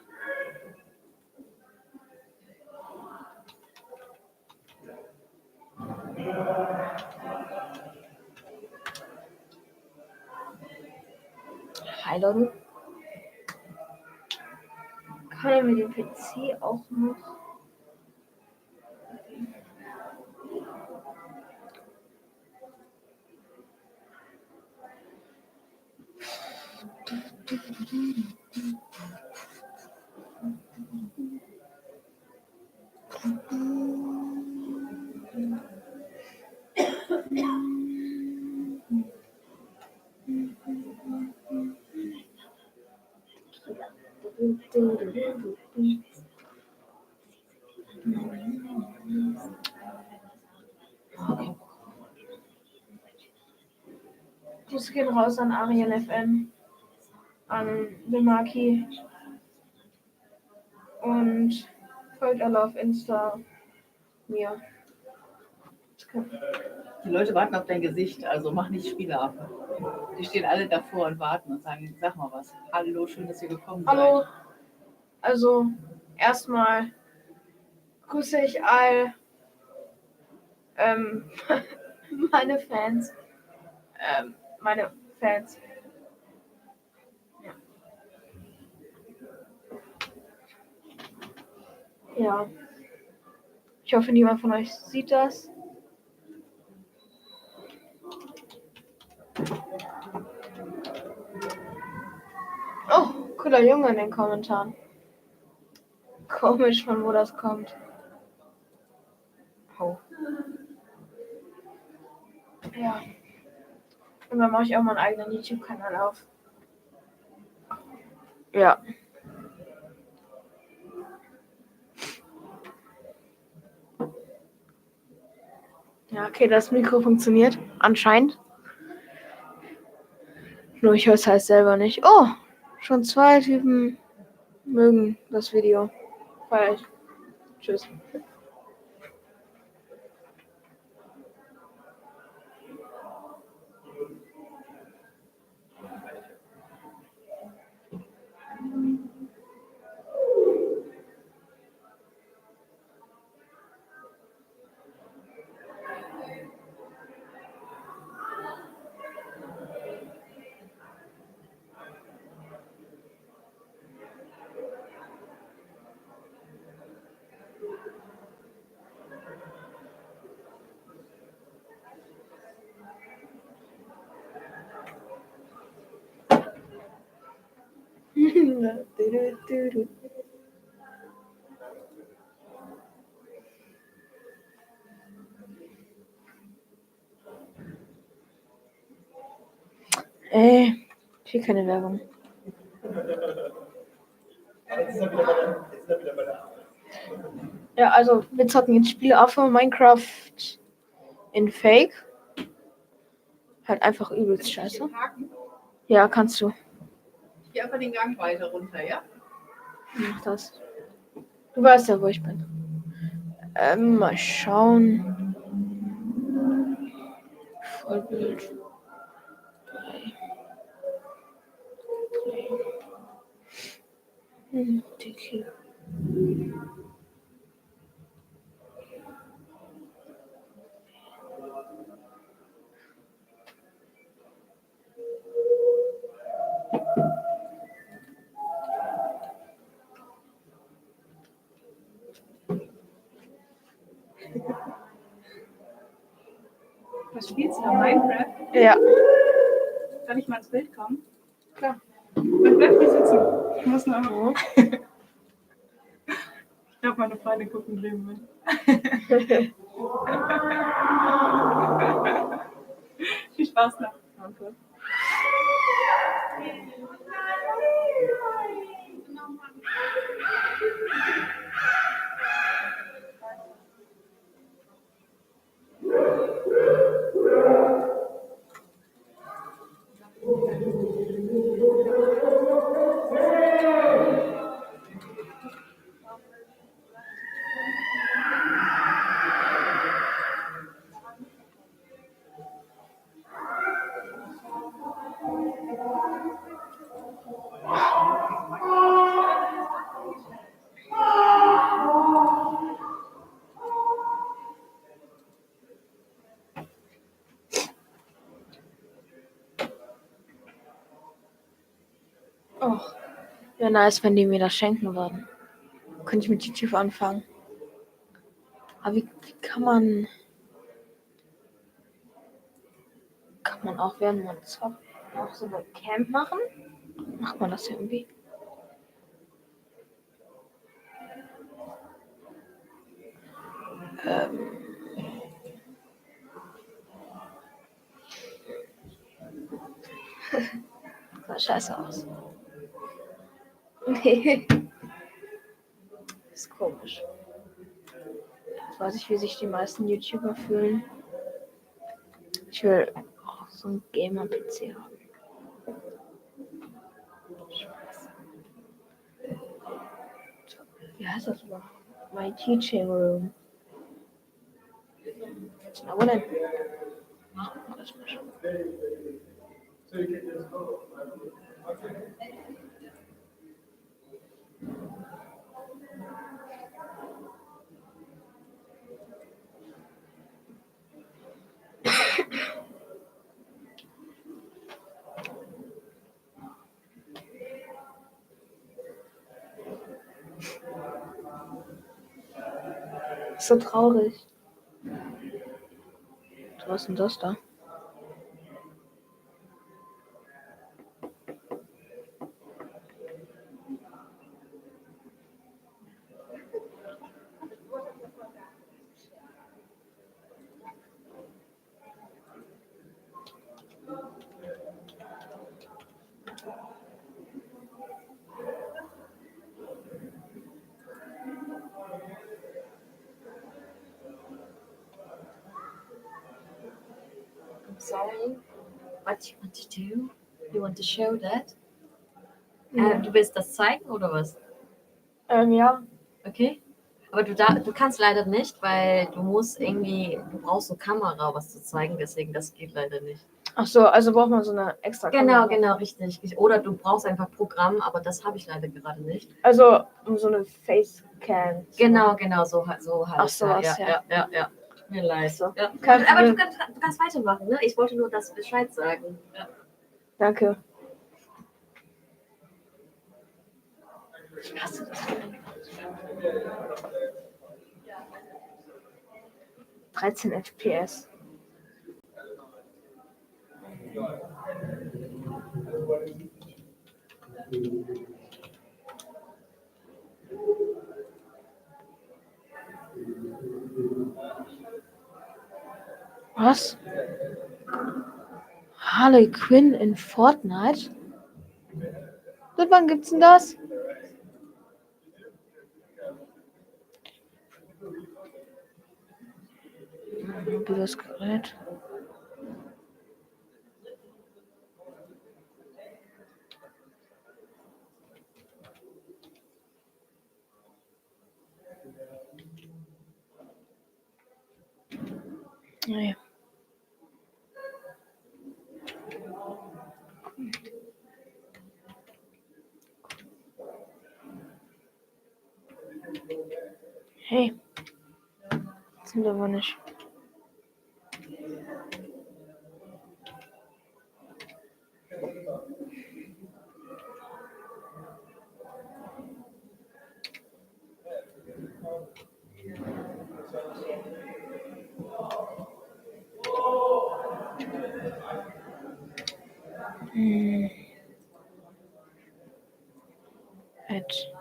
Hi Leute. Kann er mit dem PC auch noch? Okay. Grüße gehen raus an Ariel FM, an Bemaki und folgt alle auf Insta mir. Die Leute warten auf dein Gesicht, also mach nicht Spiele ab. Die stehen alle davor und warten und sagen, sag mal was. Hallo, schön, dass ihr gekommen seid. Hallo. Also erstmal grüße ich all meine Fans. Meine Fans. Ja. Ich hoffe, niemand von euch sieht das. Oh, cooler Junge in den Kommentaren. Komisch, von wo das kommt. Oh. Ja. Und dann mache ich auch meinen eigenen YouTube-Kanal auf. Ja. Ja, okay, das Mikro funktioniert. Anscheinend. Nur ich höre es halt selber nicht. Oh, Schon 2 Typen mögen das Video. Feier ich. Tschüss. Ich will keine Werbung. Ja, also wir zocken jetzt Spiele auf von Minecraft in Fake. Halt einfach übelst scheiße. Ja, kannst du. Ich gehe einfach den Gang weiter runter, ja? Mach das. Du weißt ja, wo ich bin. Mal schauen. Vollbild. DQ. Was spielst du da? Minecraft? Ja. Kann ich mal ins Bild kommen? Klar. Bleib hier sitzen. Ich muss noch. Ich glaube, meine Freunde gucken drüben mit. Viel Spaß noch. Danke. Oh, wäre nice, wenn die mir das schenken würden. Könnte ich mit YouTube anfangen. Aber wie kann man auch, während man zockt, auch so ein Camp machen? Macht man das irgendwie? Sah scheiße aus. Nee. Ist komisch. Jetzt weiß ich, wie sich die meisten YouTuber fühlen. Ich will auch so einen Gamer-PC haben. Spaß. Wie heißt das überhaupt? My Teaching Room. Na, wo denn? Ach, alles mal schon. So traurig. Was ist denn das da? I'm sorry. What you want to do? You want to show that? Du willst das zeigen oder was? Ja. Okay. Aber du kannst leider nicht, weil du brauchst eine Kamera, was zu zeigen, deswegen das geht leider nicht. Ach so, also braucht man so eine extra Kamera. Genau, richtig. Oder du brauchst einfach Programm, aber das habe ich leider gerade nicht. Also um so eine Facecam. Genau, so halt. Ach so, Ja. Mir leid. So. Ja. Kein Aber du Problem. kannst weitermachen, ne? Ich wollte nur das Bescheid sagen. Ja. Danke. 13 FPS. Was? Harley Quinn in Fortnite? Seit wann gibt's denn das? Wie das Gerät? Nee. Hey. Das sind aber nicht. Edge.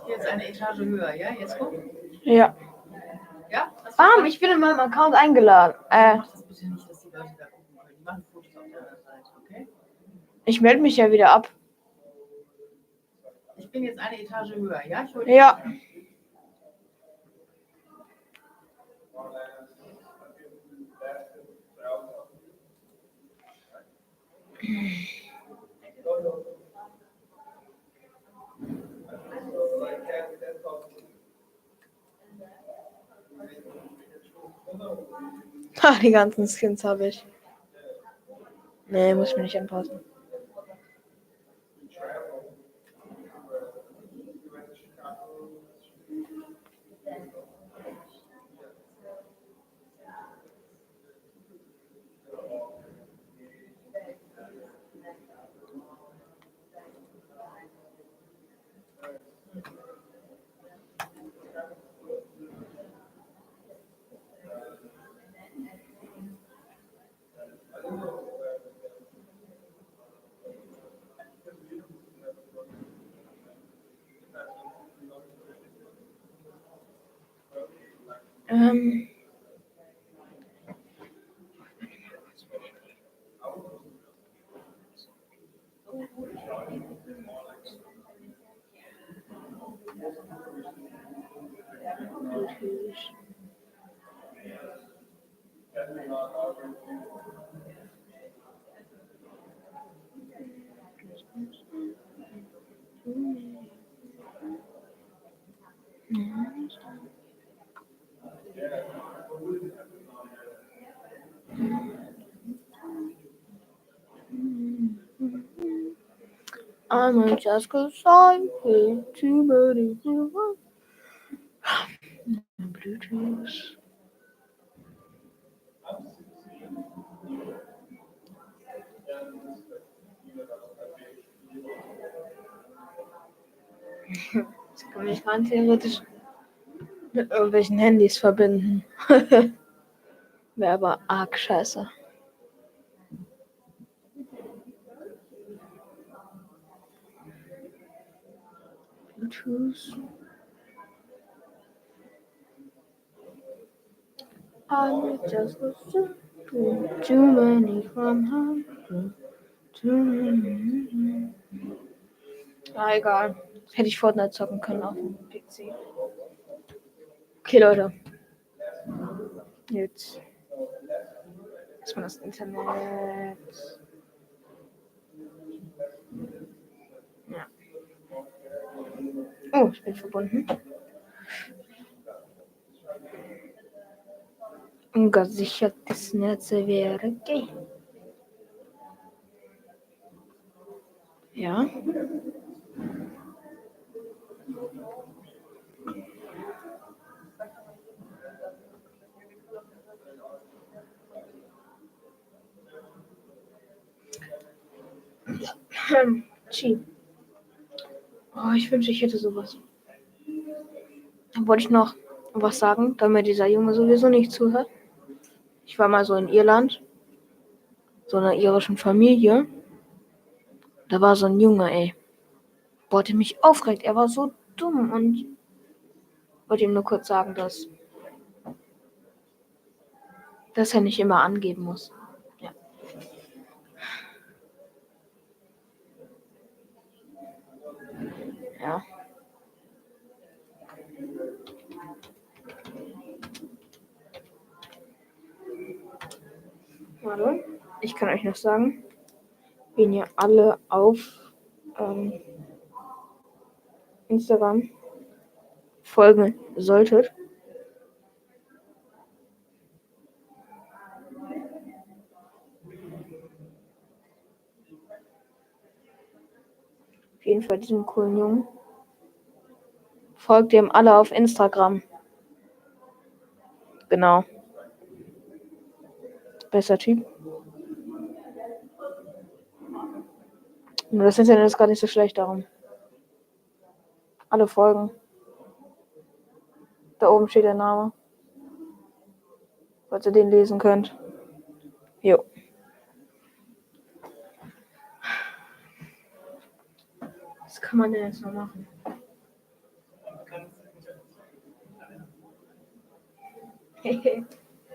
Jetzt eine Etage höher, ja? Jetzt guck. Ja. Ja? Ich bin in meinem Account eingeladen. Mach das bitte nicht, dass die Leute da gucken können. Die machen Fotos auf der anderen Seite, okay? Ich melde mich ja wieder ab. Ich bin jetzt eine Etage höher, ja? Ich hol dich Ja. ab. Die ganzen Skins habe ich. Nee, muss ich mir nicht anpassen. I'm just cause I feel too many Bluetooth. Das kann ich rein theoretisch mit irgendwelchen Handys verbinden. Wäre aber arg scheiße. Bluetooth. I'm just too many from home. Too many. Ah, egal. Hätte ich Fortnite zocken können auf dem PC. Okay, Leute. Jetzt. Erstmal das Internet. Ja. Oh, ich bin verbunden. Ungesichertes Netzwerk. Ja. Chi. Oh, ich wünschte, ich hätte sowas. Dann wollte ich noch was sagen, da mir dieser Junge sowieso nicht zuhört. Ich war mal so in Irland, so einer irischen Familie. Da war so ein Junge, ey. Wollte mich aufregt. Er war so dumm und wollte ihm nur kurz sagen, dass er nicht immer angeben muss. Ja. Ja. Warte, ich kann euch noch sagen, wen ihr alle auf Instagram folgen solltet. Auf jeden Fall diesem coolen Jungen. Folgt ihm alle auf Instagram. Genau. Besser Typ. Nur das Internet ist gerade nicht so schlecht darum. Alle folgen. Da oben steht der Name. Falls ihr den lesen könnt. Jo. Was kann man denn jetzt noch machen?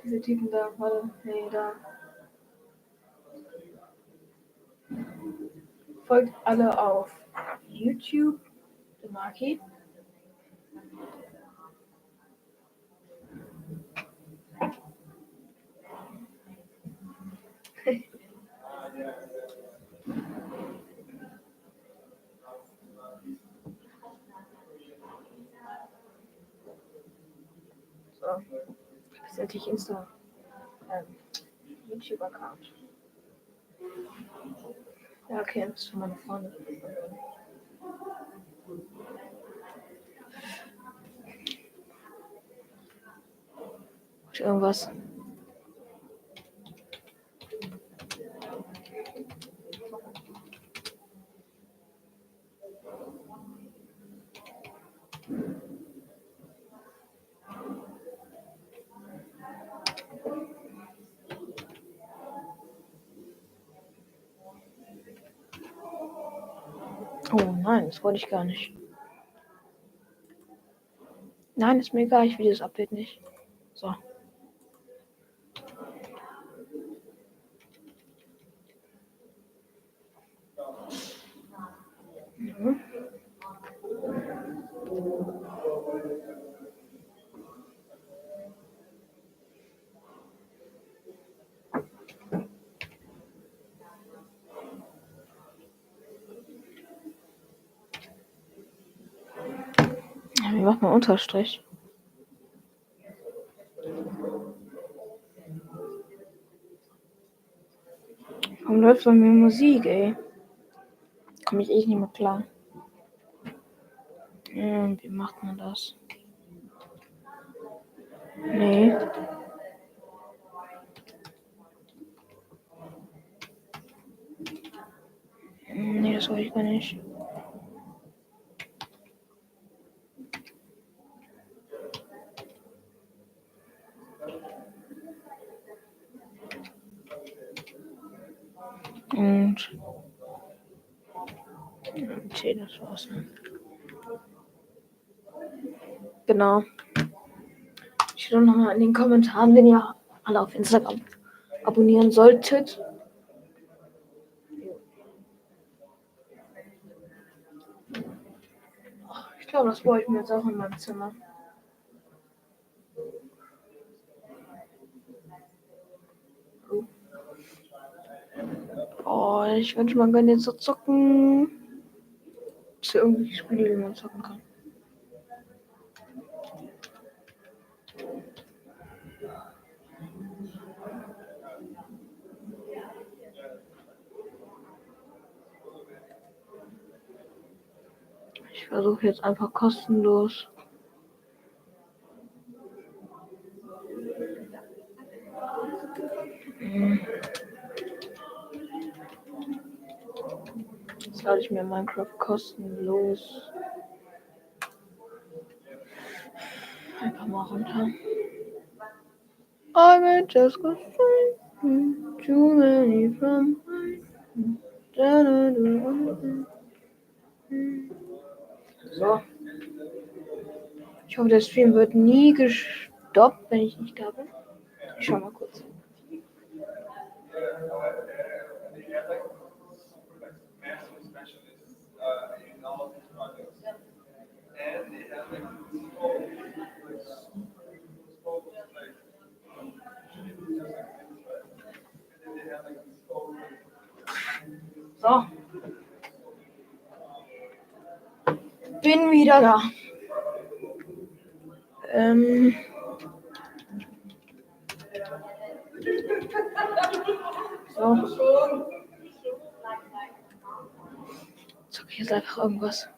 Diese Typen da, warte, nee, da. Folgt alle auf YouTube, der Maki. So, das ist natürlich YouTube-Account. Ja, okay, das ist für meine Freunde. Irgendwas. Oh nein, das wollte ich gar nicht. Nein, ist mir egal, ich will das Update nicht. So. Mhm. mach mal Unterstrich. Warum läuft bei mir Musik, ey? Komme ich echt nicht mehr klar. Wie macht man das? Nee. Nee, das wollte ich gar nicht. Und okay, das war's. Genau. Ich will nochmal in den Kommentaren, wenn ihr alle auf Instagram abonnieren solltet. Ich glaube, das brauche ich mir jetzt auch in meinem Zimmer. Oh, ich wünsche, man könnte jetzt so zocken. Ist ja irgendwie Spiele, die man zocken kann. Ich versuche jetzt einfach kostenlos. Jetzt lade ich mir Minecraft kostenlos einfach mal runter. I might just go too many from so. Ich hoffe, der Stream wird nie gestoppt, wenn ich nicht da bin. Ich schau mal kurz. So. Bin wieder da. So. Zock ich jetzt einfach irgendwas.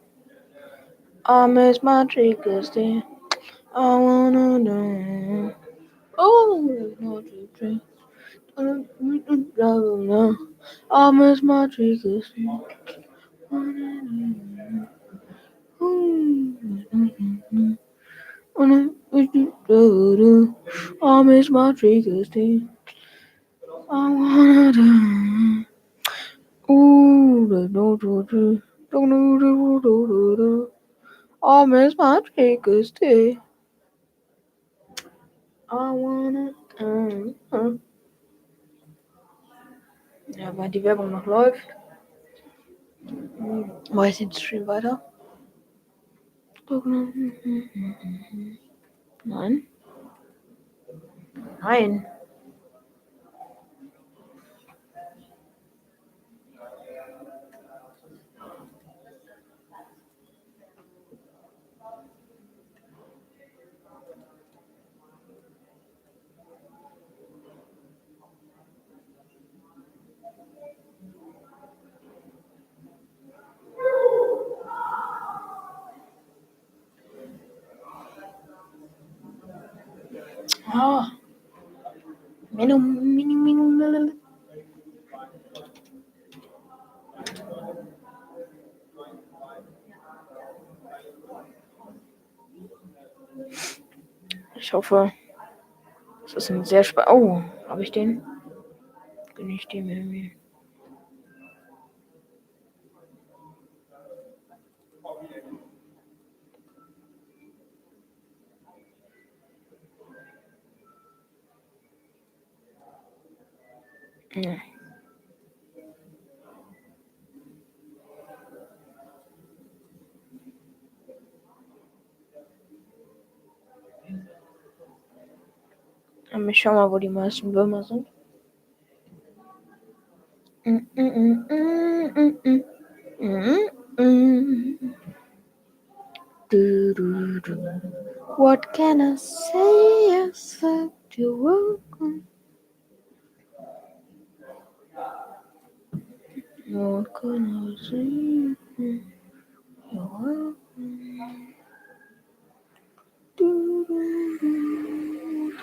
I miss my triggers there. I wanna know. Oh, not to drink. I miss my triggers there. I miss my triggers there. I wanna die. Ooh, I miss my triggers there. I wanna. Ja, weil die Werbung noch läuft. Mach ich den Stream weiter? Nein. Nein. Ah. Ich hoffe, es ist ein sehr Oh, habe ich den? Gönne ich dem irgendwie. Ja. Ich schau mal, wo die meisten Würmer sind. Du, du, du. What can I say except you're welcome? What can I say? You're welcome. Du, du, du, du.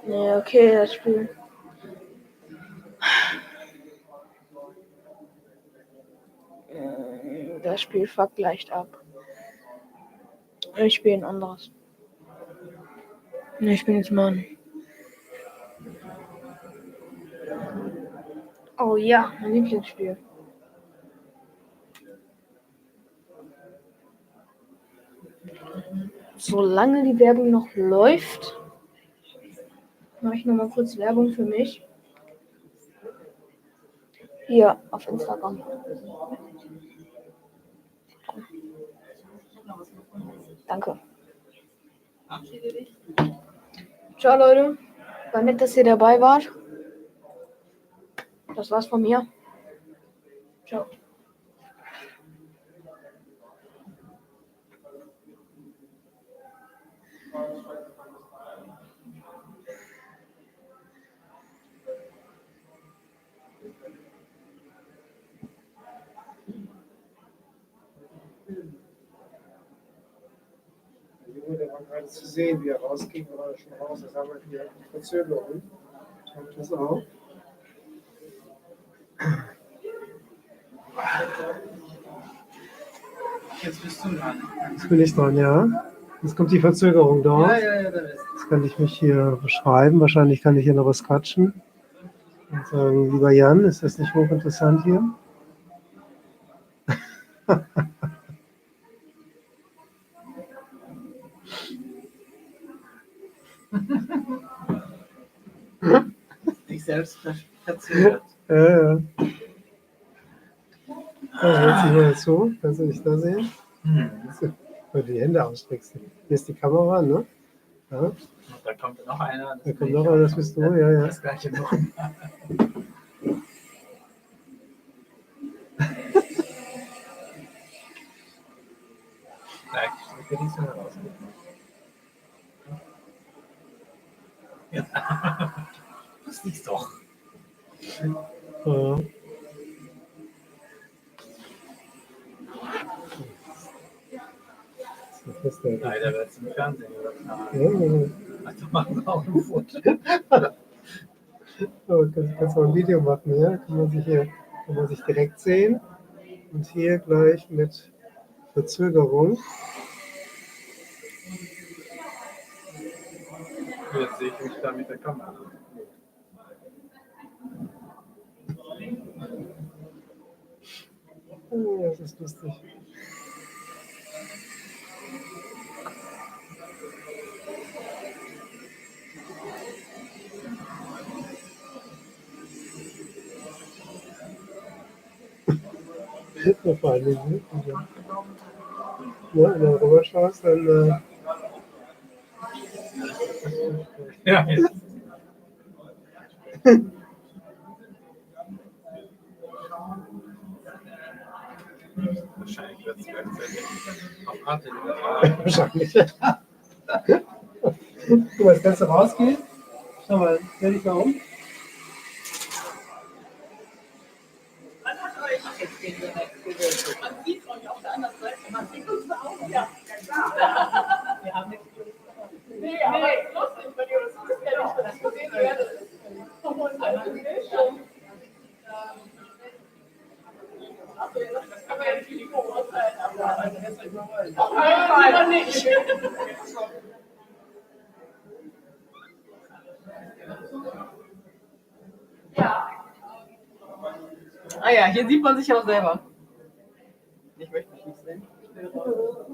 Ja, okay, das Spiel. Das Spiel fuckt leicht ab. Ich spiele ein anderes. Ich bin jetzt Mann. Oh ja, mein Lieblingsspiel. Solange die Werbung noch läuft, mache ich nochmal kurz Werbung für mich. Hier auf Instagram. Danke. Ciao Leute. War nett, dass ihr dabei wart. Das war's von mir. Ciao. Der war gerade zu sehen, wie er rausging, war er schon raus. Das haben wir hier Verzögerung. Kommt das auch? Jetzt bist du dran. Jetzt bin ich dran, ja. Jetzt kommt die Verzögerung dort. Ja, dann ist. Jetzt kann ich mich hier beschreiben. Wahrscheinlich kann ich hier noch was quatschen. Und sagen, lieber Jan, ist das nicht hochinteressant hier? Dich selbst verzögert. Ja. Jetzt sieh mal zu. Kannst du dich da sehen? Weil du die Hände ausstreckst. Hier ist die Kamera, ne? Ja. Da kommt noch einer. Da kommt noch einer, das bist du, ja. Das gleiche noch. Vielleicht will ich so herausgeben. Ja. Das ist doch. Ja. Leider wird es im Fernsehen übertragen. Ja. Also machen wir auch ein Foto. So, kannst du mal ein Video machen, ja? Kann man sich direkt sehen. Und hier gleich mit Verzögerung. Jetzt sehe ich mich da mit der Kamera. Oh, das ist lustig. Vor allem, wenn du rüber schaust, dann. Ja, jetzt. Wahrscheinlich wird es auf Arte übertragen. Wahrscheinlich. Guck mal, das kannst du rausgehen. Schau mal, dreh dich mal um. Jetzt gehen wir weg. Man sieht euch auf der anderen Seite. Man sieht uns auch. Ja, klar. Wir haben nichts. Nee, aber es ist lustig, wenn ihr das wisst, ja nicht, dass ich gesehen werde. Das kann man ja nicht beurteilen, aber also das ist auf jeden Fall nicht. Ja. Ah ja, hier sieht man sich auch selber. Ich möchte mich nicht sehen. Ich will raus.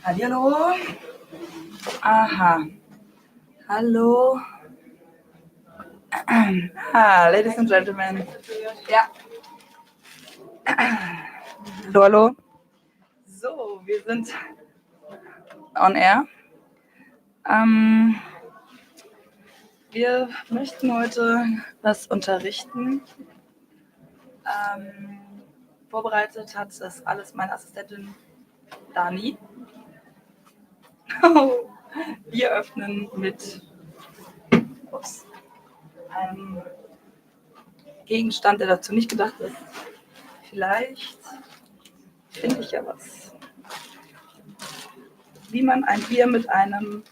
Hallo. Aha. Hallo. Ladies and Gentlemen. Ja. Hallo, hallo. So, wir sind on air. Wir möchten heute was unterrichten. Vorbereitet hat das alles meine Assistentin Dani. Wir öffnen mit einem Gegenstand, der dazu nicht gedacht ist. Vielleicht finde ich ja was. Wie man ein Bier mit einer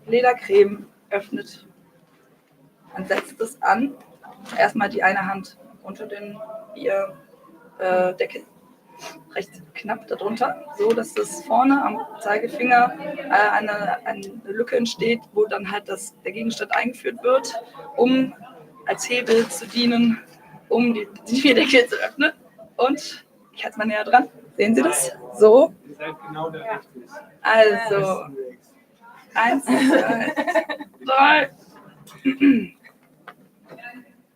Ledercreme öffnet. Man setzt es an. Erstmal die eine Hand unter den Bierdeckel. Recht knapp darunter, so dass das vorne am Zeigefinger eine Lücke entsteht, wo dann halt der Gegenstand eingeführt wird, um als Hebel zu dienen, um die Bierdeckel zu öffnen. Und ich halte mal näher dran. Sehen Sie das? So. Also 1, 2, 3.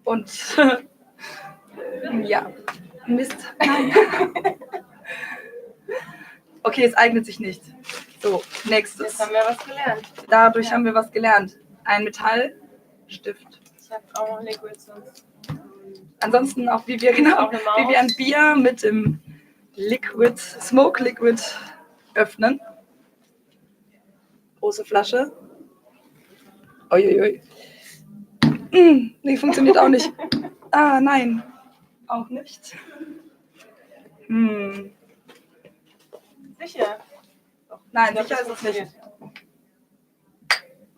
Und ja. Mist. Nein. Okay, es eignet sich nicht. So, nächstes. Jetzt haben wir was gelernt. Dadurch haben wir was gelernt. Ein Metallstift. Ich habe auch noch Liquids sonst. Ansonsten auch wie wir ein Bier mit dem Smoke Liquid öffnen. Große Flasche. Uiuiui. Nee, funktioniert auch nicht. Ah, nein. Auch nicht. Sicher? Nein, sicher ist es nicht.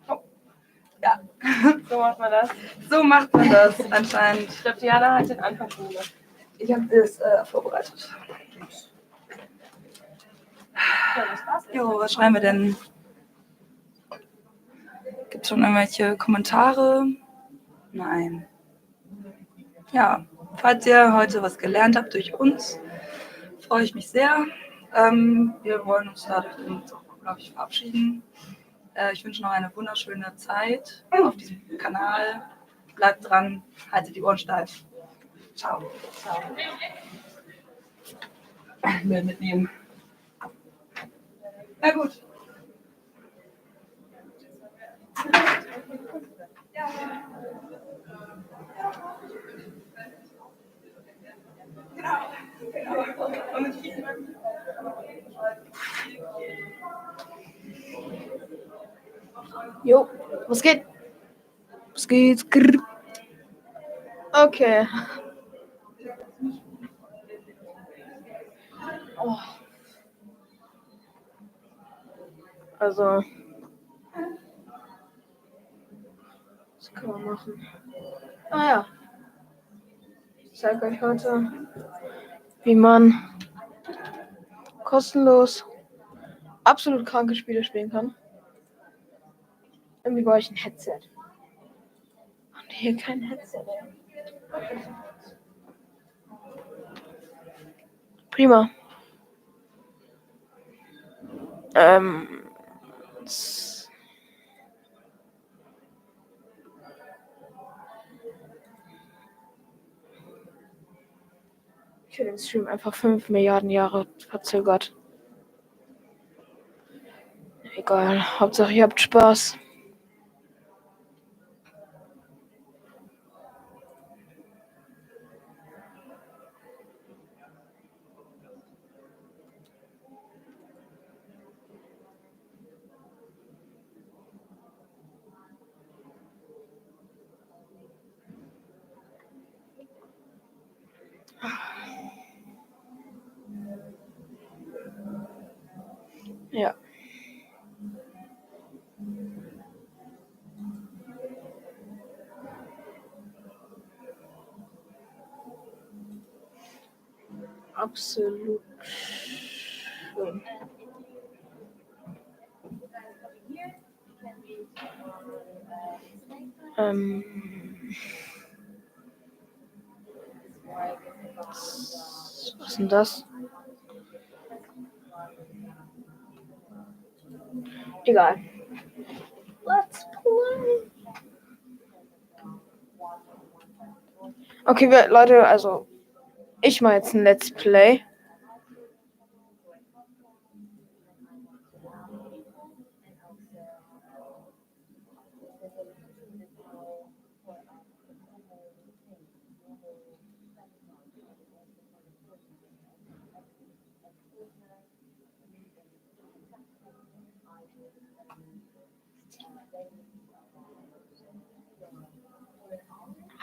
Oh. Ja. So macht man das. So macht man das anscheinend. Ich glaube, Diana hat den Anfang schon gemacht. Ich habe das vorbereitet. Ja, das war's. Jo, was schreiben wir denn? Gibt es schon irgendwelche Kommentare? Nein. Ja, falls ihr heute was gelernt habt durch uns, freue ich mich sehr. Wir wollen uns dadurch, glaube ich, verabschieden. Ich wünsche noch eine wunderschöne Zeit auf diesem Kanal. Bleibt dran, haltet die Ohren steif. Ciao. Ciao. Müll mitnehmen. Na gut. Ja. Genau. Und Jo, was geht? Was geht's? Grrr. Okay. Oh. Also, was kann man machen? Ah ja. Ich zeige euch heute, wie man kostenlos absolut kranke Spiele spielen kann. Irgendwie brauche ich ein Headset. Und hier kein Headset. Prima. Ich will den Stream einfach 5 Milliarden Jahre verzögert. Egal, Hauptsache ihr habt Spaß. Ja. Absolut schön. Was ist denn das? Egal. Let's play. Okay, Leute, also ich mache jetzt ein Let's Play.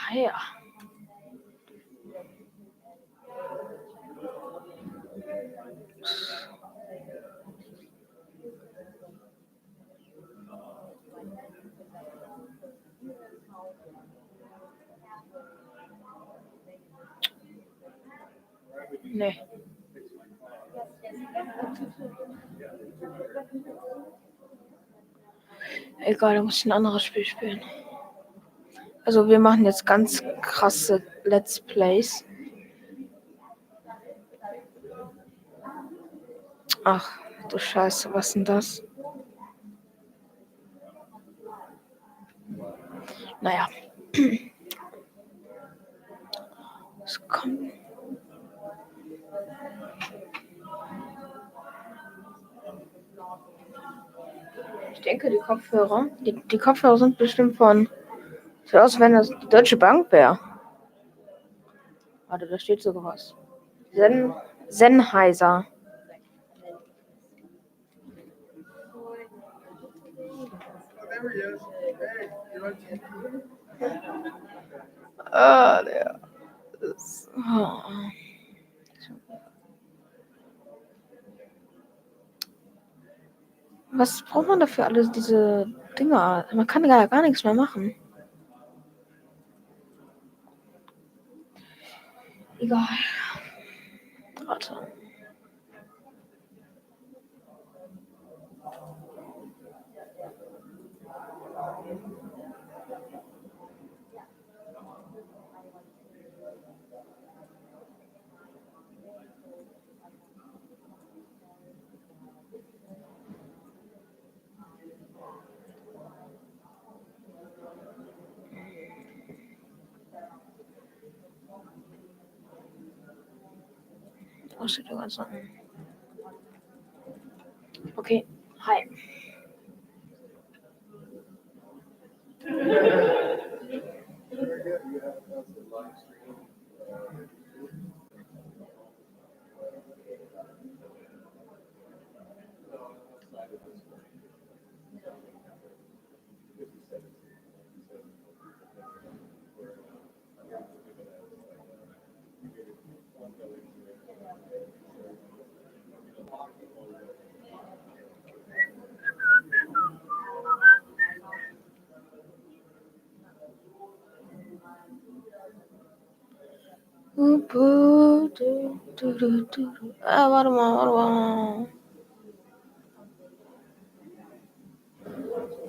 Ah ja. Nee. Egal, da muss ich ein anderes Spiel spielen. Also wir machen jetzt ganz krasse Let's Plays. Ach, du Scheiße, was denn das? Naja. Es kommt. Ich denke, die Kopfhörer sind bestimmt von. Sieht aus, wenn das die Deutsche Bank wäre. Warte, da steht sogar was. Sennheiser. Ah, der ist. Oh. Was braucht man dafür alles, diese Dinger? Man kann gar nichts mehr machen. Egal. Warte. Was steht da ganz unten? Okay, hi. Warte mal.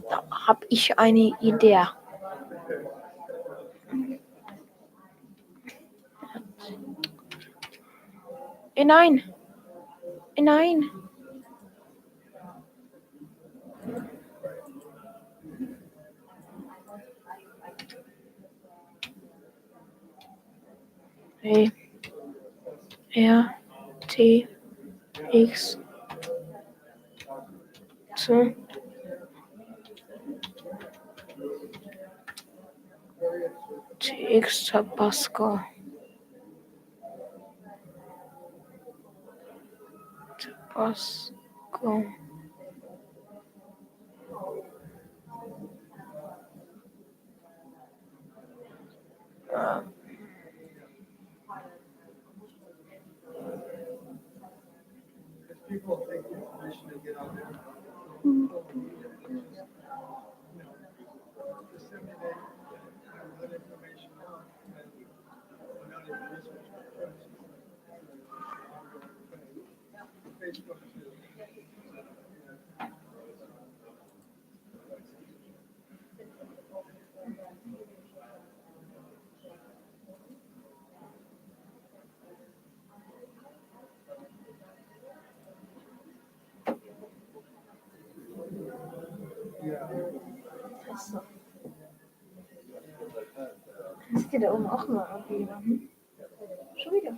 Da habe ich eine Idee. Nein. Nein. Hey. R. T. X. T. TX Tabasco. Tabasco. People take your permission to get on there. Disseminate that information out without any research. Facebook too. Achso. Das geht da oben auch mal ab wieder. Hm? Schon wieder.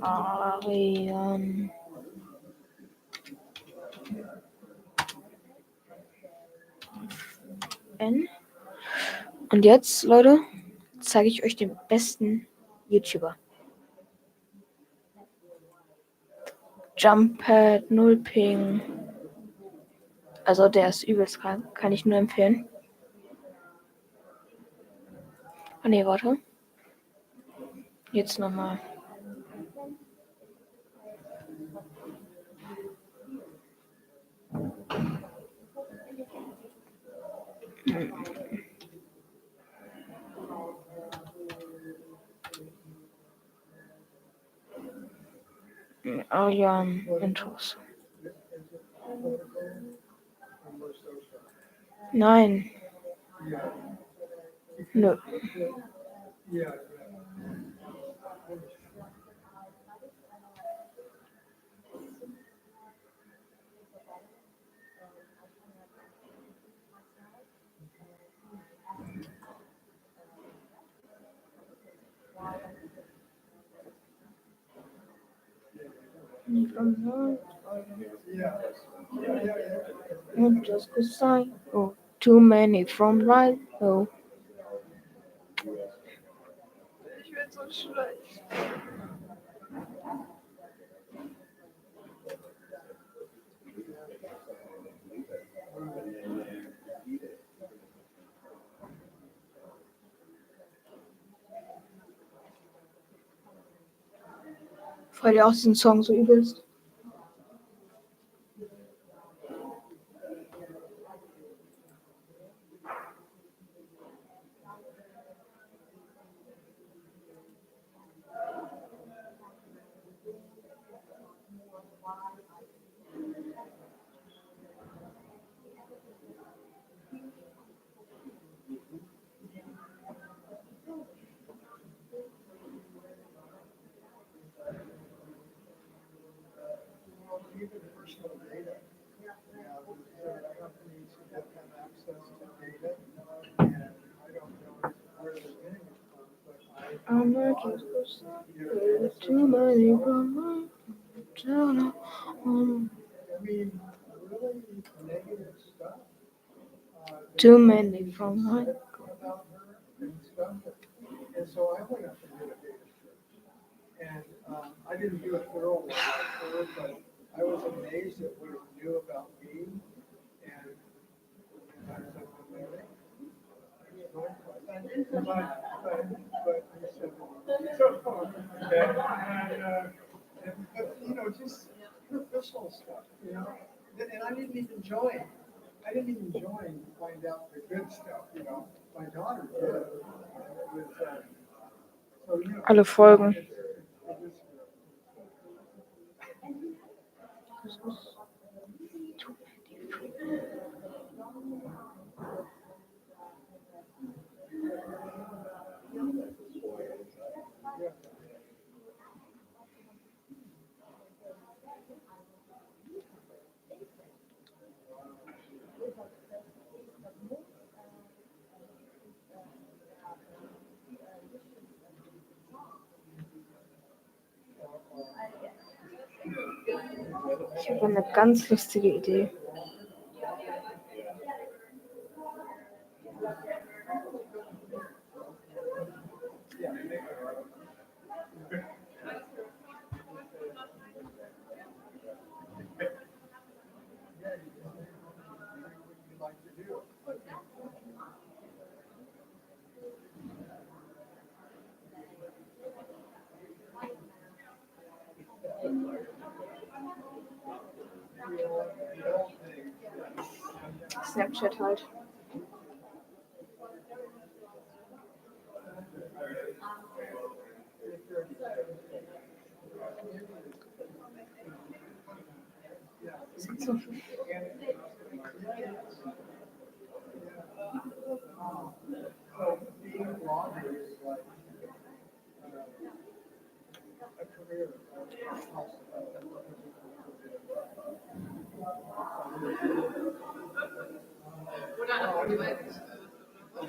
Arian. N. Und jetzt, Leute, zeige ich euch den besten YouTuber. Jumppad, Nullping. Also der ist übelst krank, kann ich nur empfehlen. Oh ne, warte. Jetzt nochmal. Arian Intros. Nein. Nö. Just good sign. Oh, too many from right. Oh. Ich bin so schlecht. Fällt dir auch diesen Song so übelst? Even personal data. There are companies that have access to data, and I don't know where they're getting it from, but I'm not just good sign. Too many from right. I mean, really negative stuff. Too many from right. About her and stuff. And so I went up and did a data search. And I didn't do a thorough one with her, but I was amazed at what it knew about me. And I was like, really? But you said, But, you know, just personal stuff, you know? And I didn't even join. I didn't even join to find out the good stuff, you know? My daughter did. It was, so, you know, Alle Folgen. Ich habe eine ganz lustige Idee. Snapchat halt. So.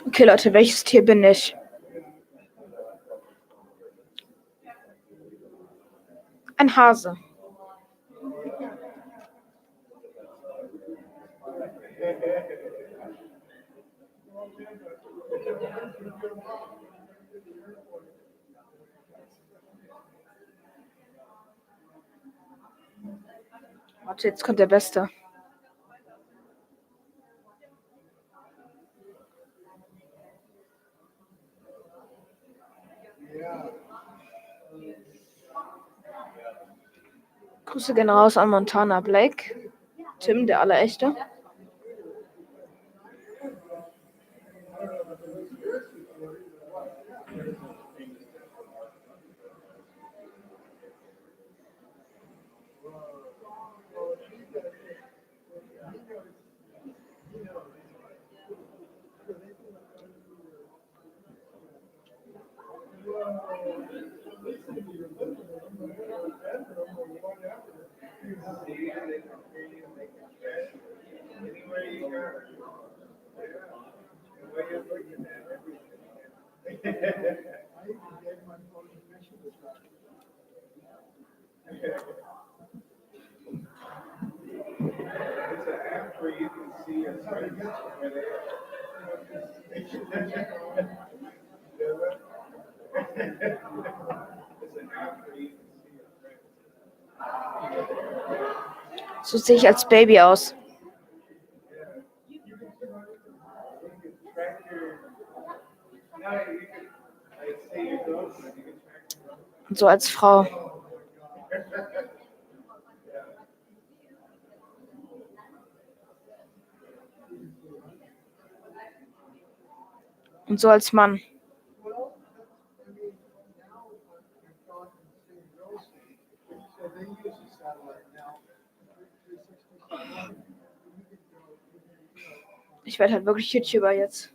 Okay, Leute, welches Tier bin ich? Ein Hase. Warte, jetzt kommt der Beste. Grüße gehen raus an Montana Blake. Tim, der Allerechte. So sehe ich als Baby aus. Und so als Frau. Und so als Mann. Ich werde halt wirklich YouTuber jetzt.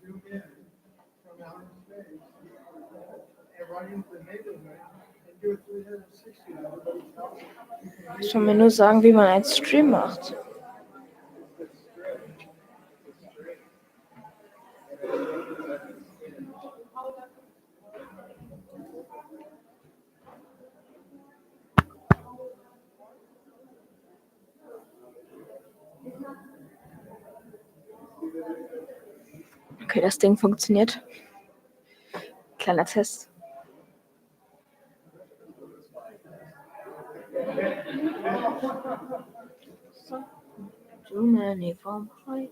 Ich soll mir nur sagen, wie man einen Stream macht. Okay, das Ding funktioniert. Kleiner Test. So many vampires.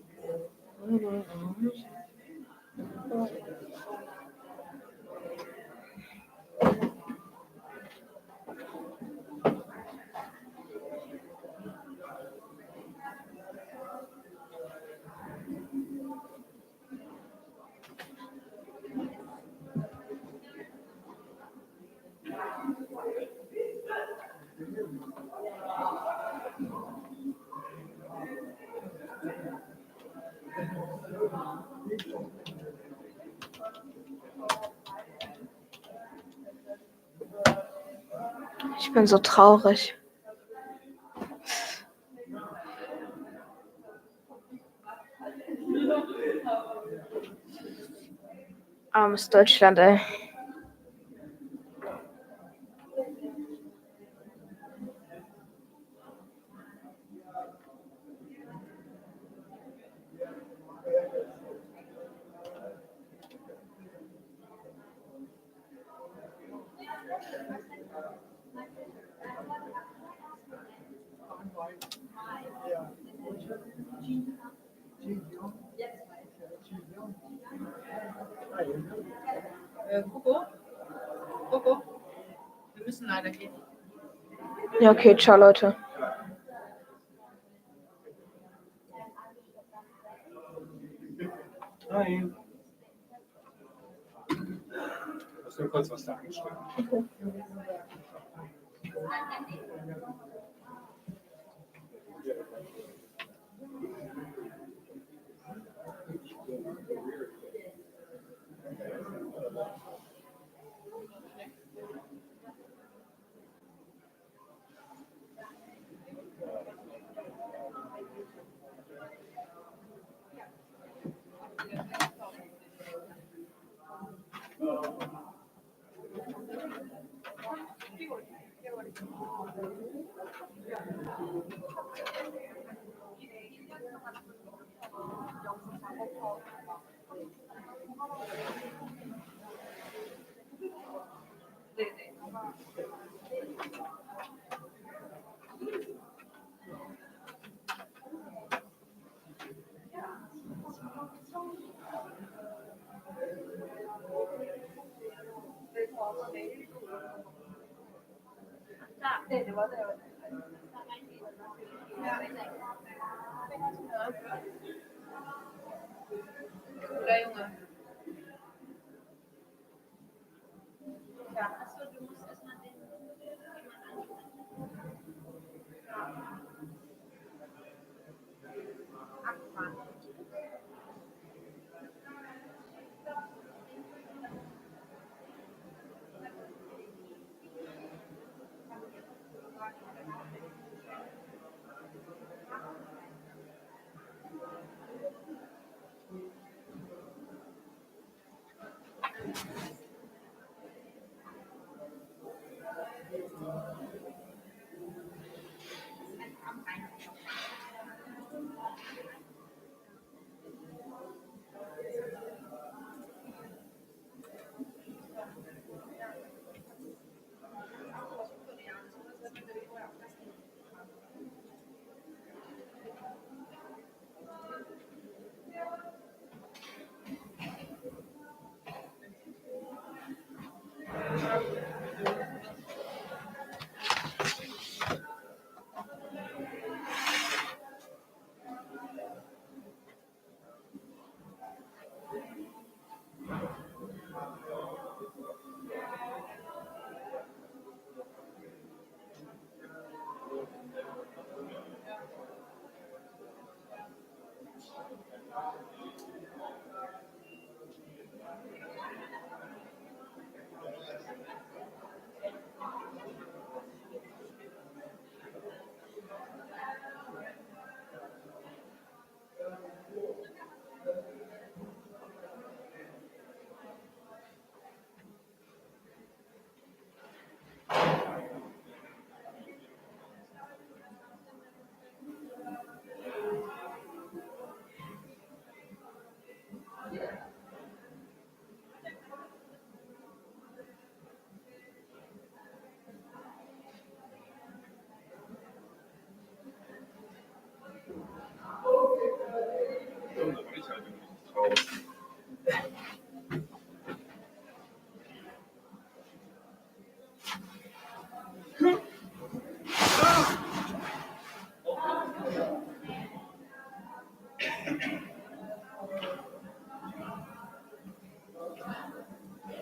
Ich bin so traurig. Armes Deutschland, ey. Coco, wir müssen leider gehen. Ja, okay, ciao, Leute. Hi. Ich muss nur kurz was da anstellen. Okay. Cooler Junge. Ja, achso, du musst erstmal den abfahren.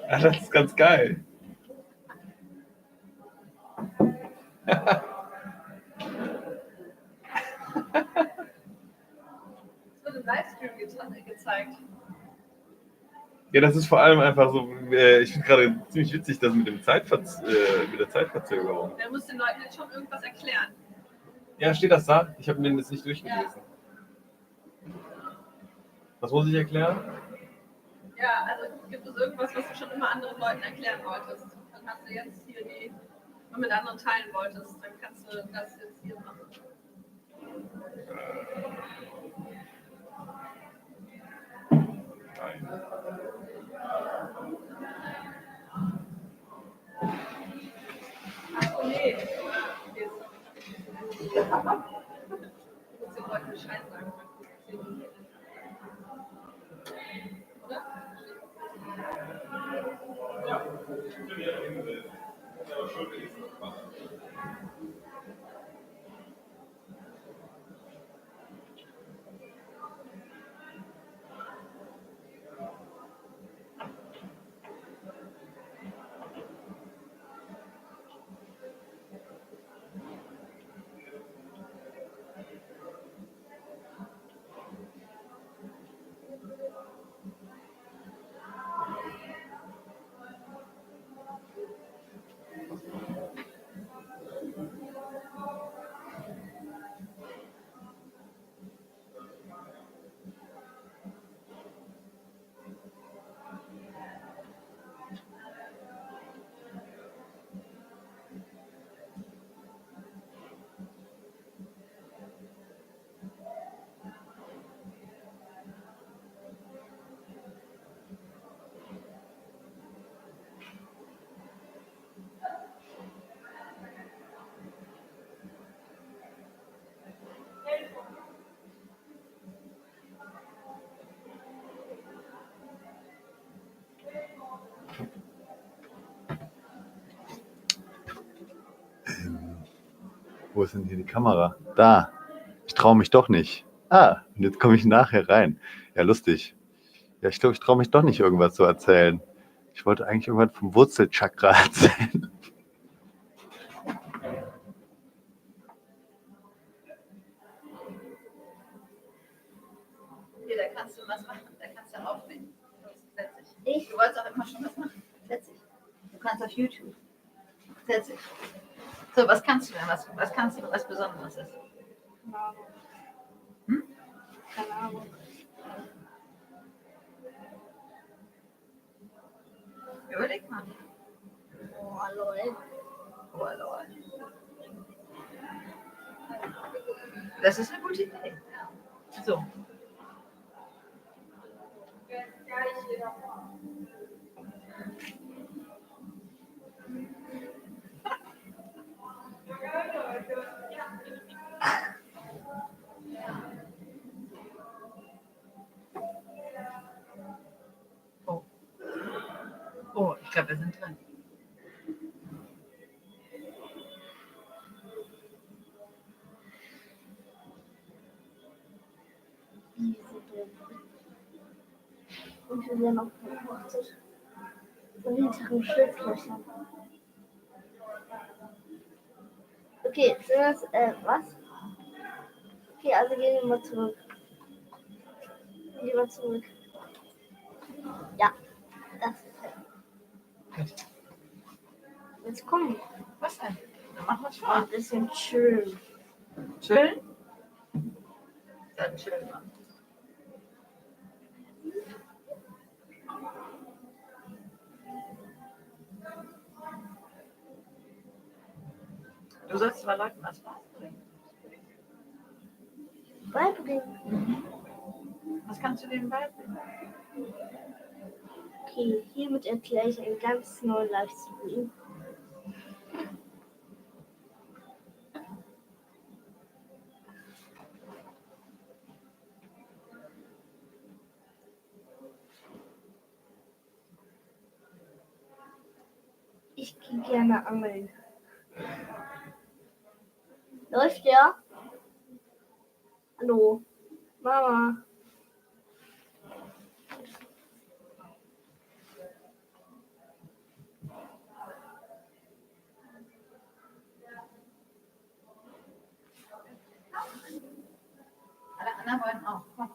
Ah, das ist ganz geil. Es wird im Livestream gezeigt. Ja, das ist vor allem einfach so, ich finde gerade ziemlich witzig, das mit der Zeitverzögerung. Man muss den Leuten jetzt schon irgendwas erklären. Ja, steht das da? Ich habe mir das nicht durchgelesen. Was muss ich erklären? Ja, also gibt es irgendwas, was du schon immer anderen Leuten erklären wolltest? Dann hast du jetzt hier die, und mit anderen teilen wolltest, dann kannst du das jetzt hier machen. Ach nee, ich muss den Leuten Bescheid sagen. Oder? Wo ist denn hier die Kamera? Da. Ich traue mich doch nicht. Ah, und jetzt komme ich nachher rein. Ja, lustig. Ja, ich glaube, ich traue mich doch nicht, irgendwas zu erzählen. Ich wollte eigentlich irgendwas vom Wurzelchakra erzählen. Okay, da kannst du was machen, da kannst du aufnehmen. Setz dich. Ich? Du wolltest auch immer schon was machen. Setz dich. Du kannst auf YouTube. Setz dich. So, was kannst du denn? Was kannst du, was Besonderes ist? Keine Ahnung. Hm? Keine Ahnung. Überleg mal. Oh, lol. Oh, lol. Das ist eine gute Idee. So. Oh. Oh, ich glaube, wir sind dran. Und wir werden auch beobachtet von hinteren Schlupflöchern. Okay, sind das, was? Okay, also gehen wir mal zurück. Gehen wir mal zurück. Ja, das ist es. Jetzt komm. Was denn? Dann machen wir es Ein bisschen chillen. Chillen? Dann chillen wir. Du sollst zwei Leuten was beibringen. Beibringen? Was kannst du denen beibringen? Okay, hiermit erkläre ich einen ganz neuen Livestream. Ich gehe gerne angeln. Läuft der? Hallo? Mama? Alle anderen wollen auch. Komm.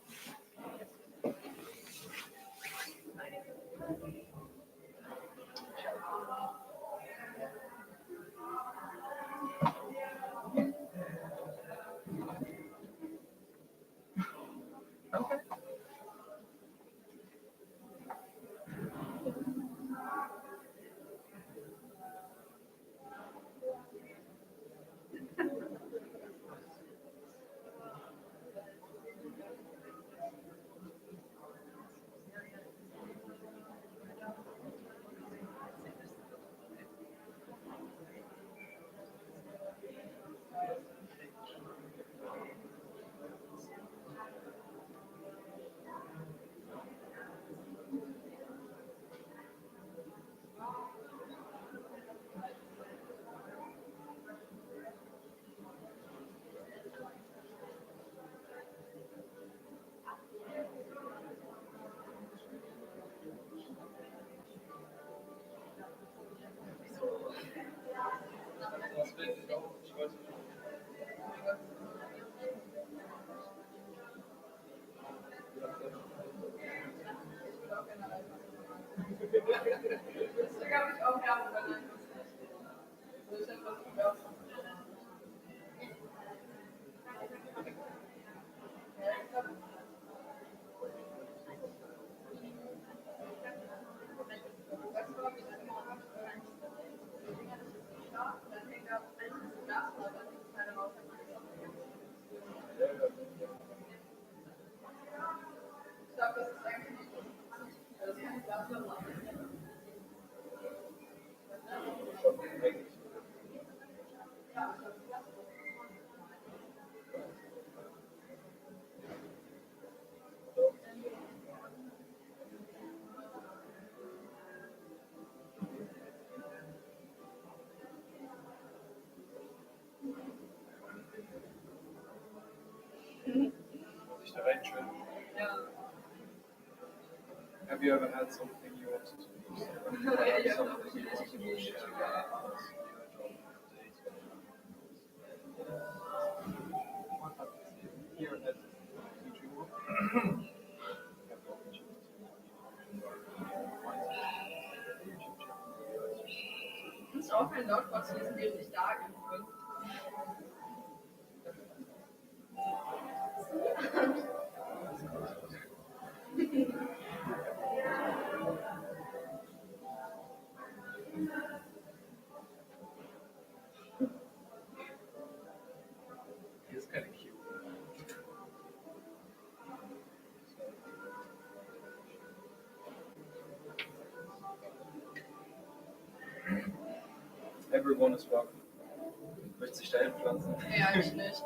you ever had something you wanted to do? Something you wanted to share with us? Here at YouTube. Kannst du auch keinen Lautbox lesen, während ich da bin? He's kind of cute. Everyone is welcome. Möchte sich da hinpflanzen? Ja, eigentlich nicht.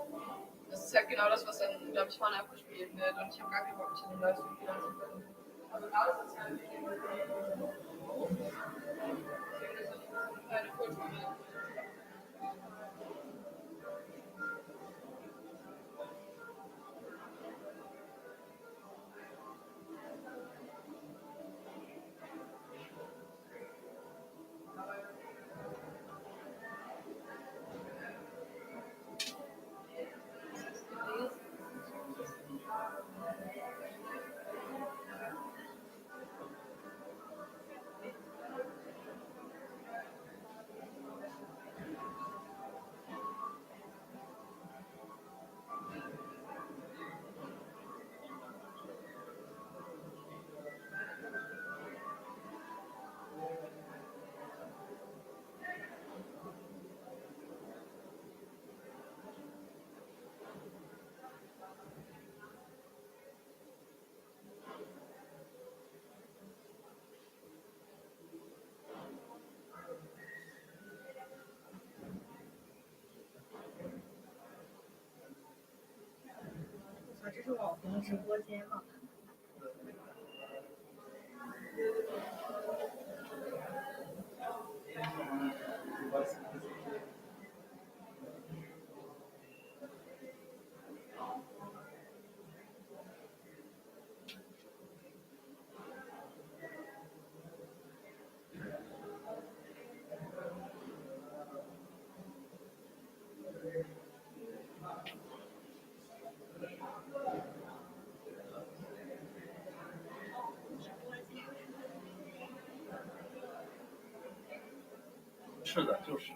Das ist halt genau das, was dann, glaube ich, vorne abgespielt wird. Und ich habe gar keinen Bock, mich in den Livestream pflanzen können. Also gerade ist es halt eine Kurzmoment.这是网红直播间吗？是的，就是。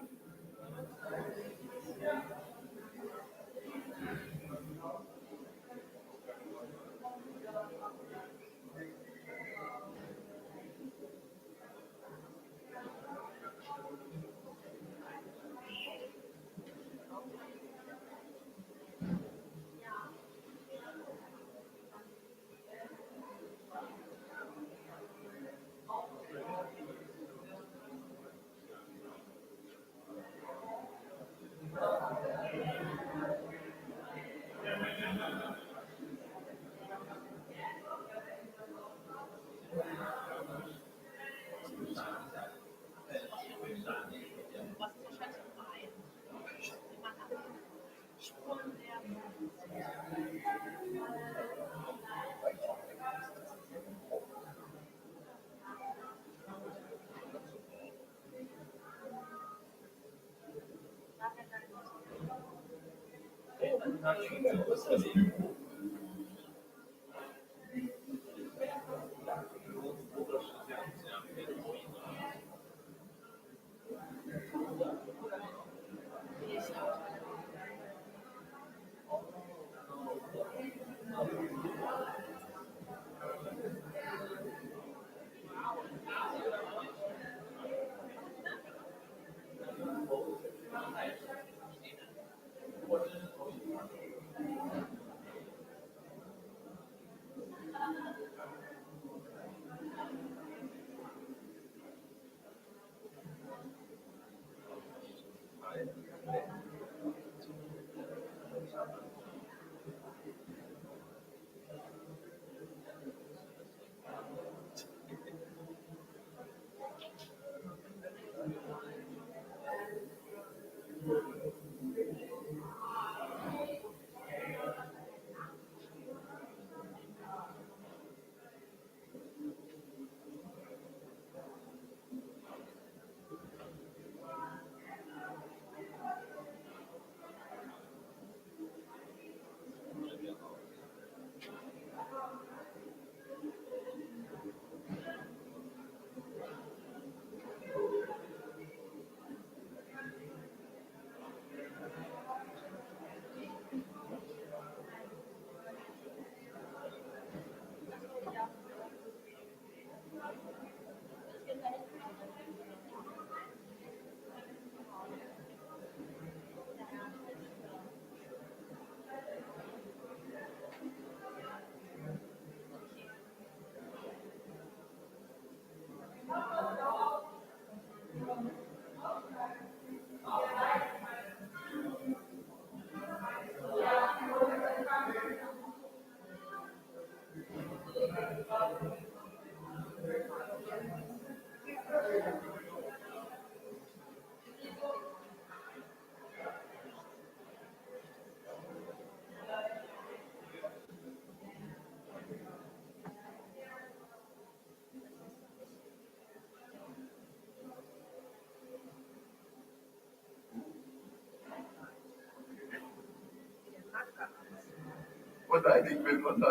Und eigentlich will man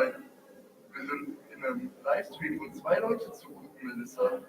in einem Livestream, wo 2 Leute zugucken, Melissa.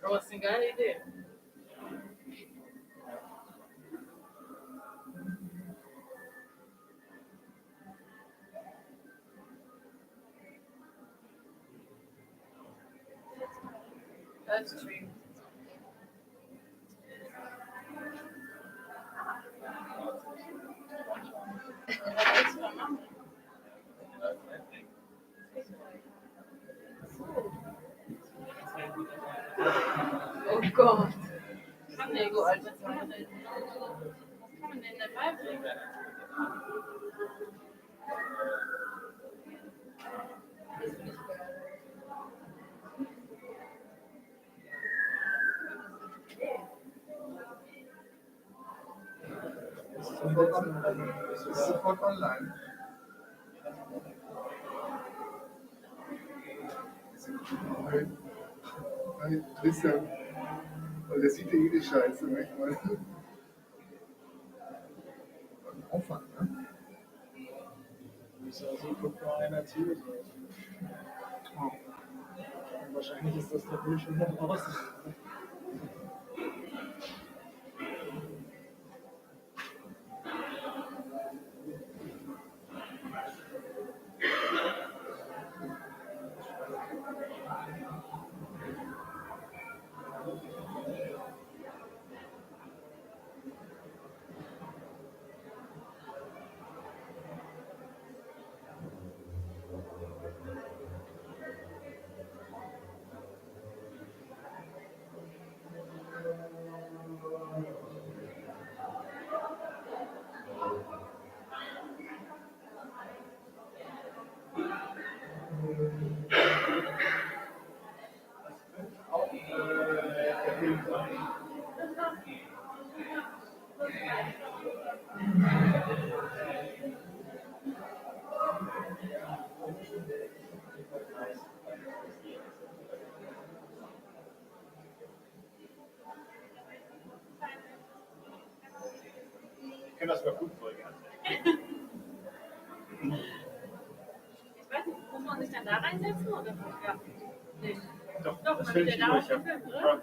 Oh, das ist eine geile Idee. Livestream. Oh Gott. Kann Ego, Alter. Was kann man denn Es ist sofort online. Weil Christian, weil der sieht ja eh die Scheiße, nicht? Weil Aufwand, ne? Das ist ja super für einen erzählt. Und wahrscheinlich ist das der Bildschirm noch raus. Ich kenne das bei Foodfolge. Ich weiß nicht, muss man sich dann da reinsetzen? Oder? Ja. Nee. Doch, Doch, das man finde wird ich ja da durch, ja. aufgefilmt, oder? Ja.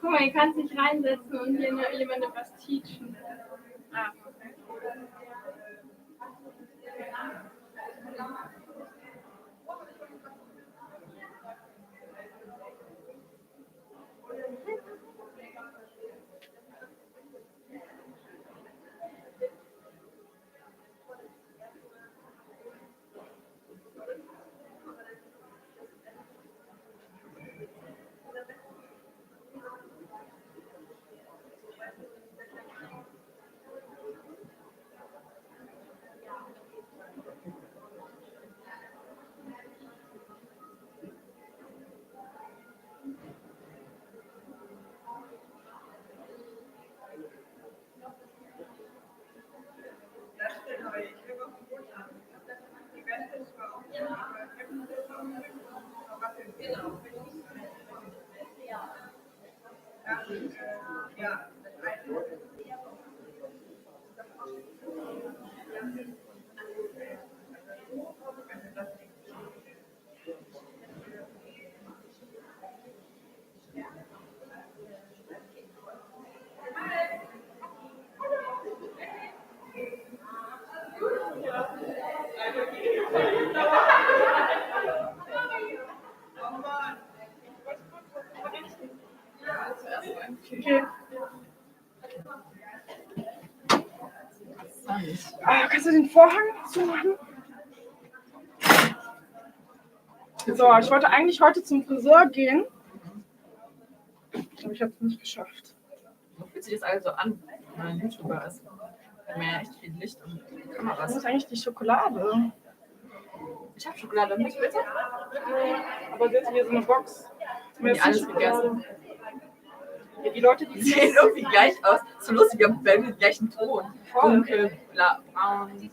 Guck mal, ihr kannst dich reinsetzen und hier jemandem was teachen. Ah, okay. Vorhang zumachen. So, ich wollte eigentlich heute zum Friseur gehen. Aber ich habe es nicht geschafft. Wo fühlt sich das also an, wenn man ein YouTuber ist? Wir haben ja echt viel Licht und Kameras. Das ist eigentlich die Schokolade. Ich habe Schokolade mit, bitte? Aber jetzt hier so eine Box. Die alles gegessen. Ja, die Leute, die sehen irgendwie gleich aus. So lustig, wir haben den gleichen Ton. Voll. Dunkel, braun.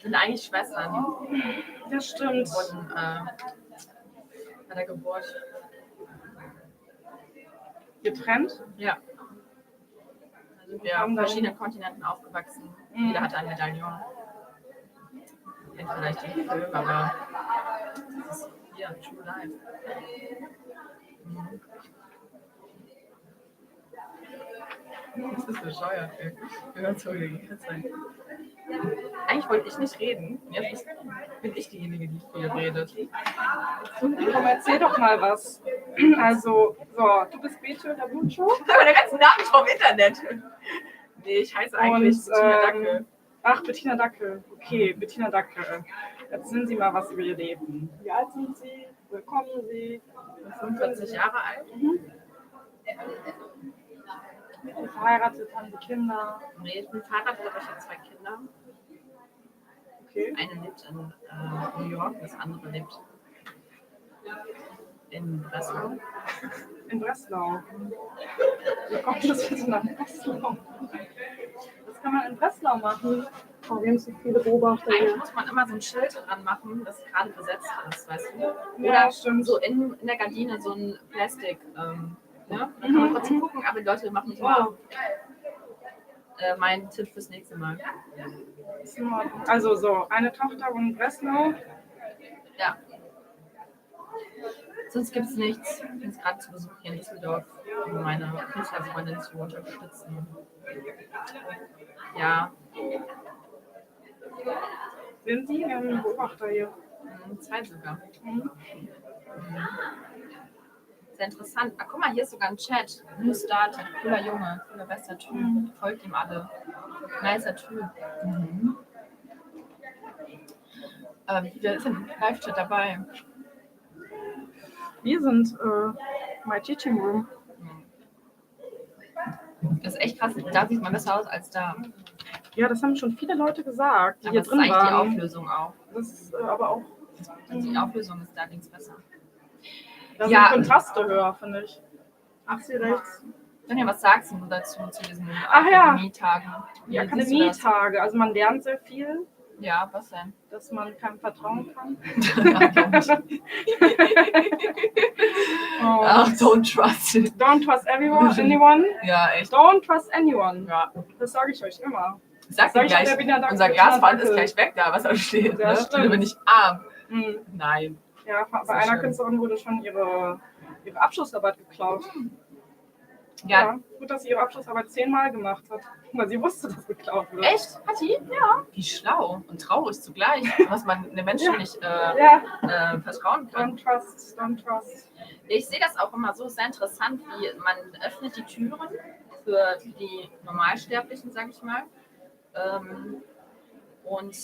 Sind eigentlich Schwestern. Das stimmt. Wurden bei der Geburt getrennt? Ja. Also wir auf verschiedenen Kontinenten aufgewachsen. Jeder hatte ein Medaillon. Kennt vielleicht den Film, aber das ist hier True Life. Das ist bescheuert, ey. Wir hören so die ganze Zeit. Eigentlich wollte ich nicht reden. Jetzt bin ich diejenige, die viel redet. Komm, erzähl doch mal was. Also, so, du bist Beate oder Bucho? Aber der ganze Name ist vom Internet. Nee, ich heiße eigentlich Bettina Dacke. Ach, Bettina Dacke. Okay, Bettina Dacke. Erzählen Sie mal was über Ihr Leben. Wie alt sind Sie? Wo kommen Sie? 45 Jahre alt. Verheiratet, haben Sie Kinder? Nee, ich bin verheiratet, aber ich habe 2 Kinder. Okay. Eine lebt in New York, das andere lebt in Breslau. In Breslau? Wie kommt das bitte nach Breslau? Was kann man in Breslau machen? Oh, wir haben so viele Beobachter Eigentlich hier. muss man immer so ein Schild dran machen, das gerade besetzt ist, weißt du? Oder Ja, stimmt. so in der Gardine so ein Plastik. Ne? Da kann man trotzdem gucken, aber die Leute machen nicht mal. Mein Tipp fürs nächste Mal. Also so, eine Tochter und Breslau. Ja. Sonst gibt es nichts. Ich bin jetzt gerade zu Besuch hier in Düsseldorf, um meine Künstlerfreundin zu unterstützen. Ja. Sind Sie? Wir haben einen Beobachter hier. 2 sogar. Sehr interessant. Ach, guck mal, hier ist sogar ein Chat. New Start, cooler Junge, cooler bester Typ. Folgt ihm alle. Nicer Typ. Wer ist im Live-Chat dabei? Wir sind My Teaching Room. Das ist echt krass. Da sieht man besser aus als da. Ja, das haben schon viele Leute gesagt, die Aber hier das ist drin eigentlich waren. die Auflösung auch. Das ist aber auch. Die Auflösung ist da links besser. Da sind Kontraste höher, finde ich. Ach, sie rechts. Sonja, was sagst du dazu, zu diesen Ach ja. Akademietagen? Die Akademietage, also man lernt sehr viel. Ja, was denn? Dass man keinem vertrauen kann. Ach, don't trust it. Don't trust anyone. Ja, echt. Don't trust anyone. Ja. Das sage ich euch immer. Sag dir gleich, unser Grasband ist gleich weg da, was da steht. Ja, Ne? stimmt. Du bin ich arm. Mhm. Nein. Ja, bei einer Künstlerin wurde schon ihre Abschlussarbeit geklaut. Ja. Gut, dass sie ihre Abschlussarbeit 10-mal gemacht hat, weil sie wusste, dass geklaut wird. Echt? Hat sie? Ja. Wie schlau und traurig zugleich, was man einem Menschen nicht vertrauen kann. Don't trust. Ich sehe das auch immer so sehr interessant, wie man öffnet die Türen für die Normalsterblichen, sage ich mal. Und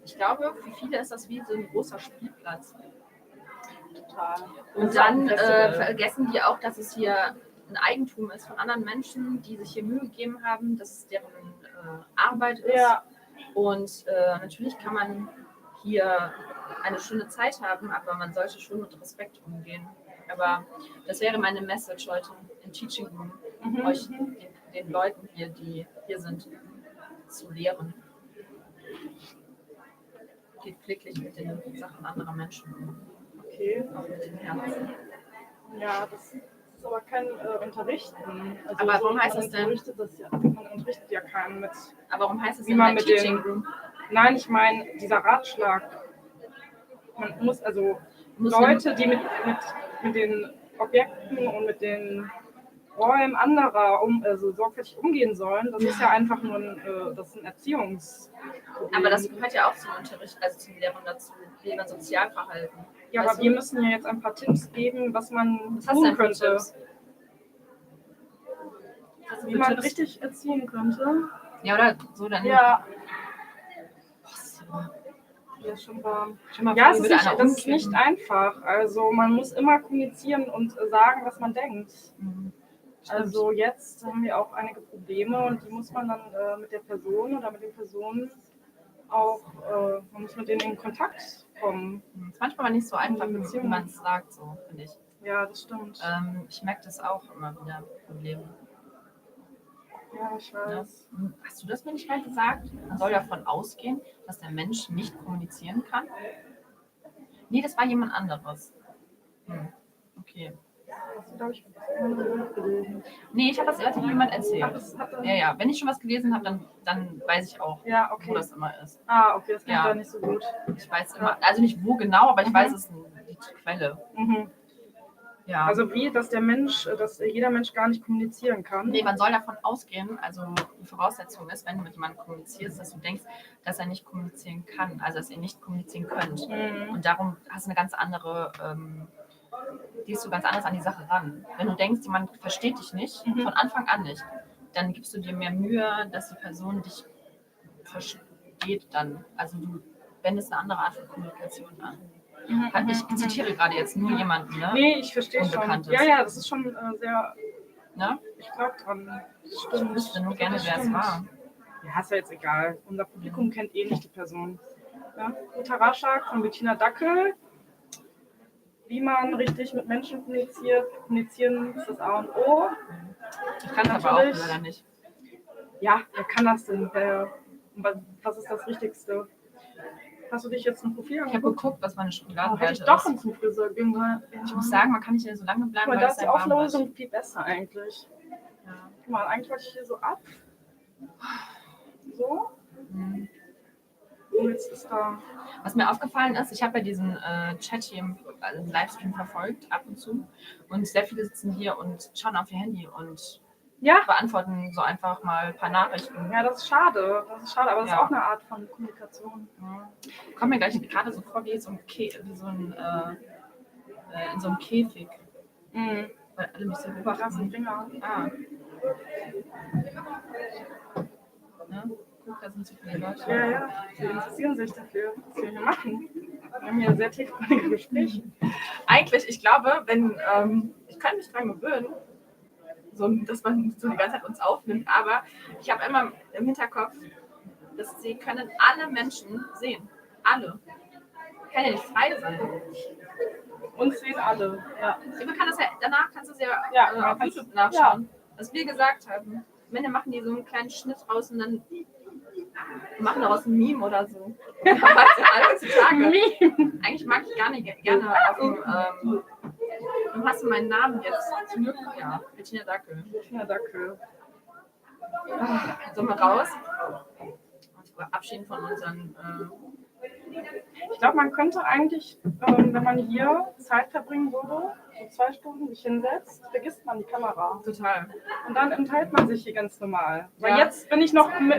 ich glaube, für viele ist das wie so ein großer Spielplatz. Total. Und dann vergessen die auch, dass es hier ein Eigentum ist von anderen Menschen, die sich hier Mühe gegeben haben, dass es deren Arbeit ist. Ja. Und natürlich kann man hier eine schöne Zeit haben, aber man sollte schon mit Respekt umgehen. Aber das wäre meine Message heute im Teaching Room, euch, den Leuten hier, die hier sind, zu lehren. Geht pfleglich mit den Sachen anderer Menschen um. Okay. Auch mit dem Herzen. Ja, das ist aber kein Unterrichten. Also aber warum heißt man das denn? Man unterrichtet ja keinen mit. Aber warum heißt es wie denn man mit mit Teaching den, Room? Nein, ich meine, dieser Ratschlag. Man muss Leute, die mit den Objekten und mit den Räumen anderer sorgfältig umgehen sollen, das ist ja einfach nur ein Erziehungsproblem. Aber das gehört ja auch zum Unterricht, also zum Lehren dazu, wie man Sozialverhalten. Ja, aber wir müssen ja jetzt ein paar Tipps geben, was man tun könnte. Wie man richtig erziehen könnte. Ja, oder so dann. Ja. Ja, schon warm. Mal Ja, vor, es wie ist würde nicht, einer das ist umkippen. nicht einfach. Also man muss immer kommunizieren und sagen, was man denkt. Also jetzt haben wir auch einige Probleme und die muss man dann mit der Person oder mit den Personen auch, man muss mit denen in Kontakt kommen. Das ist manchmal nicht so einfach, wie man es sagt, so finde ich. Ja, das stimmt. Ich merke das auch immer wieder, Probleme. Ja, ich weiß. Ja. Hast du das mir nicht mal gesagt? Man soll davon ausgehen, dass der Mensch nicht kommunizieren kann? Nee, das war jemand anderes. Okay. Hast du, glaube ich, gelesen? Nee, ich habe das jemand erzählt. Ach, das hat Ja. Wenn ich schon was gelesen habe, dann weiß ich auch, ja, okay. wo das immer ist. Ah, okay, das klingt ja nicht so gut. Ich weiß immer, also nicht wo genau, aber ich weiß es die Quelle. Ja. Also wie, dass dass jeder Mensch gar nicht kommunizieren kann? Nee, man soll davon ausgehen, also die Voraussetzung ist, wenn du mit jemandem kommunizierst, dass du denkst, dass er nicht kommunizieren kann, also dass ihr nicht kommunizieren könnt. Und darum hast du eine ganz andere, gehst du ganz anders an die Sache ran. Wenn du denkst, jemand versteht dich nicht, von Anfang an nicht, dann gibst du dir mehr Mühe, dass die Person dich versteht dann. Also du wendest eine andere Art von Kommunikation an. Ich zitiere gerade jetzt nur jemanden, ne? Nee, ich verstehe schon. Ja, das ist schon sehr. Ne? Ich glaube dran. Ich wüsste nur gerne, wer es war. Ja, ist ja jetzt egal. Unser Publikum kennt eh nicht die Person. Ja? Guter Ratschlag von Bettina Dackel. Wie man richtig mit Menschen kommuniziert. Kommunizieren ist das A und O. Ich kann das aber auch leider nicht. Ja, wer kann das denn? Was ist das Wichtigste? Hast du dich jetzt ein Profil angeguckt? Ich habe geguckt, was meine Schokoladenwerte ist. Hätte ich doch zum Friseur gehen sollen. Ich muss sagen, man kann nicht hier so lange bleiben, weil weil da es ist die sehr warm Auflösung wird. viel besser eigentlich. Ja. Guck mal, eigentlich wollte ich hier so ab. So. Und jetzt ist da. Was mir aufgefallen ist, ich habe ja diesen Chat hier im Livestream verfolgt, ab und zu. Und sehr viele sitzen hier und schauen auf ihr Handy und beantworten so einfach mal ein paar Nachrichten. Ja, das ist schade. Aber das ist auch eine Art von Kommunikation. Kommt mir gleich gerade so vor wie so ein in so einem Käfig. Weil alle mich so beobachten. Ne? Guck, da sind so viele Leute. Ja, die interessieren sich dafür, was wir hier machen. Wir haben hier sehr tiefgründige Gespräche. Eigentlich, ich glaube, ich kann mich dran gewöhnen, so, dass man so die ganze Zeit uns aufnimmt, aber ich habe immer im Hinterkopf, dass sie können alle Menschen sehen. Alle. Kann ja nicht frei sein. Uns sehen alle. Ja. Danach kannst du es ja auf YouTube nachschauen, was wir gesagt haben. Männer machen die so einen kleinen Schnitt raus und dann machen daraus ein Meme oder so. Meme. Eigentlich mag ich gar nicht gerne auf dem. Du hast meinen Namen jetzt. Zum Glück, ja. Bettina Dackel. Bettina Dackel. Sollen wir raus? Und verabschieden von unseren. Ich glaube, man könnte eigentlich, wenn man hier Zeit verbringen würde, so 2 Stunden sich hinsetzt, vergisst man die Kamera. Total. Und dann enthält man sich hier ganz normal. Weil jetzt bin ich noch, bin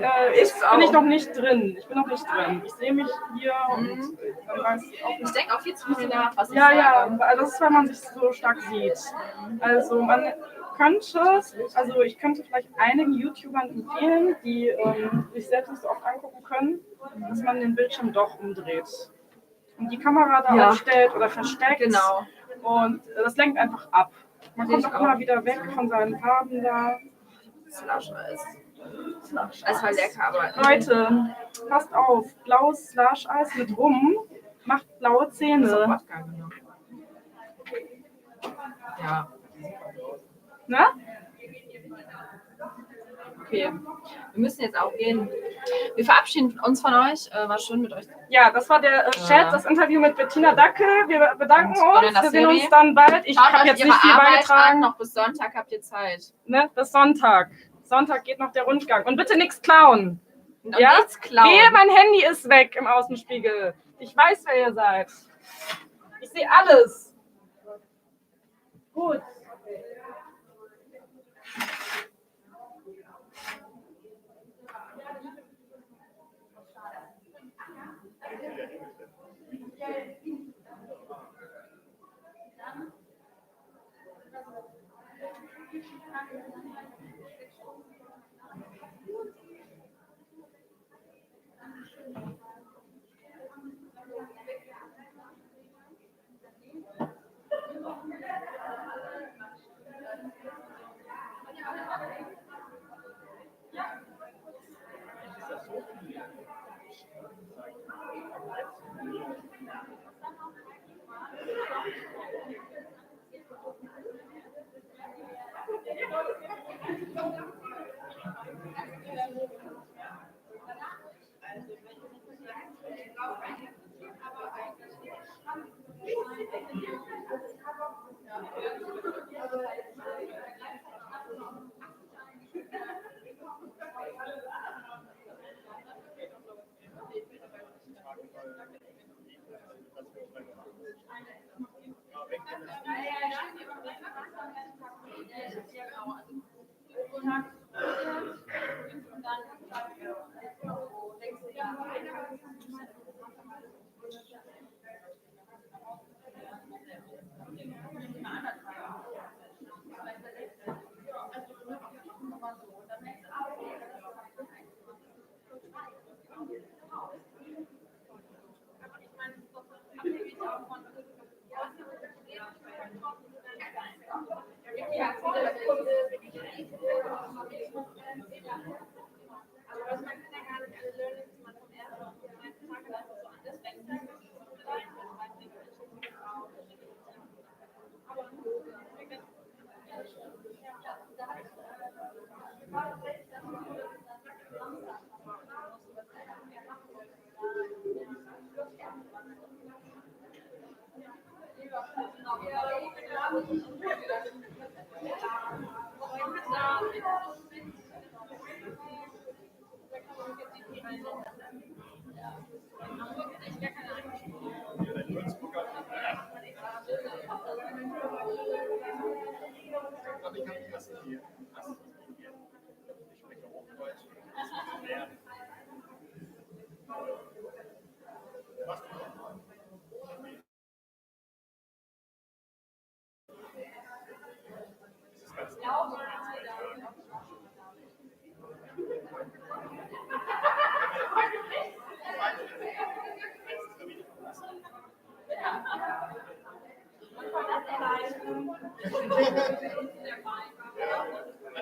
ich noch nicht drin. Ich bin noch nicht drin. Ich sehe mich hier und dann weiß ich auch nicht. Ich denke auch viel zu viel nach, was ich sage. Ja, das ist, weil man sich so stark sieht. Also ich könnte vielleicht einigen YouTubern empfehlen, die sich selbst nicht so oft angucken können, dass man den Bildschirm doch umdreht. Und die Kamera da aufstellt oder versteckt. Genau. Und das lenkt einfach ab. Man kommt auch immer wieder weg von seinen Farben da. Slush-Eis. Es war lecker, aber. Leute, passt auf. Blaues Slush-Eis mit Rum macht blaue Zähne. Ja. Ne? Okay, wir müssen jetzt auch gehen. Wir verabschieden uns von euch. War schön mit euch. Ja, das war der Chat, das Interview mit Bettina Dackel. Wir bedanken uns. Wir sehen uns dann bald. Ich habe jetzt nicht viel beigetragen. Noch bis Sonntag habt ihr Zeit. Ne, bis Sonntag. Sonntag geht noch der Rundgang. Und bitte nichts klauen. Ja? Nichts klauen. Wehe, mein Handy ist weg im Außenspiegel. Ich weiß, wer ihr seid. Ich sehe alles. Gut. Tag und dann denkst du, ja,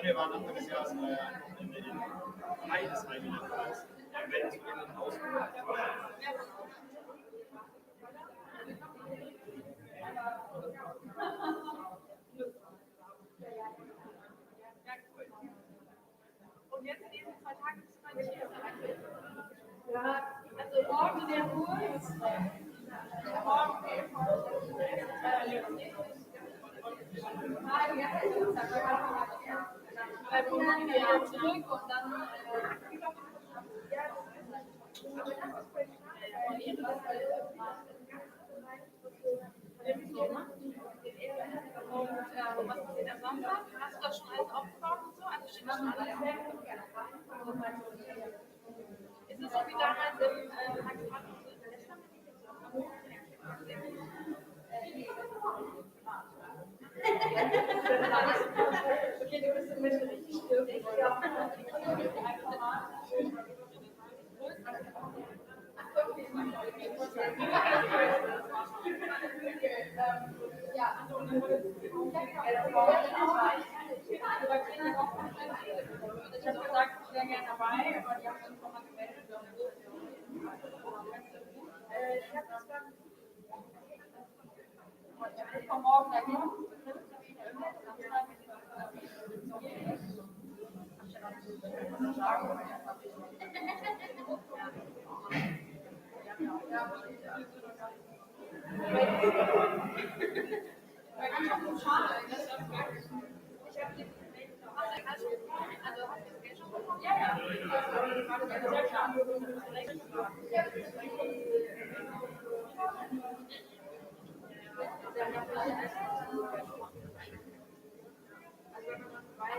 Wir waren anderes Jahr in Heidesheim in der Pfalz. Wenn zu einem Haus und jetzt in diesen 2 Tagen ist man nicht hier. Ja, also morgen sehr kurz. Morgen wieder zurück und dann und was passiert am Sonntag? Hast du das schon alles aufgebaut und so? Also steht das schon alles? Ist es so wie damals im okay, du bist im Mittel richtig still. Ich habe gesagt, ich wäre gerne dabei, aber die haben sich nochmal gemeldet. Ich habe das dann von morgen dahin.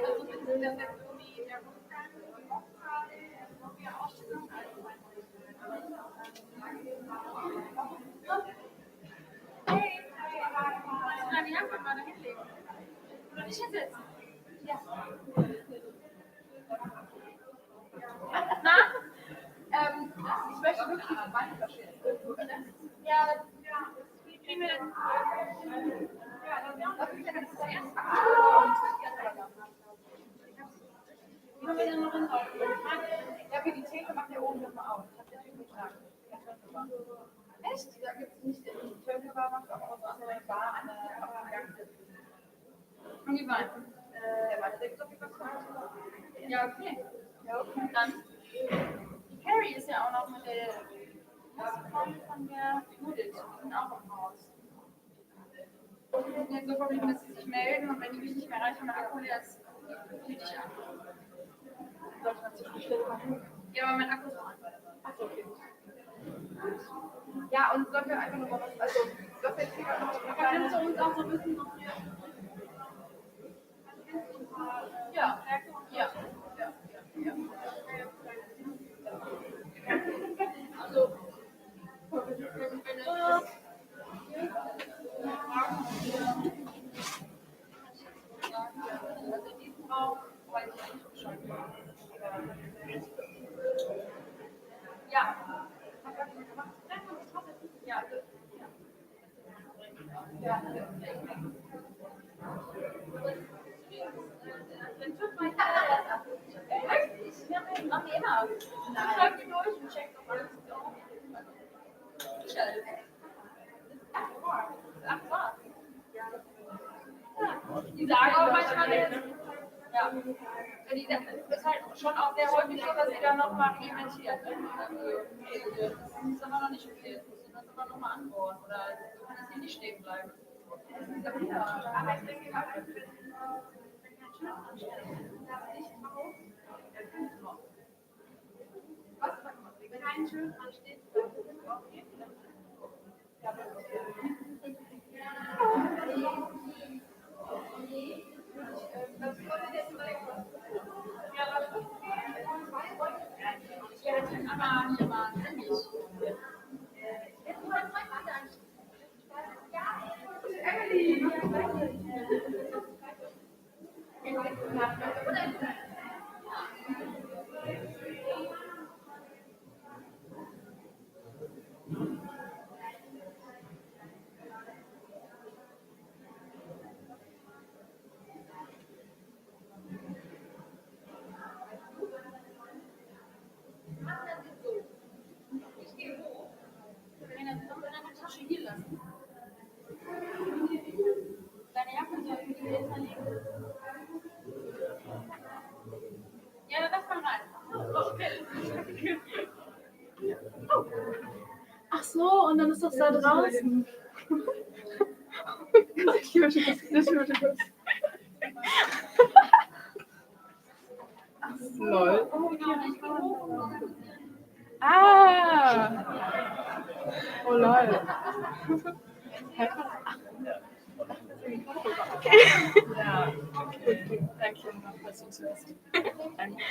Also mit der der Rundgang, Ausstellung. Hey, kannst du deine Jacke mal da hinlegen? Oder nicht hinsetzen? Ja. Na? Ich möchte wirklich die Beine verstehen. Ja, wie mir denn? Ja, das ist ja das erste. Wie können wir denn noch hinlaufen? Ja, okay, die Theke macht ja oben nochmal auf. Ich habe den Typen gefragt. Echt? Da gibt es nicht die Töpfe-Bar, macht auch was an der Bar an der Gang. Und die Wein? Der Wein, der gibt auf jeden Fall Kost. Ja, okay. Ja, okay. Dann, die Carrie ist ja auch noch mit der von der Judith. Die sind auch im Haus. Wir sind jetzt so verblieben, dass sie sich melden und wenn die mich nicht mehr erreichen, mein Akku leer ist, biete ich an. Sollte man zwischenstellen machen? Ja, aber mein Akku ist noch an. Achso, okay. Ja, und sollen wir einfach nur mal was, also, was jetzt hier noch kannst du uns auch so ein bisschen noch hier. Ja, ja. Die sagen auch manchmal, ja, die, das ist halt schon auch sehr häufig so, dass sie dann nochmal reglementieren. Okay, das ist aber noch nicht okay, jetzt müssen wir das aber nochmal anbauen oder so kann es hier nicht stehen bleiben. Aber ich denke, wenn ein Schild dran steht, ich gehe hoch. Deine Tasche hier lassen. Deine Jacke soll in die Winter liegen. Ja, dann lass mal rein. Okay. Oh. Ach so, und dann ist das da draußen. Oh Gott, ich würde das. Lol. Ah! Oh lol. Okay. Ja, okay. Danke, was du zuerst. Danke.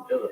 Irre.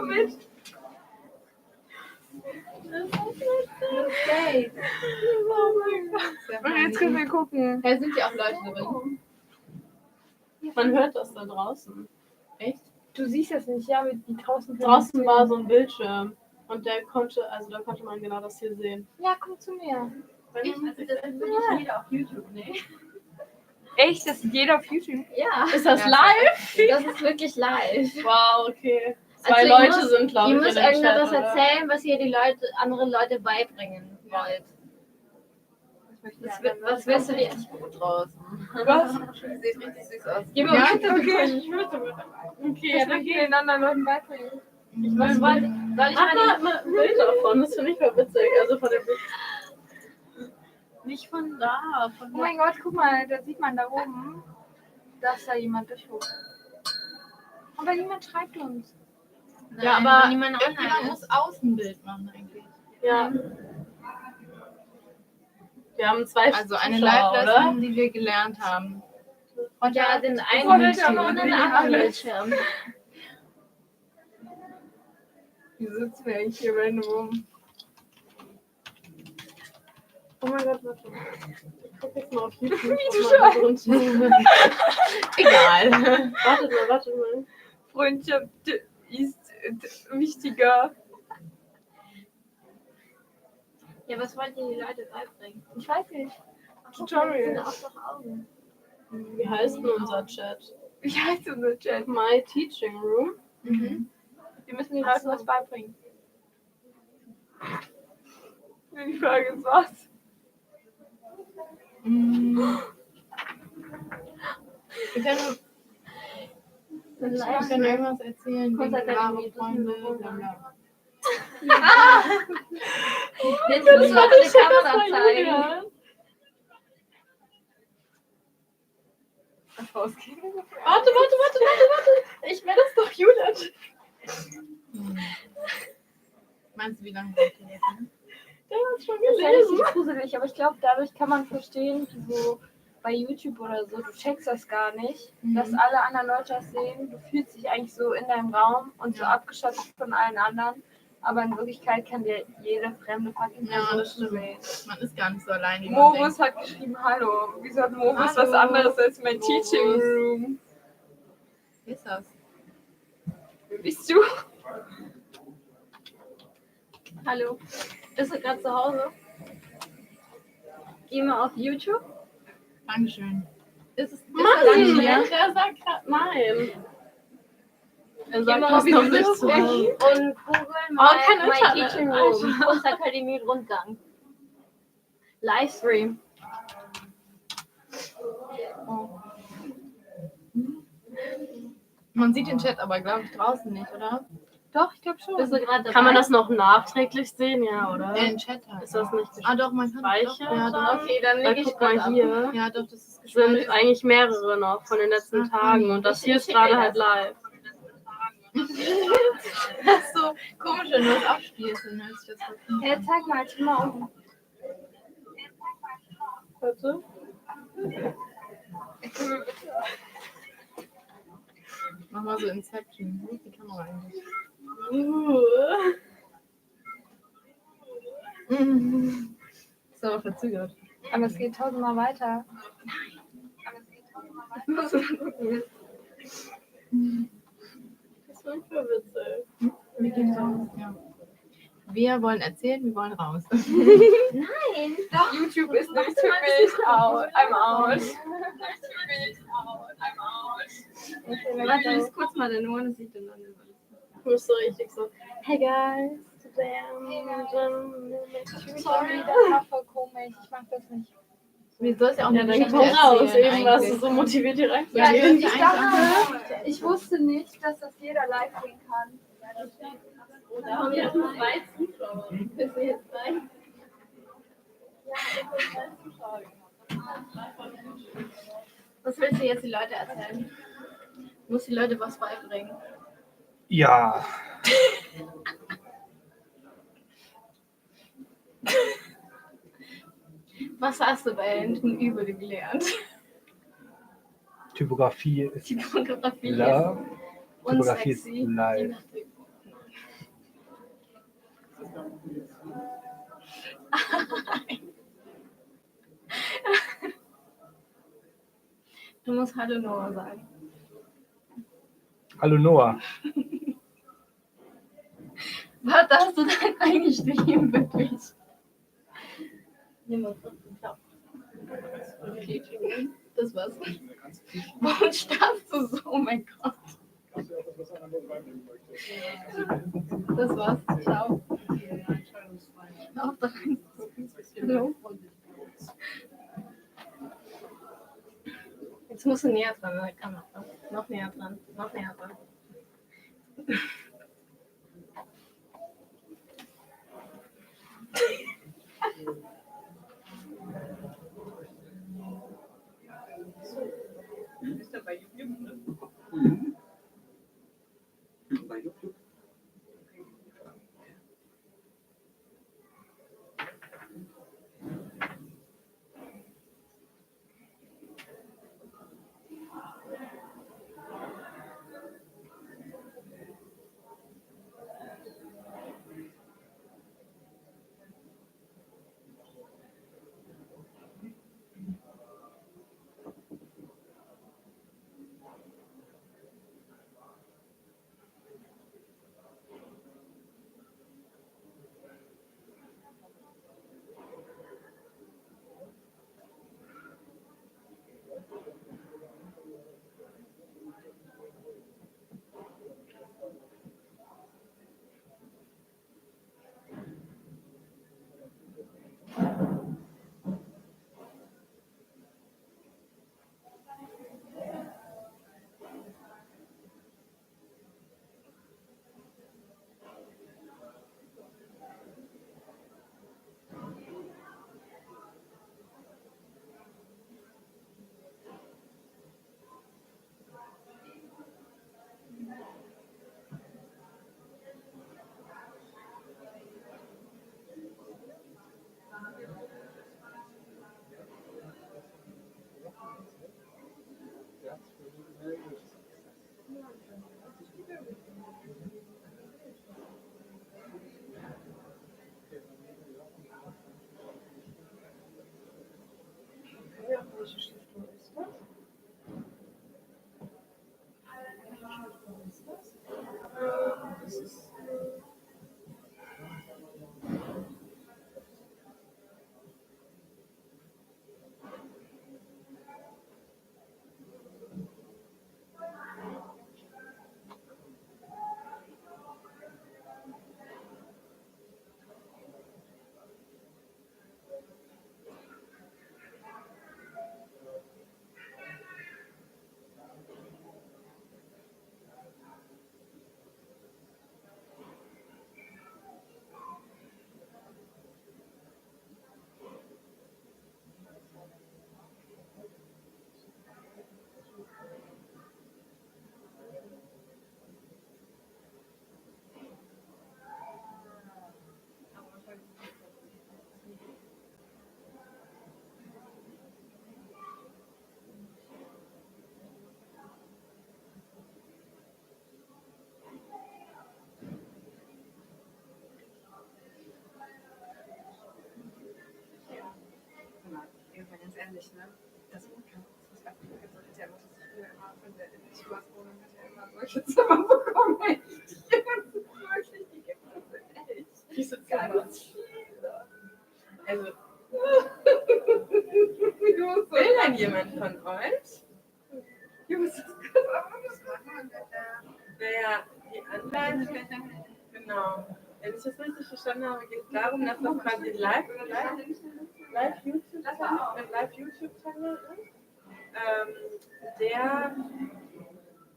mit. Okay. Oh mein Gott. Und jetzt können wir gucken. Da sind ja auch Leute drin. Man hört das da draußen. Echt? Du siehst das nicht, ja, wie draußen. Draußen war so ein Bildschirm und da konnte man genau das hier sehen. Ja, komm zu mir. Das ist wirklich jeder auf YouTube, ne? Echt? Das sieht jeder auf YouTube? Ja. Ist das Ja, live? Das ist wirklich live. Wow, okay. Zwei Also Leute sind, glaube ich, ihr müsst in dem irgendetwas Chat, oder? erzählen, was ihr die anderen Leute beibringen wollt. Was willst du dir echt gut draußen? Was? Sieht richtig süß aus. Gib mir Ja, bitte okay. Okay, Das möchte ich den anderen Leuten beibringen. Was wollt ihr? Soll ich mal ein Bild davon? Das finde ich voll witzig. Also von dem Bild. Nicht von da. Oh mein Gott, guck mal, da sieht man da oben, dass da jemand durchguckt. Aber niemand schreibt uns. Ja, aber irgendjemand muss Außenbild machen eigentlich. Ja. Wir haben 2 Also eine Zuschauer, Live-Lesson, oder? die wir gelernt haben. Und ja, den einen einen Bildschirm und den anderen Bildschirm. Wie sitzen wir eigentlich hier random rum? Oh mein Gott, warte. Ich guck jetzt mal auf YouTube. Wie du schon. Egal. Wartet mal. Freundschaft ist wichtiger. Ja, was wollt ihr die Leute beibringen? Ich weiß nicht. Tutorial. Das sind auch doch Augen. Wie heißt denn unser Chat? Wie heißt unser Chat? My Teaching Room. Mhm. Wir müssen den Leuten was beibringen. Die Frage ist was? Wir können irgendwas erzählen. Kunstakademie Freunde, Düsseldorf. bla bla. Jetzt muss muss man man die die Kamera Kamera zeigen. zeigen. Warte. Ich will das doch Judith. Meinst du, wie lange braucht ihr das? Der hat schon Das ist ja gelesen. richtig gruselig, aber ich glaube, dadurch kann man verstehen, so bei YouTube oder so, du checkst das gar nicht, dass alle anderen Leute das sehen. Du fühlst dich eigentlich so in deinem Raum und so abgeschottet von allen anderen. Aber in Wirklichkeit kann dir jede fremde fucking Person sehen. Man ist gar nicht so allein. wie man Moritz denkt. hat geschrieben, hallo. Wieso hat Moritz Hallo. was anderes als mein Moritz. Teaching Room? Wie ist das? Wer bist du? Hallo. Bist du gerade zu Hause? Geh mal auf YouTube. Dankeschön. Ist das Mann, hier? der sagt gerade nein. Er Geh sagt, mal das auf ist noch YouTube nicht zu Hause. und google mal kein My Internet. Teaching Room. Kunstakademie Rundgang. Livestream. Man sieht den Chat aber, glaube ich, draußen nicht, oder? Doch, ich glaube schon. Bist du gerade dabei? Kann man das noch nachträglich sehen, ja, oder? Den Chat halt. Ist das nicht Doch, man kann gespeichert? Ja, dann? okay, dann Weil lege ich guck mal grad ab. hier. Ja, doch, das ist gespeichert. Sind eigentlich mehrere noch von den letzten Tagen und das hier ist gerade halt live. Das ist so komisch, wenn du das abspielst, dann hört sich das so. Ja, zeig mal, zieh mal um. Warte. Mach mal so Inception. Wo ist die Kamera eigentlich? Ist aber verzögert. Aber es geht tausendmal weiter. Das ist super witzig. Wie geht's raus? Ja. Wir wollen erzählen, wir wollen raus. Nein, doch. YouTube ist nicht für mich. I'm out. Warte, lies kurz mal deine Ohren, das sieht dann an. Du bist so richtig so, hey guys, today Sorry, das war voll komisch. Ich mag das nicht. Wie soll es ja auch ja, nicht dann komm raus, erzählen eben warst du eigentlich. so motiviert hier Ja, reinzugehen. ich dachte, ich wusste nicht, dass das jeder live sehen kann. Da haben wir jetzt 2 Zuschauer. Bist du jetzt 3? Was willst du jetzt die Leute erzählen? Du musst die Leute was beibringen. Ja. Was hast du bei Hinten über gelernt? Typografie ist Typografie love. und Typografie ist sexy. live. Du musst Hallo Noah sagen. Hallo Noah. Was hast du denn eingeschrieben, wirklich? Niemand hat geklappt. Okay, das war's. Warum starrst du so? Oh mein Gott. Das war's. Ciao. Auf da rein. Hallo. Jetzt musst du näher dran an der Kamera. Noch näher dran. Noch näher dran. Ist er bei YouTube, ne? Bei YouTube. Ja, welche Stiftung ist das? Das ist. Mal ganz ehrlich, ne? Das ist ja immer, dass ich immer von der Wohnung hat ja immer solche Zimmer bekommen. Echt. Das ist wirklich, die gibt es echt. Diese Zimmer. Also, will denn jemand von euch? Jungs, das machen naja, die anderen, genau. Wenn ich das richtig verstanden habe, geht es darum, dass das quasi Live-YouTube-Channel ist, der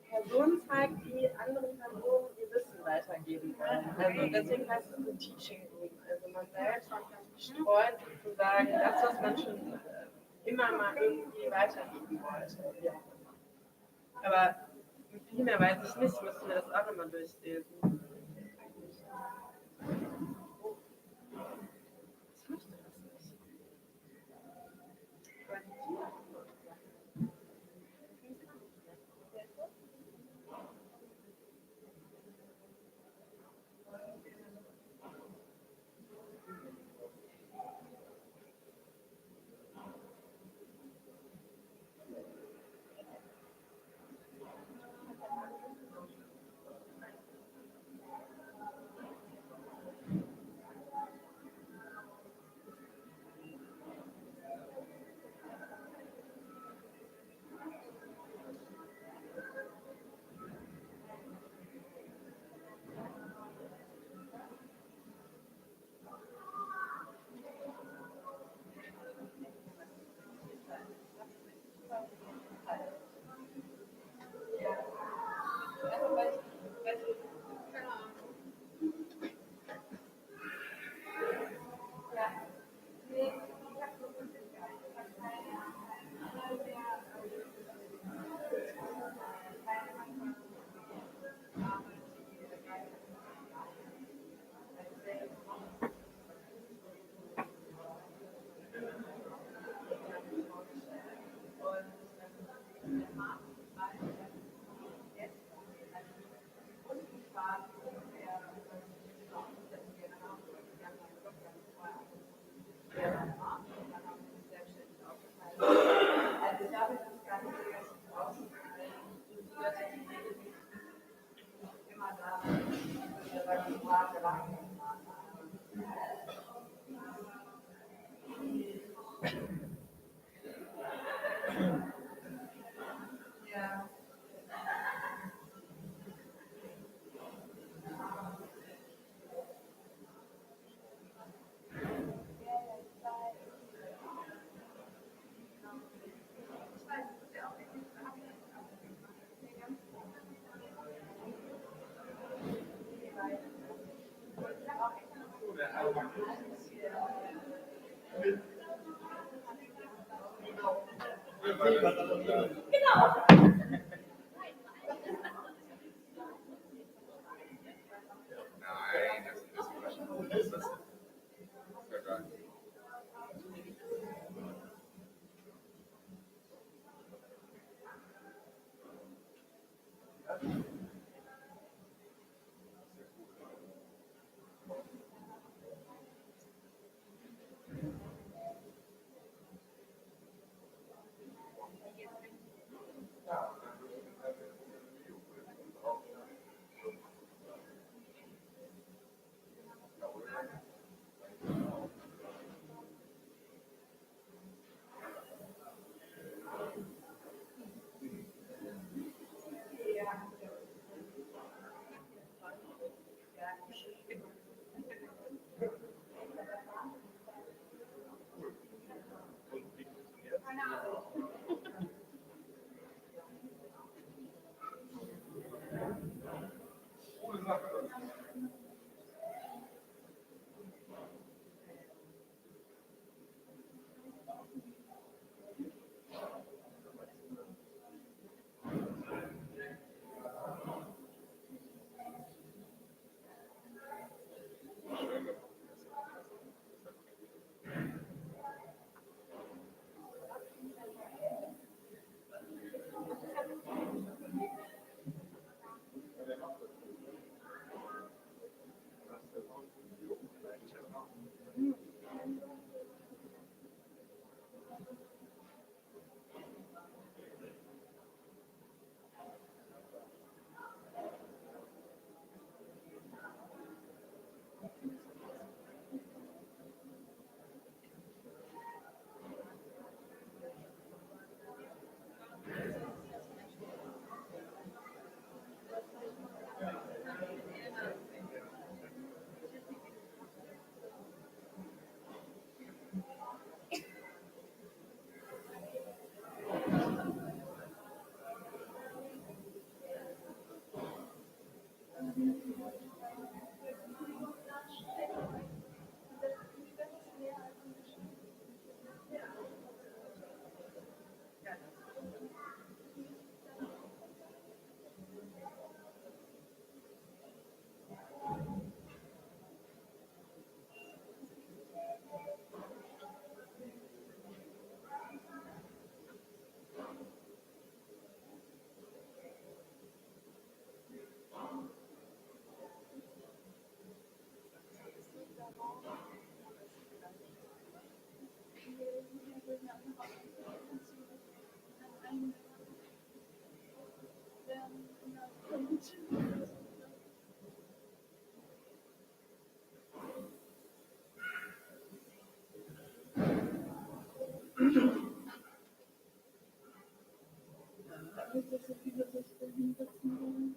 Personen zeigt, die anderen Personen ihr Wissen weitergeben wollen. Also deswegen heißt es ein Teaching Room. Also man selbst streut sozusagen das, was man schon immer mal irgendwie weitergeben wollte. Ja. Aber viel mehr weiß ich nicht, ich müsste mir das auch nochmal durchlesen. Ich möchte das nicht.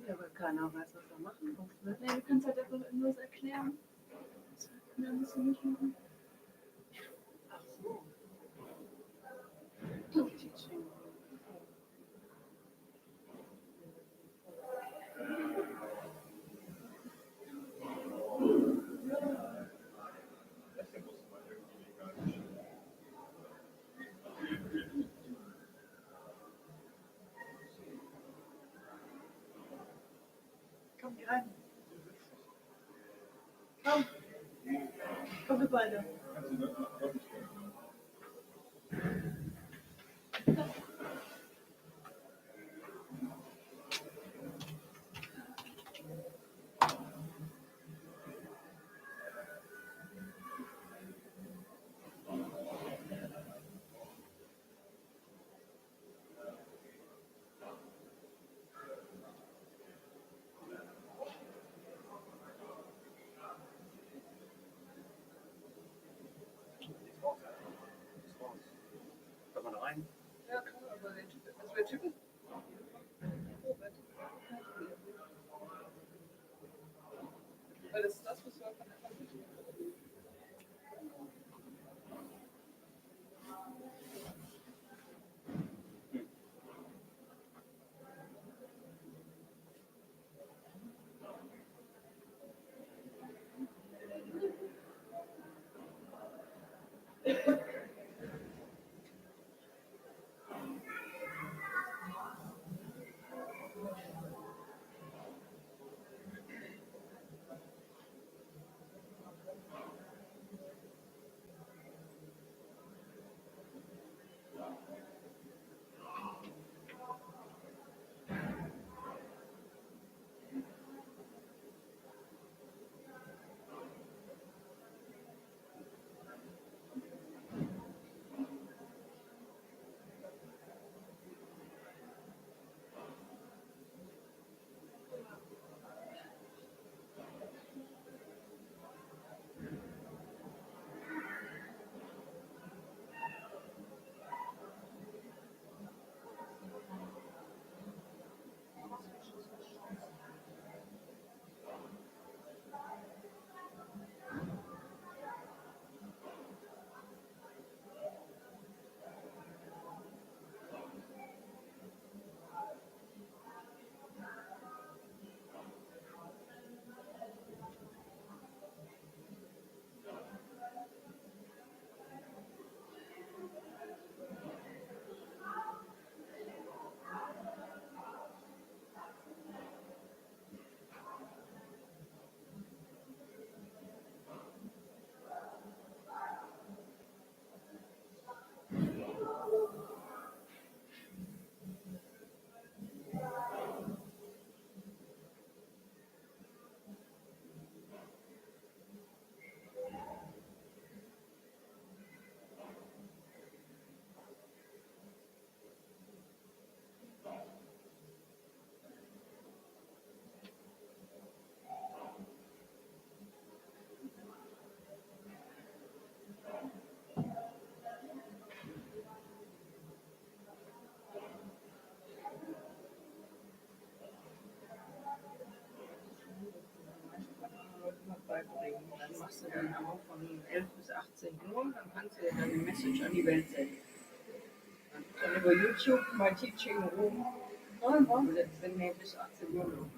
Ja, weil keiner weiß, was er machen muss. Ne? Nee, du kannst halt einfach irgendwas erklären. Mehr musst du nicht machen. Ach so. Teaching. Komm, geh rein. Komm. Komm, wir beide. Weil das ist das, was du einfach beibringen. Dann machst du dann aber von 11 bis 18 Uhr, dann kannst du deine Message an die Welt senden. Dann über YouTube, My Teaching Room, und jetzt sind wir bis 18 Uhr noch.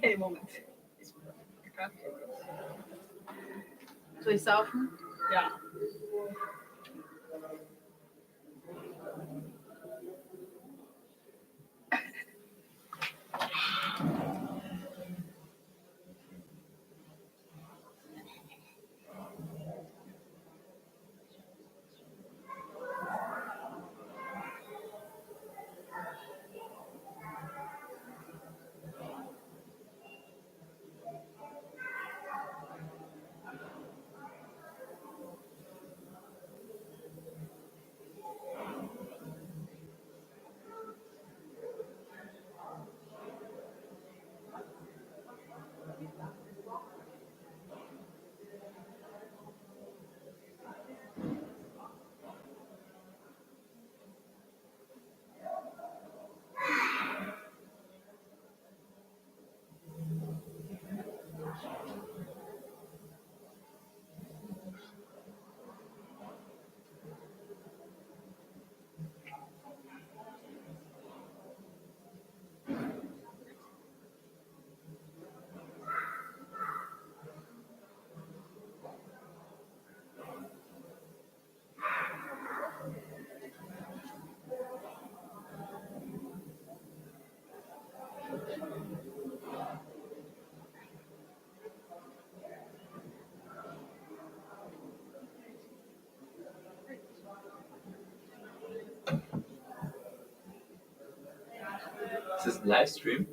Hey, Moment. Soll ich saufen? Ja. Ist das ein Livestream?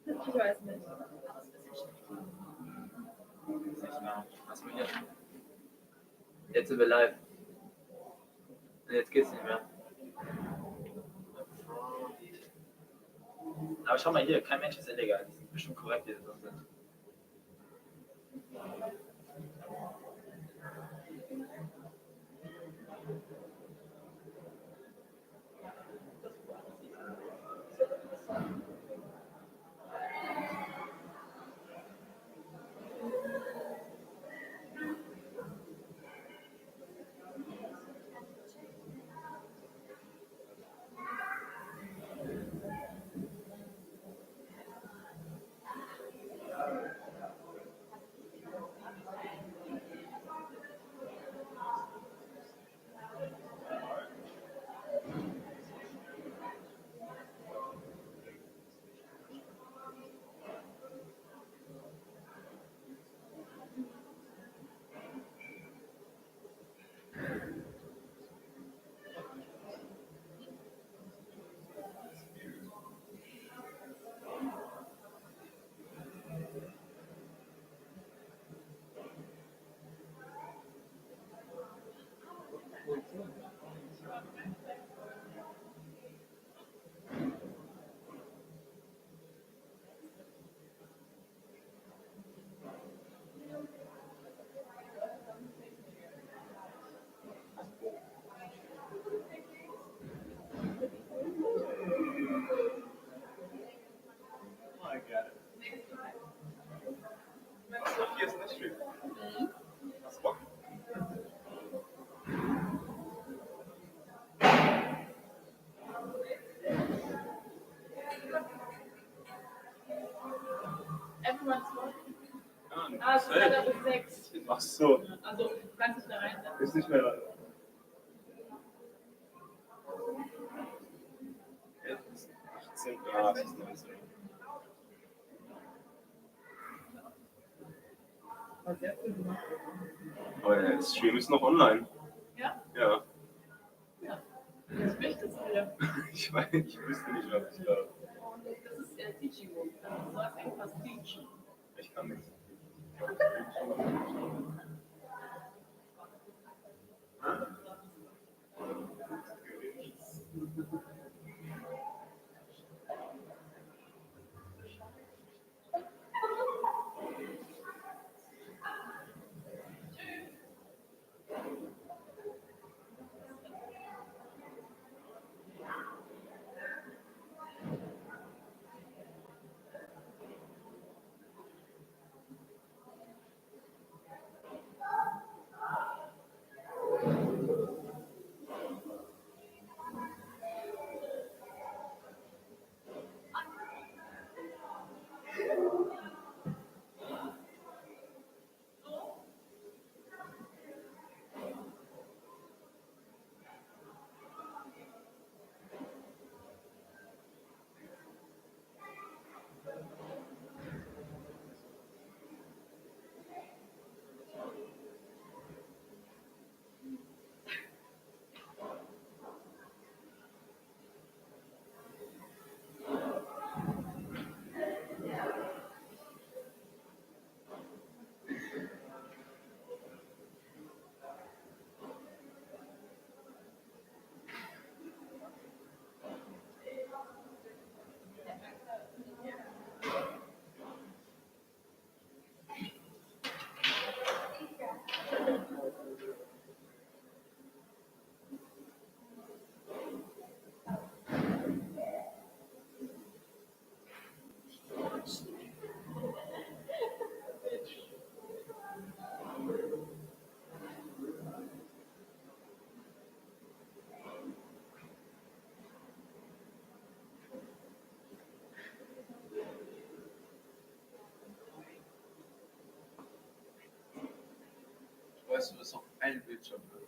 Ich weiß nicht. Was wir hier? Jetzt sind wir live. Und jetzt geht's nicht mehr. Aber schau mal hier, kein Mensch ist illegal. Die sind bestimmt korrekt, die da drin sind. Hier ist ein Stream. Hast du Bock? Everyone's walking. Ah, Es ist leider bis 6. Ach so. Also, du kannst nicht da reinsetzen. Ist nicht mehr rein. Jetzt ist 18 Grad, 19. Hat sehr viel gemacht. Aber der Stream ist noch online. Ja? Ja. Ja. Das möchtest du ja. Ich weiß, ich wüsste nicht, was ich da. Und das ist ja Teaching Room. Also du sollst irgendwas teachen. Ich kann nichts. Weißt du, was auf einem Bildschirm wird?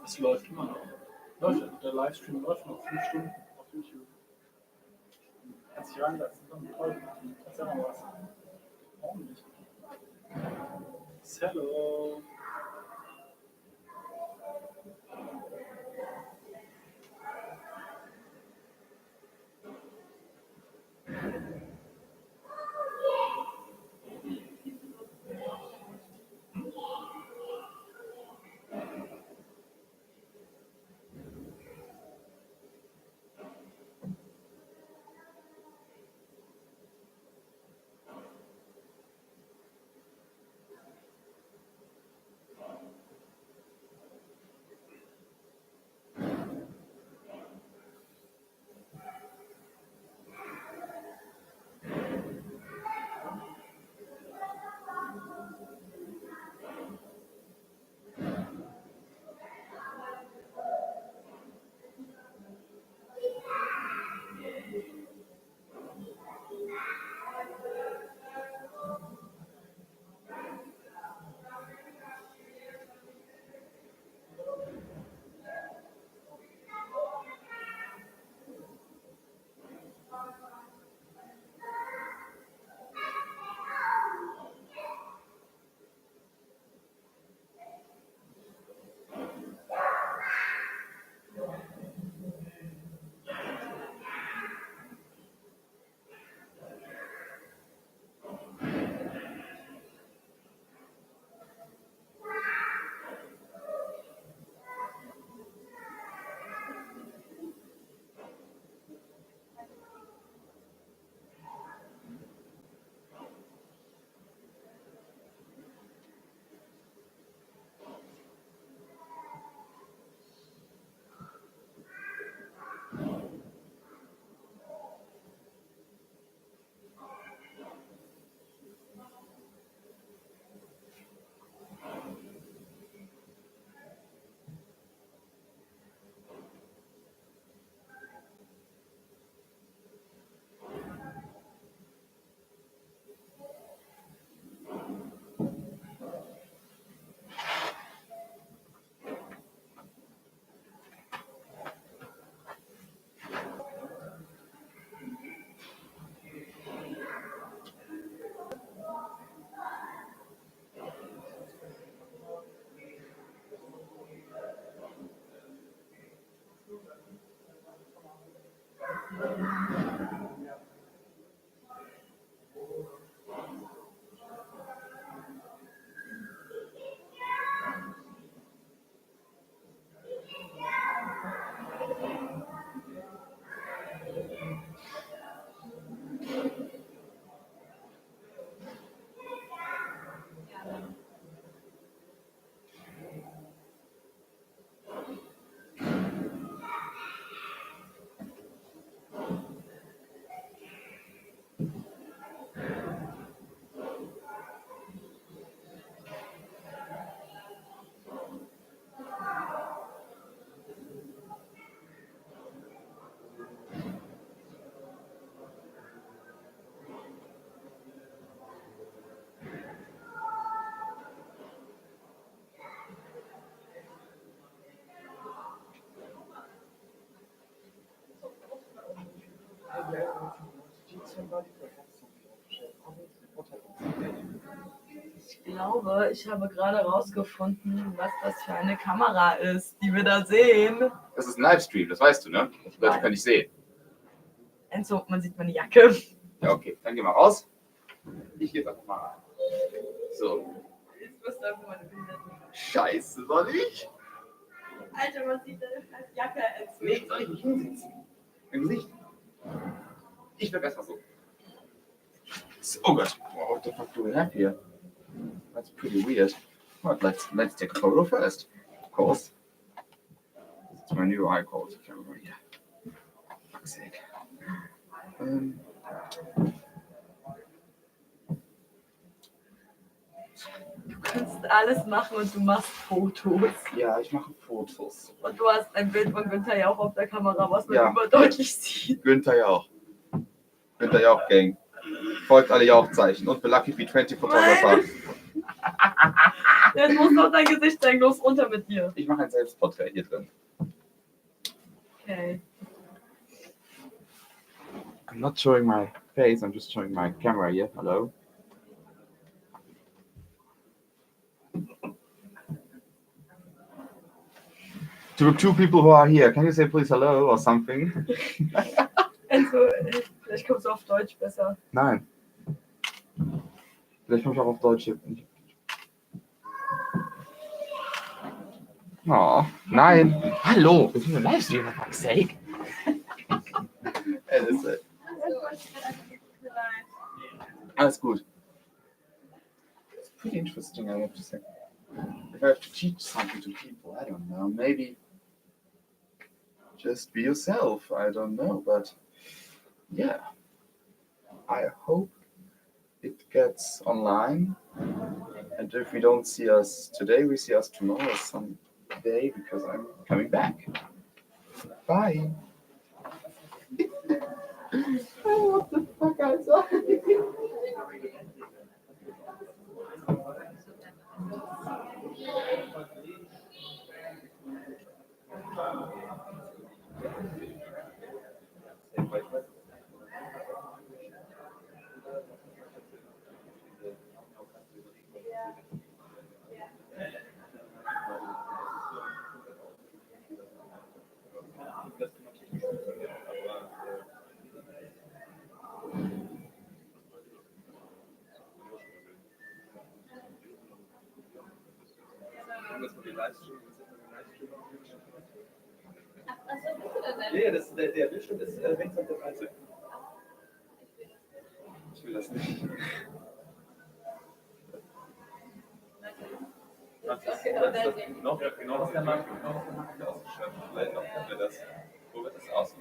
Es läuft immer noch. Läuft, der Livestream läuft noch 5 Stunden auf YouTube. Kannst dich reinlassen, komm, toll. Erzähl mal was. Warum nicht? Hello. Ich glaube, ich habe gerade herausgefunden, was das für eine Kamera ist, die wir da sehen. Das ist ein Livestream, das weißt du, ne? Die Leute können dich sehen. Enzo, man sieht meine Jacke. Ja, okay, dann geh mal raus. Ich geh einfach mal rein. So. Jetzt wirst du einfach meine Bilder. Scheiße, soll ich? Alter, man sieht deine scheiß Jacke, Enzo. Nee, soll ich nicht hinsitzen? Im Gesicht. Ich bleib erstmal so. Oh Gott. Wow, what the fuck do we have here? That's pretty weird. But let's take a photo first. Of course. It's my new eye code. Fuck's sake. Du kannst alles machen und du machst Fotos. Ja, ich mache Fotos. Und du hast ein Bild von Günther Jauch auf der Kamera, was man überdeutlich sieht. Günther Jauch. Günther Jauch Gang. Folgt alle Jauchzeichen und Lucky B20 Photographer. Jetzt muss noch dein Gesicht sein, los runter mit dir. Ich mache ein Selbstporträt hier drin. Okay. I'm not showing my face, I'm just showing my camera here. Hello. To the two people who are here, can you say please hello or something? Also, vielleicht kommst du auf Deutsch besser. Nein. Vielleicht komme ich auch auf Deutsch. Oh, nein. Hallo, wir sind im Livestream, for fuck's sake. Alles gut. It's pretty interesting, I have to say. If I have to teach something to people, I don't know, maybe just be yourself, I don't know, but yeah. I hope it gets online, and if we don't see us today, we see us tomorrow someday, because I'm coming back. Bye. What the fuck I saw? Ja, der Bildschirm ist rechts auf der Seite. Ich will das nicht. Genau, was der Markt ausgeschaltet. Vielleicht noch können wir das. Wo wird das aus?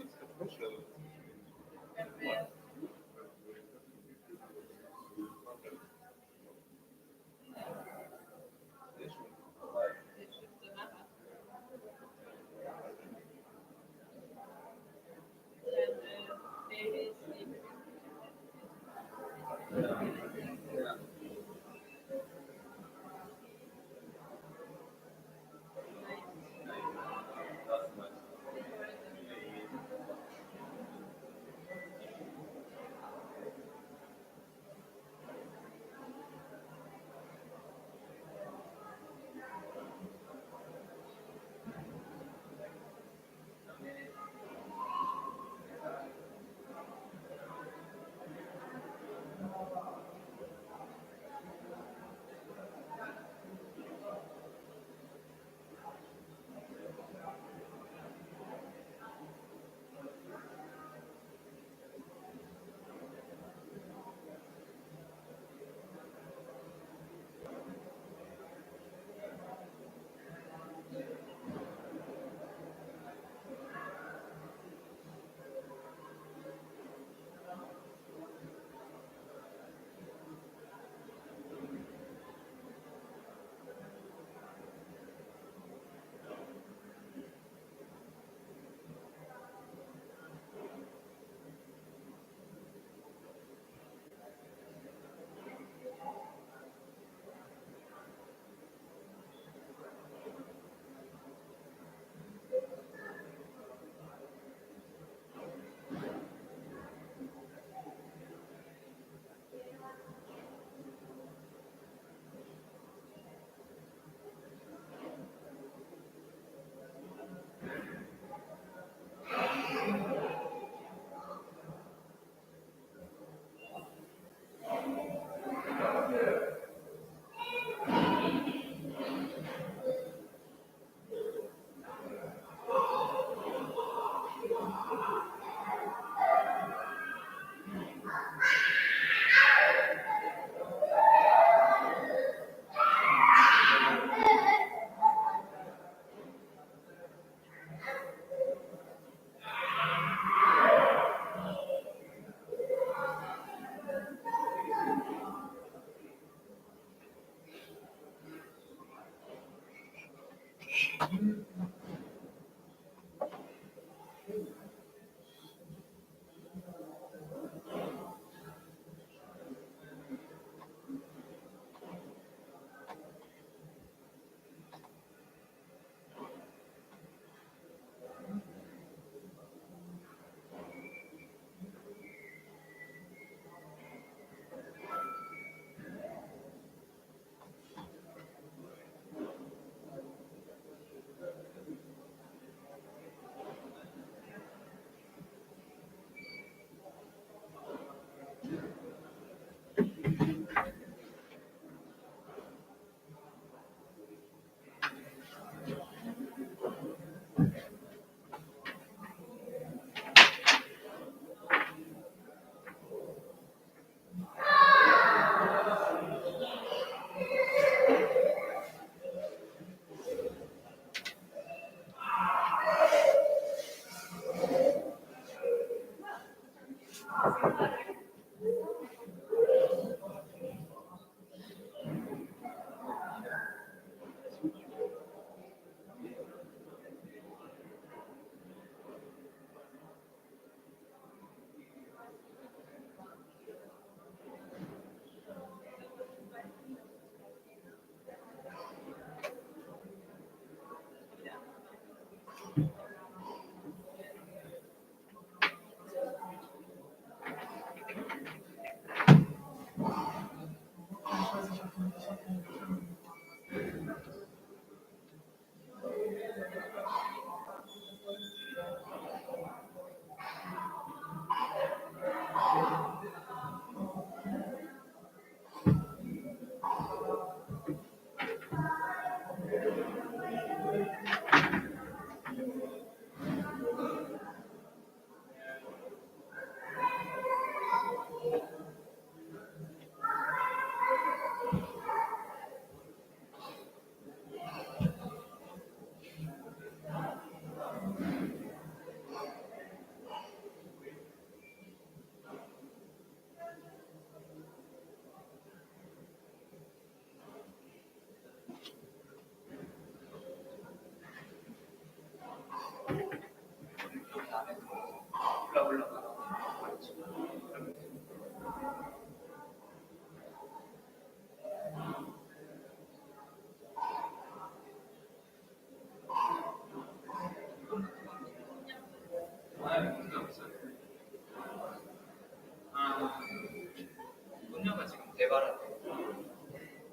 소녀가 지금 대발하고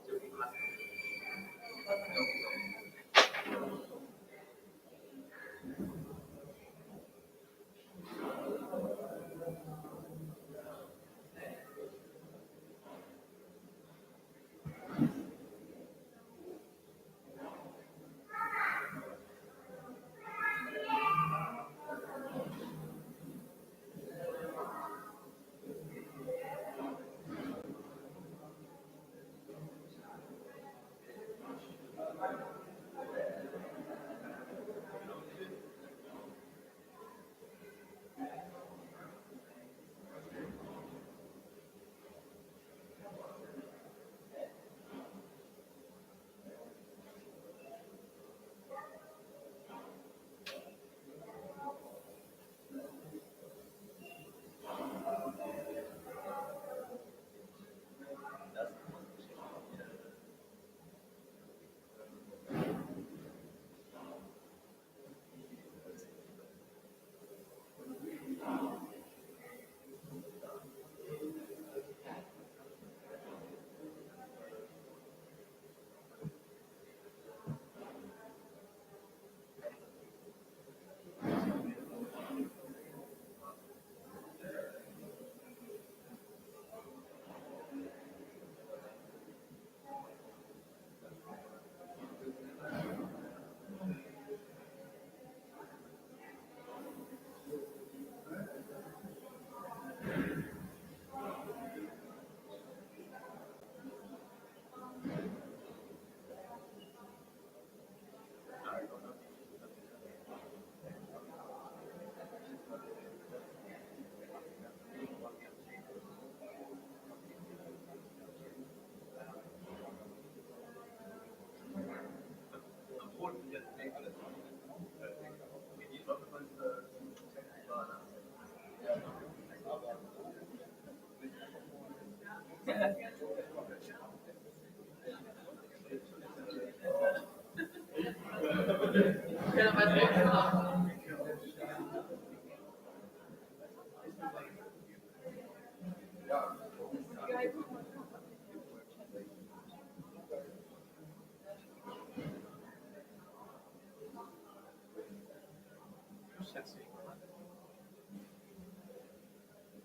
저기 가서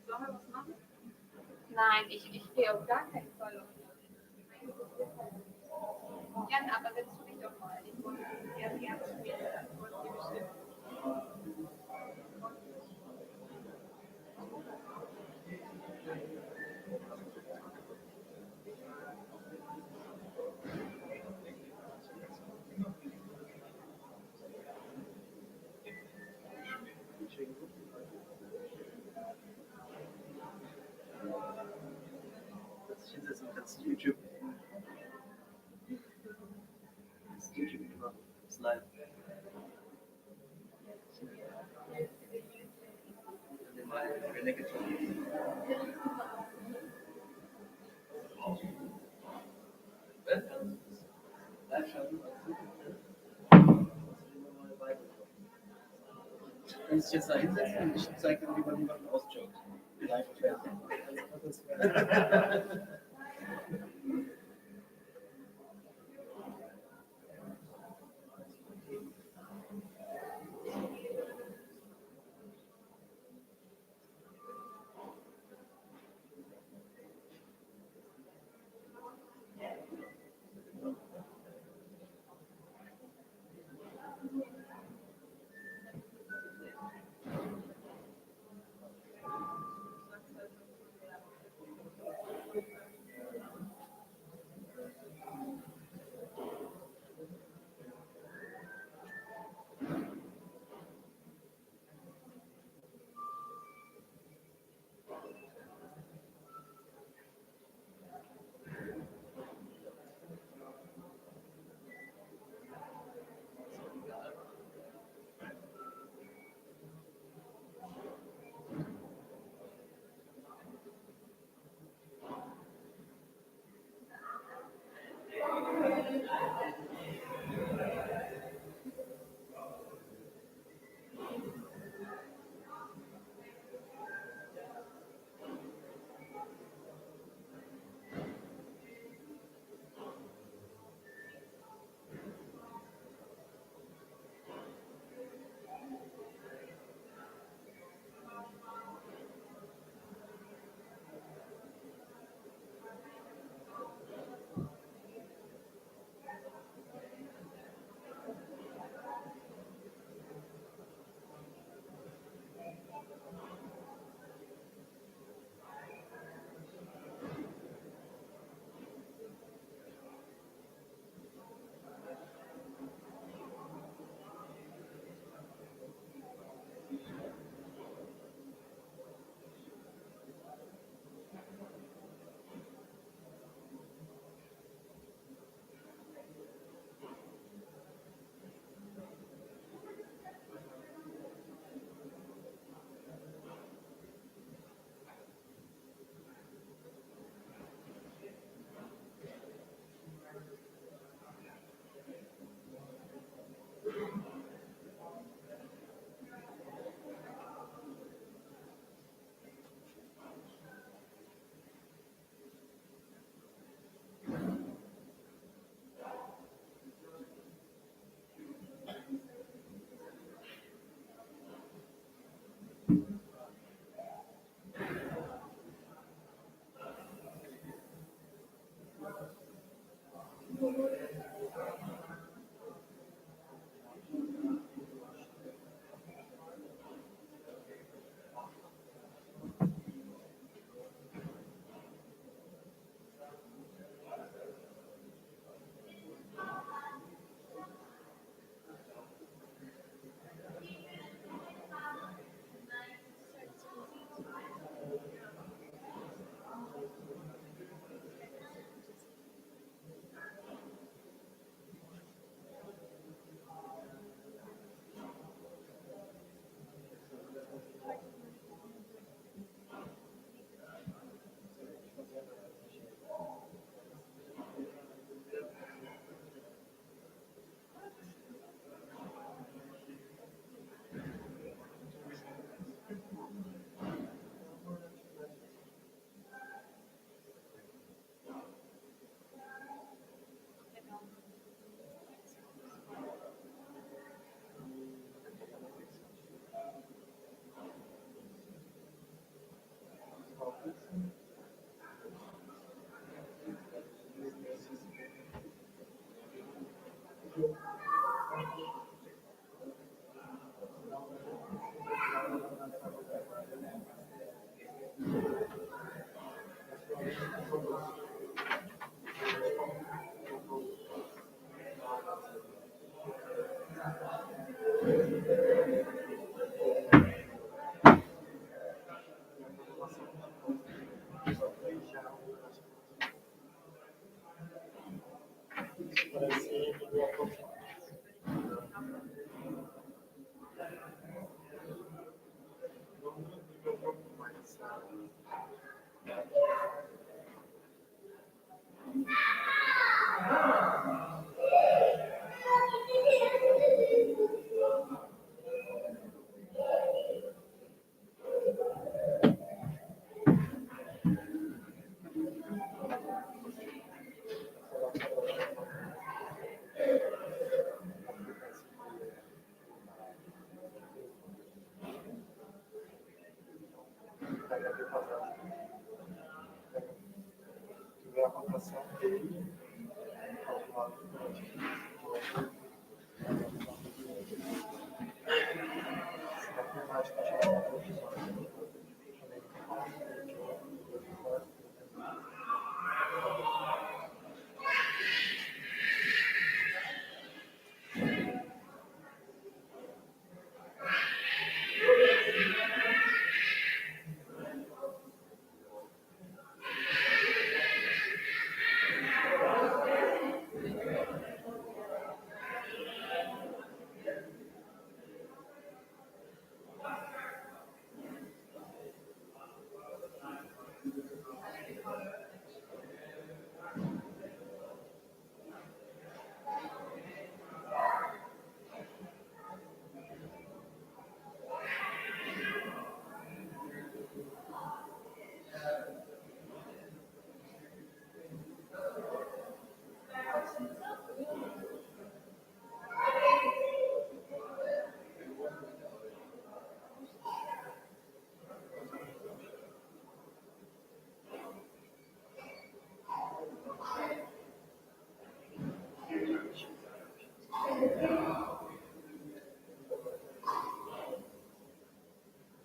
Sollen wir was machen? Nein, ich gehe auf gar keinen Fall auf. Jan, aber setz du dich doch mal. Ich wollte erst ernst nehmen, dann wollte ich bestimmt. It's YouTube. It's YouTube gemacht. It's live. Wenn sich jetzt da hinsetzen und ich zeige dir, wie man jemanden ausjoggt. Live im Fernsehen.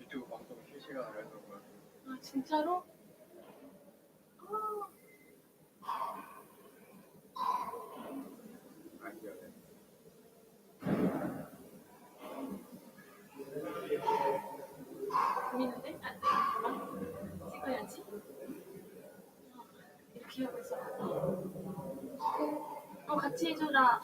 유튜브 방송 실시간으로 해서 아, 진짜로? 아이디어네. 보이는데? 안 돼. 잠깐만. 찍어야지. 이렇게 하고 있어. 같이 해줘라.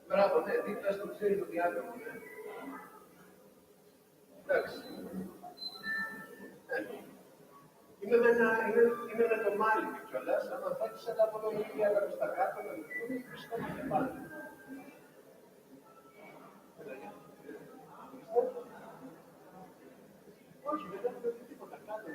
Μπράβο, ναι, δίπλα στο ξέρει το διάλογο, ναι. Εντάξει. Είμαι με το Μάλι κιόλας, άμα θέλεις ένα από το διάλογο στα κάτω, να δούμε, βρισκόμαστε πάλι. Όχι, δεν έχουμε δει τίποτα κάτω.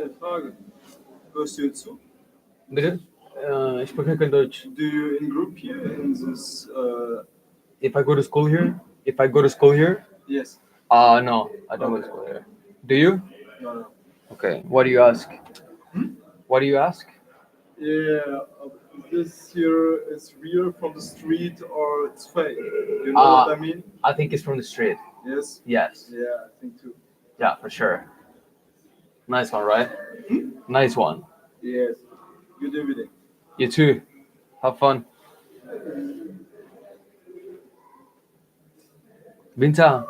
eine Frage. Hörst du jetzt zu? Bitte? Ich spreche kein Deutsch. Do you in group here in this? If I go to school here? If I go to school here? Yes. No, I don't go to school here. Do you? No. Okay. What do you ask? What do you ask? Yeah. This here is real from the street or it's fake? You know what I mean? I think it's from the street. Yes. Yes. Yeah, I think too. Yeah, for sure. Nice one, right? Nice one. Yes. Good evening. You too. Have fun. Winter.